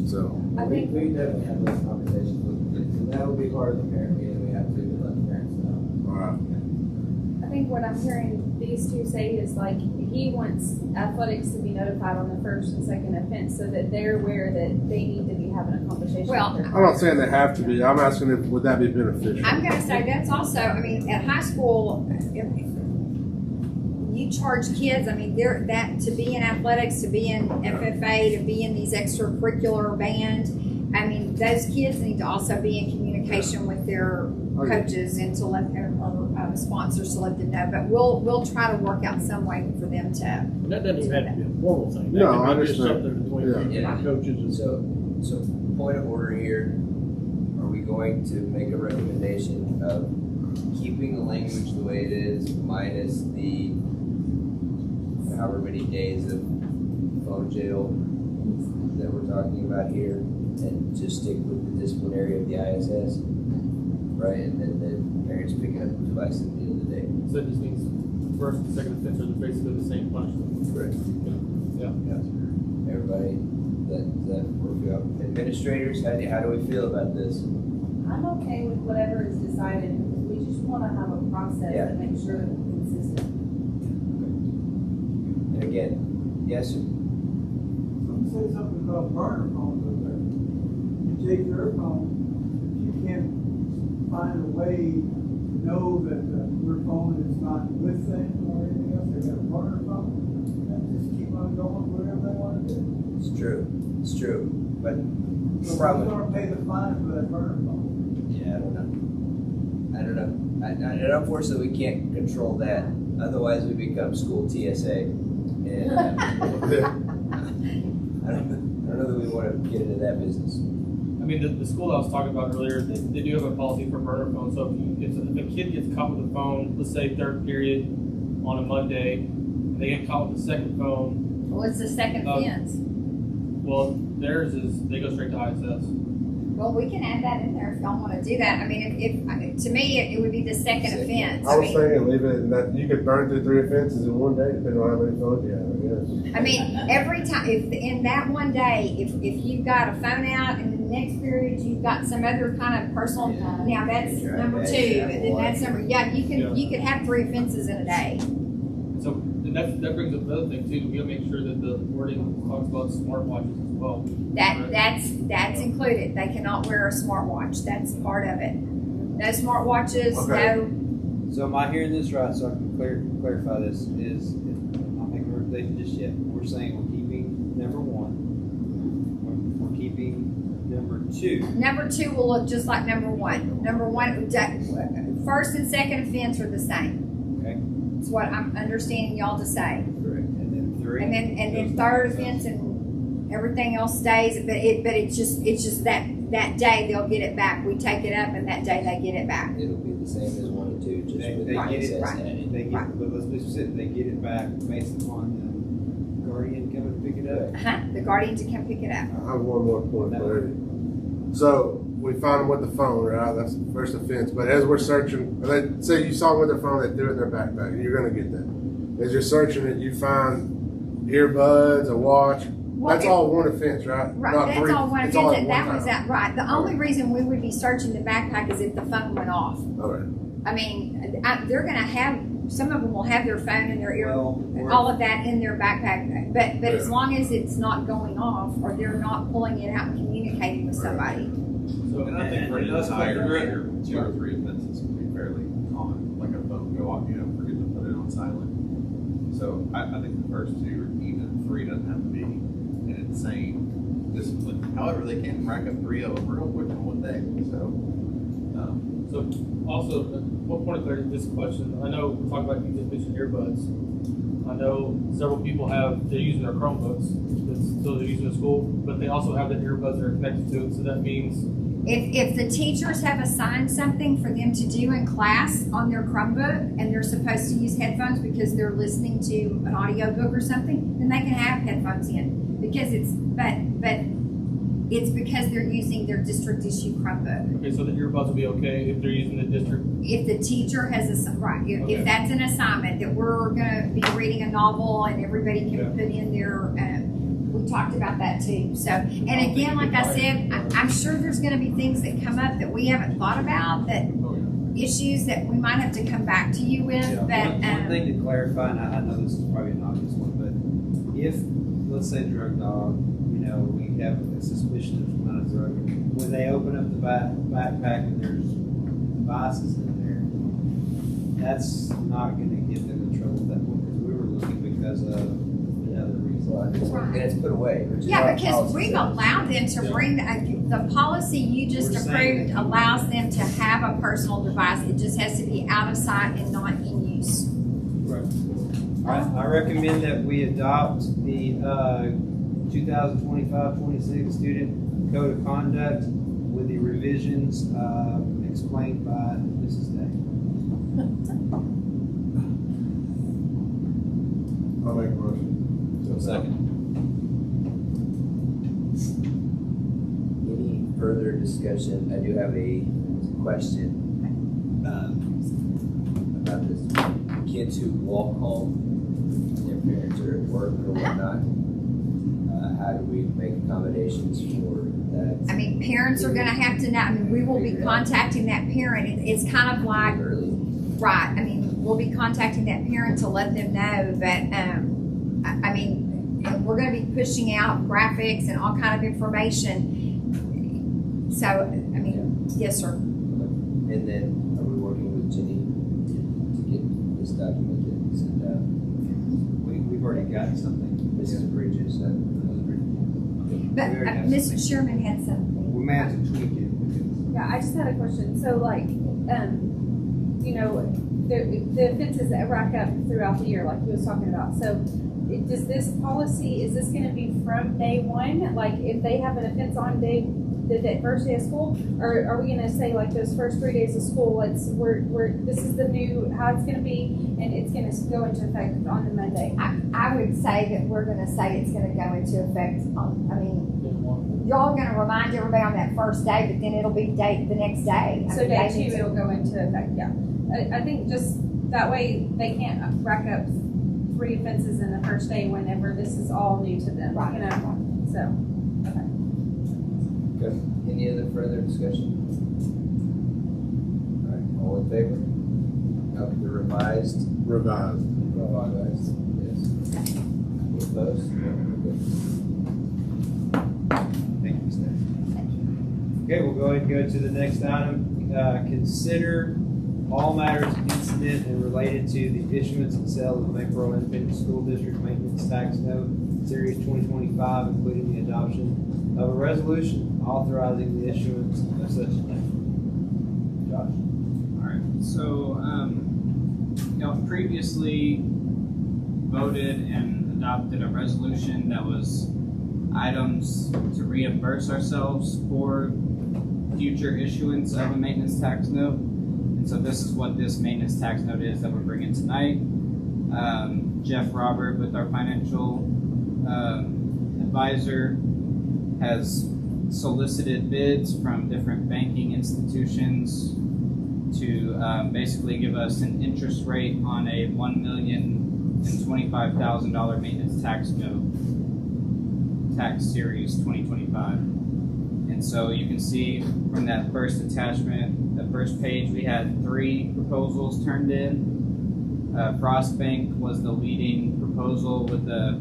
So We definitely have those conversations with the kids, and that would be part of the parent meeting. We have to let the parents know. all right. I think what I'm hearing these two say is he wants athletics to be notified on the first and second offense so that they're aware that they need to be having a conversation. Well, with their I'm not saying they have to be. I'm asking if would that be beneficial. I'm gonna say that's also, at high school, you charge kids, they're to be in athletics, to be in FFA, to be in these extracurricular band. Those kids need to also be in communication with their coaches and to let their sponsors to let them know. But we'll try to work out some way for them to. And that doesn't even have to be a formal thing. No, That I could be just understand. something between coaches and So point of order here, are we going to make a recommendation of keeping the language the way it is, minus the however many days of phone jail that we're talking about here, and just stick with the disciplinary of the ISS, right? And then the parents picking up the device at the end of the day. So it just means first and second offenders are basically the same punishment. Correct. Yeah. Everybody, that work out. Administrators, how do we feel about this? I'm okay with whatever is decided. We just want to have a process Yeah. to make sure that we're consistent. And again, yes, sir. Say something about burner phones over there. You take your phone, if you can't find a way to know that your phone is not with them or anything else, they got a burner phone, and just keep on going whatever they want to do. It's true. It's true. But So probably. we're gonna pay the fine for that burner phone. Yeah, I don't know. And unfortunately, we can't control that Otherwise, we become school TSA. And I don't know that we want to get into that business. I mean, the school I was talking about earlier, they do have a policy for burner phones. So if a kid gets caught with a phone, let's say third period on a Monday, and they get caught with the second phone. What's the second offense? Well, theirs is they go straight to ISS. Well, we can add that in there if y'all want to do that. I mean, if to me, it would be the second offense. I was thinking leave it in that you could burn through 3 offenses in one day, depending on how many phones you have, I guess. I mean, every time, if in that one day, if you've got a phone out and in the next period you've got some other kind of personal, now that's number 2, and then that's number, you could have 3 offenses in a day. So that brings up another thing too. We gotta make sure that the wording talks about smartwatches as well. That's included. They cannot wear a smartwatch. That's part of it. No smartwatches. Okay. No. So am I hearing this right? So I can clarify this. I'm not making a recommendation just yet. We're saying we're keeping number 1. We're keeping number 2. Number 2 will look just like number 1. Number 1, first and second offense are the same. Okay. That's what I'm understanding y'all to say. Correct. And then 3. And then third offense and everything else stays. But it's just that day they'll get it back. We take it up, and that day they get it back. It'll be the same as 1 and 2, just They with get it ISS right. added. They get, but let's be specific. They get it back based upon the guardian coming to pick it up. The guardian to come pick it up. I have one more point of clarity. So we find them with the phone, right? That's the first offense. But as we're searching, let's say you saw them with their phone, they do it in their backpack. You're going to get that. As you're searching it, you find earbuds, a watch. Well, that's all one offense, right? Right, Not that's 3. all one It's offense. all at And one that was time. that right. The only reason we would be searching the backpack is if the phone went off. All right. I mean, they're going to have, some of them will have their phone in their ear, Well, all of that in their backpack. But as Yeah. long as it's not going off, or they're not pulling it out and communicating with somebody. So And I think for an entire year, 2 or 3 offenses can be fairly common, like a phone go off, forget to put it on silent. So I think the first 2 or even 3 doesn't have to be an insane discipline. However, they can rack up 3 of them real quick in one day, So also, one point of clarity to this question. I know we're talking about, you just mentioned earbuds. I know several people they're using their Chromebooks, so they're using the school, but they also have the earbuds that are connected to it. So that means If the teachers have assigned something for them to do in class on their Chromebook, and they're supposed to use headphones because they're listening to an audio book or something, then they can have headphones in, because it's because they're using their district issue Chromebook. okay, so the earbuds will be okay if they're using the district. If the teacher has Okay. if that's an assignment that we're gonna be reading a novel and everybody can Yeah. put in their, we talked about that too. So, and again, like I said, I'm sure there's gonna be things that come up that we haven't thought about, that Oh, yeah. issues that we might have to come back to you with, Yeah. but, One thing to clarify, and I know this is probably an obvious one, but if, let's say drug dog, we have a suspicion of some kind of drug, when they open up the backpack and there's devices in there, that's not gonna get them in trouble at that point, because we were looking because of another reason. And it's put away. Which is yeah, our because policy we've says. allowed them to bring, the policy you just We're saying approved that- allows them to have a personal device. It just has to be out of sight and not in use. I recommend that we adopt the 2025-26 Student Code of Conduct with the revisions explained by Mrs. Day. I'll make a motion. Second. Any further discussion? I do have a question about this. Kids who walk home, their parents are at work or whatnot. How do we make accommodations for that? I mean, parents are gonna have to know, I mean, we will be contacting that parent. It's kind of like, Early. right, I mean, we'll be contacting that parent to let them know, but, I mean, and we're gonna be pushing out graphics and all kind of information. So, I mean, yes, sir. And then, are we working with Jenny to get this documented? Sent out? We've already got something. Mrs. Bridges, But We already have Mrs. Sherman had something. We may have to tweak it because Yeah, I just had a question. So, like, the offenses that rack up throughout the year, like he was talking about. So does this policy, is this gonna be from day one? Like if they have an offense on the first day of school, or are we gonna say like those first 3 days of school, this is the new, how it's gonna be, and it's gonna go into effect on the Monday? I would say that we're gonna say it's gonna go into effect on, I mean, y'all are gonna remind everybody on that first day, but then it'll be the next day. So day two, it'll go into effect, yeah. I think just that way they can't rack up 3 offenses in the first day whenever this is all new to them, Right. you know, so. Okay. Any other further discussion? All right, all in favor of the revised? Revised. Revised, yes. Any opposed? No, Thank you, Steph. Okay, we'll go ahead and go to the next item. Consider all matters incident and related to the issuance and sale of the Maypearl Independent School District Maintenance Tax Note, Series 2025, including the adoption of a resolution authorizing the issuance of such a note. Josh? All right, so, y'all previously voted and adopted a resolution that was items to reimburse ourselves for future issuance of a maintenance tax note. And so this is what this maintenance tax note is that we're bringing tonight. Jeff Robert with our financial advisor has solicited bids from different banking institutions to basically give us an interest rate on a $1,025,000 maintenance tax note, tax series 2025. And so you can see from that first attachment, the first page, we had 3 proposals turned in. Frost Bank was the leading proposal with a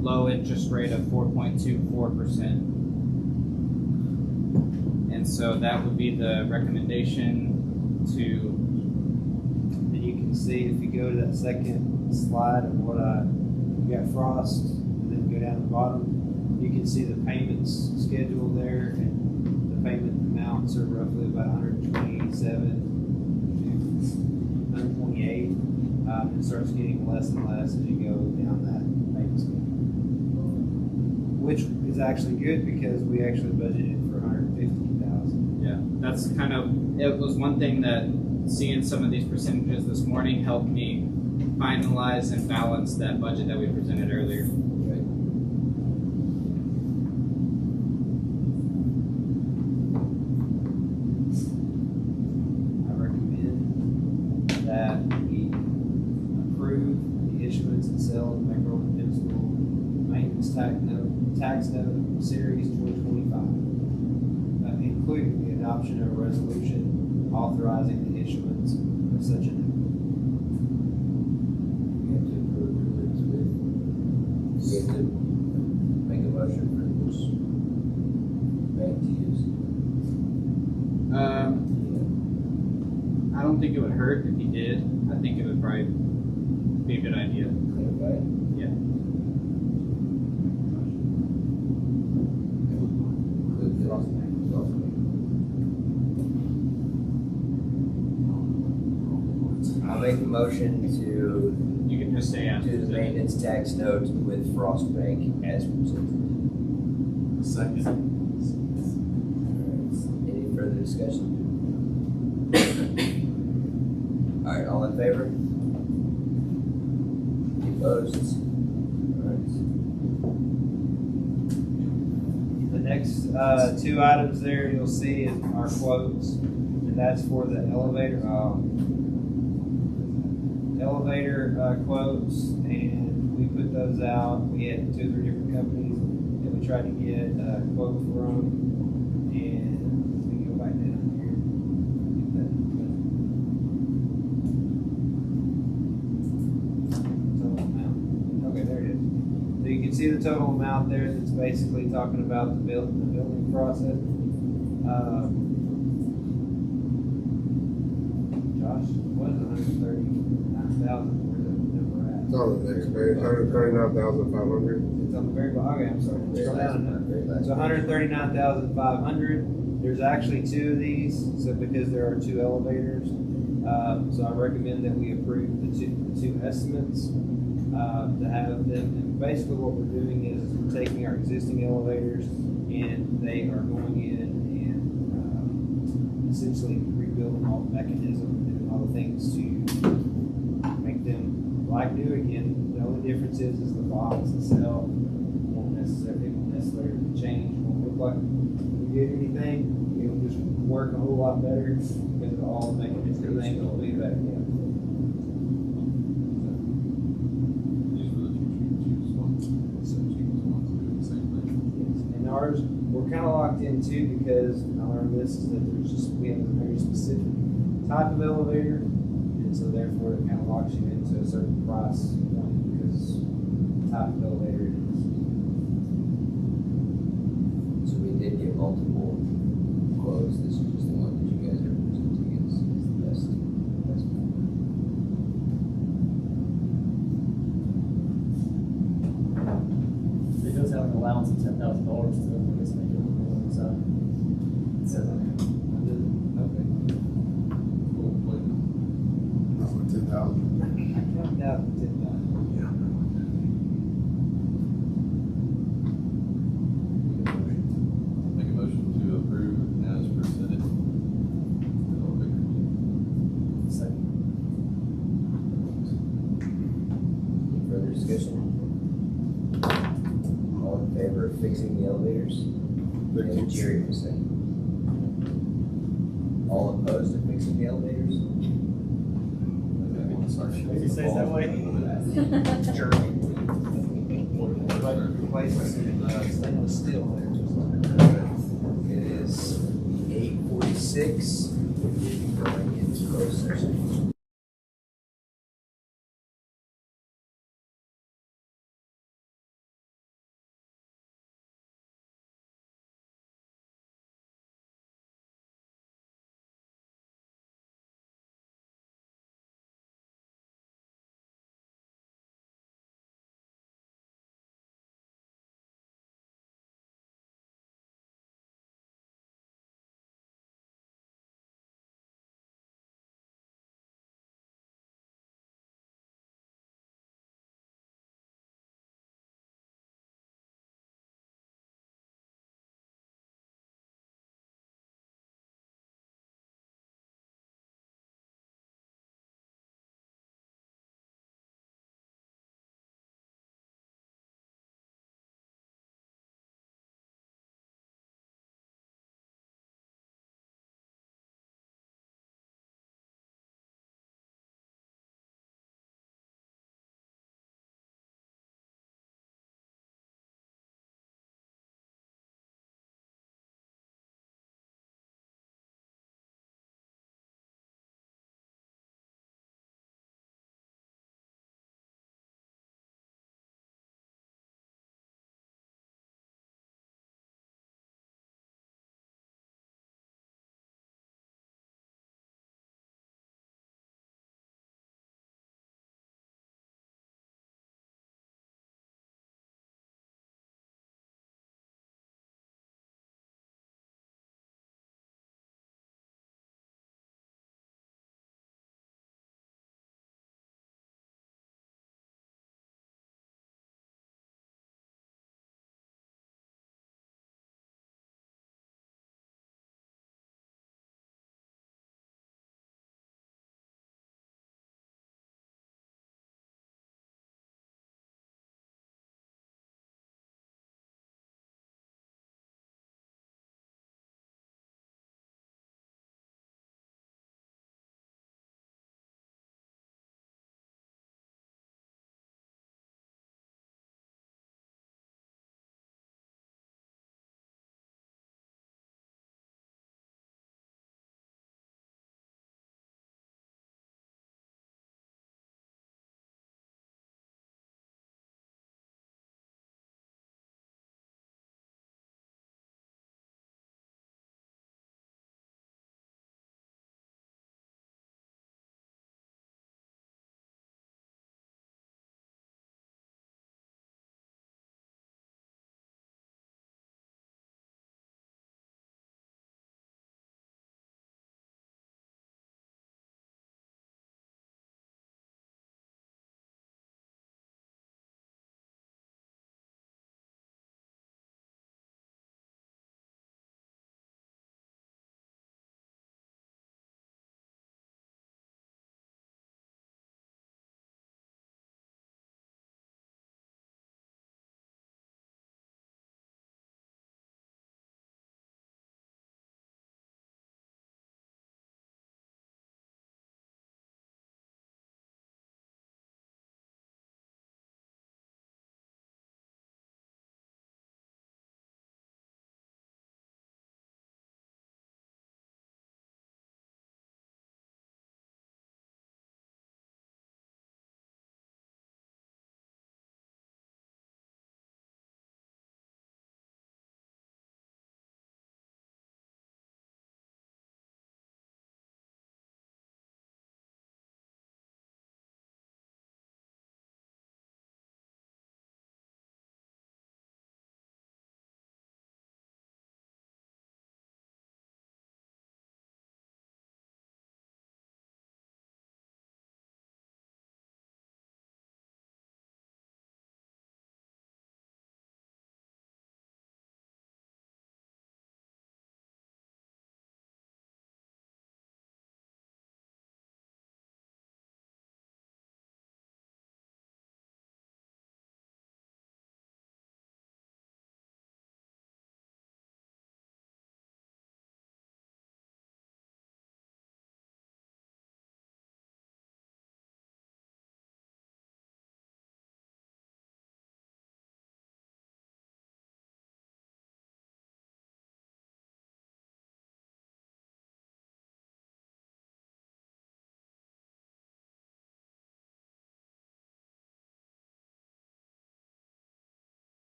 low interest rate of 4.24%. And so that would be the recommendation to. And you can see if you go to that second slide of what you got Frost, and then go down to the bottom, you can see the payments schedule there, and the payment amounts are roughly about 127 to 128. It starts getting less and less as you go down that payment schedule, which is actually good because we actually budgeted for 150,000. Yeah, that's kind of, it was one thing that seeing some of these percentages this morning helped me finalize and balance that budget that we presented earlier. I recommend that we approve the issuance and sale of Maypearl Independent School Maintenance Tax Note Series 2025, including the adoption of a resolution authorizing the issuance of such a note. We have to approve the bids with, we have to make a motion for this bank to use. I don't think it would hurt if you did. I think it would probably be a good idea. Okay. Yeah. I'll make a motion to You can just say after do the maintenance tax note with Frost Bank as presented. Second. Any further discussion? All right, all in favor? Any opposed? All right. The next 2 items there you'll see is our quotes, and that's for the elevator. Elevator quotes, and we put those out. We had 2 or 3 different companies that we tried to get a quote from, and we can go back down here. Get that. Total amount. Okay, there it is. So you can see the total amount there. That's basically talking about the building process. Josh, what is 139,000? Where's that number at? It's on the next page, 139,500. It's on the very bottom. Okay, I'm sorry. Very Scroll last down. one, very last So 139,500. There's actually 2 of these, so because there are 2 elevators, So I recommend that we approve the two estimates, to have them, and basically what we're doing is we're taking our existing elevators and they are going in and essentially rebuilding all the mechanism and all the things to make them like new again. The only difference is the box itself won't necessarily change, won't look like we did anything. It'll just work a whole lot better because of all the mechanisms, everything will be back in. And ours, we're kind of locked in too because I learned this is that we have a very specific type of elevator, and so therefore it kind of locks you into a certain price point because the type of elevator it is. So we did get multiple quotes. This is just the one that you guys are presenting is the best. It does have an allowance of $10,000 to, I guess, make it look on the side. It says on there. Okay. Not with 10,000. I counted out the 10,000. Make a motion to approve as presented. Second. Any further discussion? All in favor of fixing the elevators? And Jerry was saying. All opposed to fixing the elevators? Maybe say it that way. Replace some stainless steel there. It is 8:46. Going into closed session.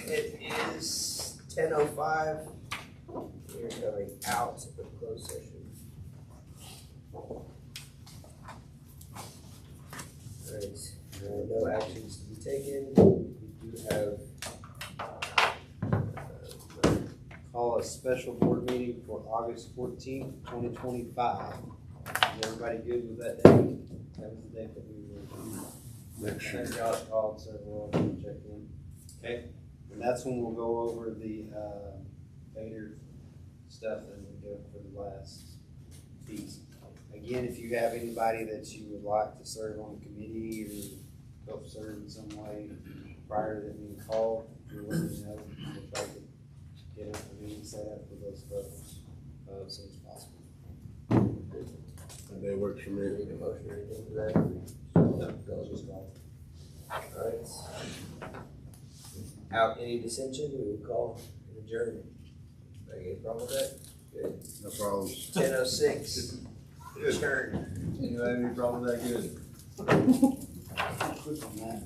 it is 10:05. We're going out of closed session. Alright, no actions to be taken. We do have Call a special board meeting for August 14th, 2025. Is everybody good with that date? That was the date that we were. Make sure. Josh called, said we'll check in. Okay, and that's when we'll go over the, Vader stuff and we go for the last piece. Again, if you have anybody that you would like to serve on the committee or help serve in some way prior to them being called, you're letting me know. We'll try to get a meeting set up for those folks, as soon as possible. That day works for me. Need a motion or anything for that? No, those just called. Alright. Out any dissension, we will call an adjournment. Any problem with that? Good. No problems. 10:06. Adjourned. You have any problem with that? Good. Quick on that.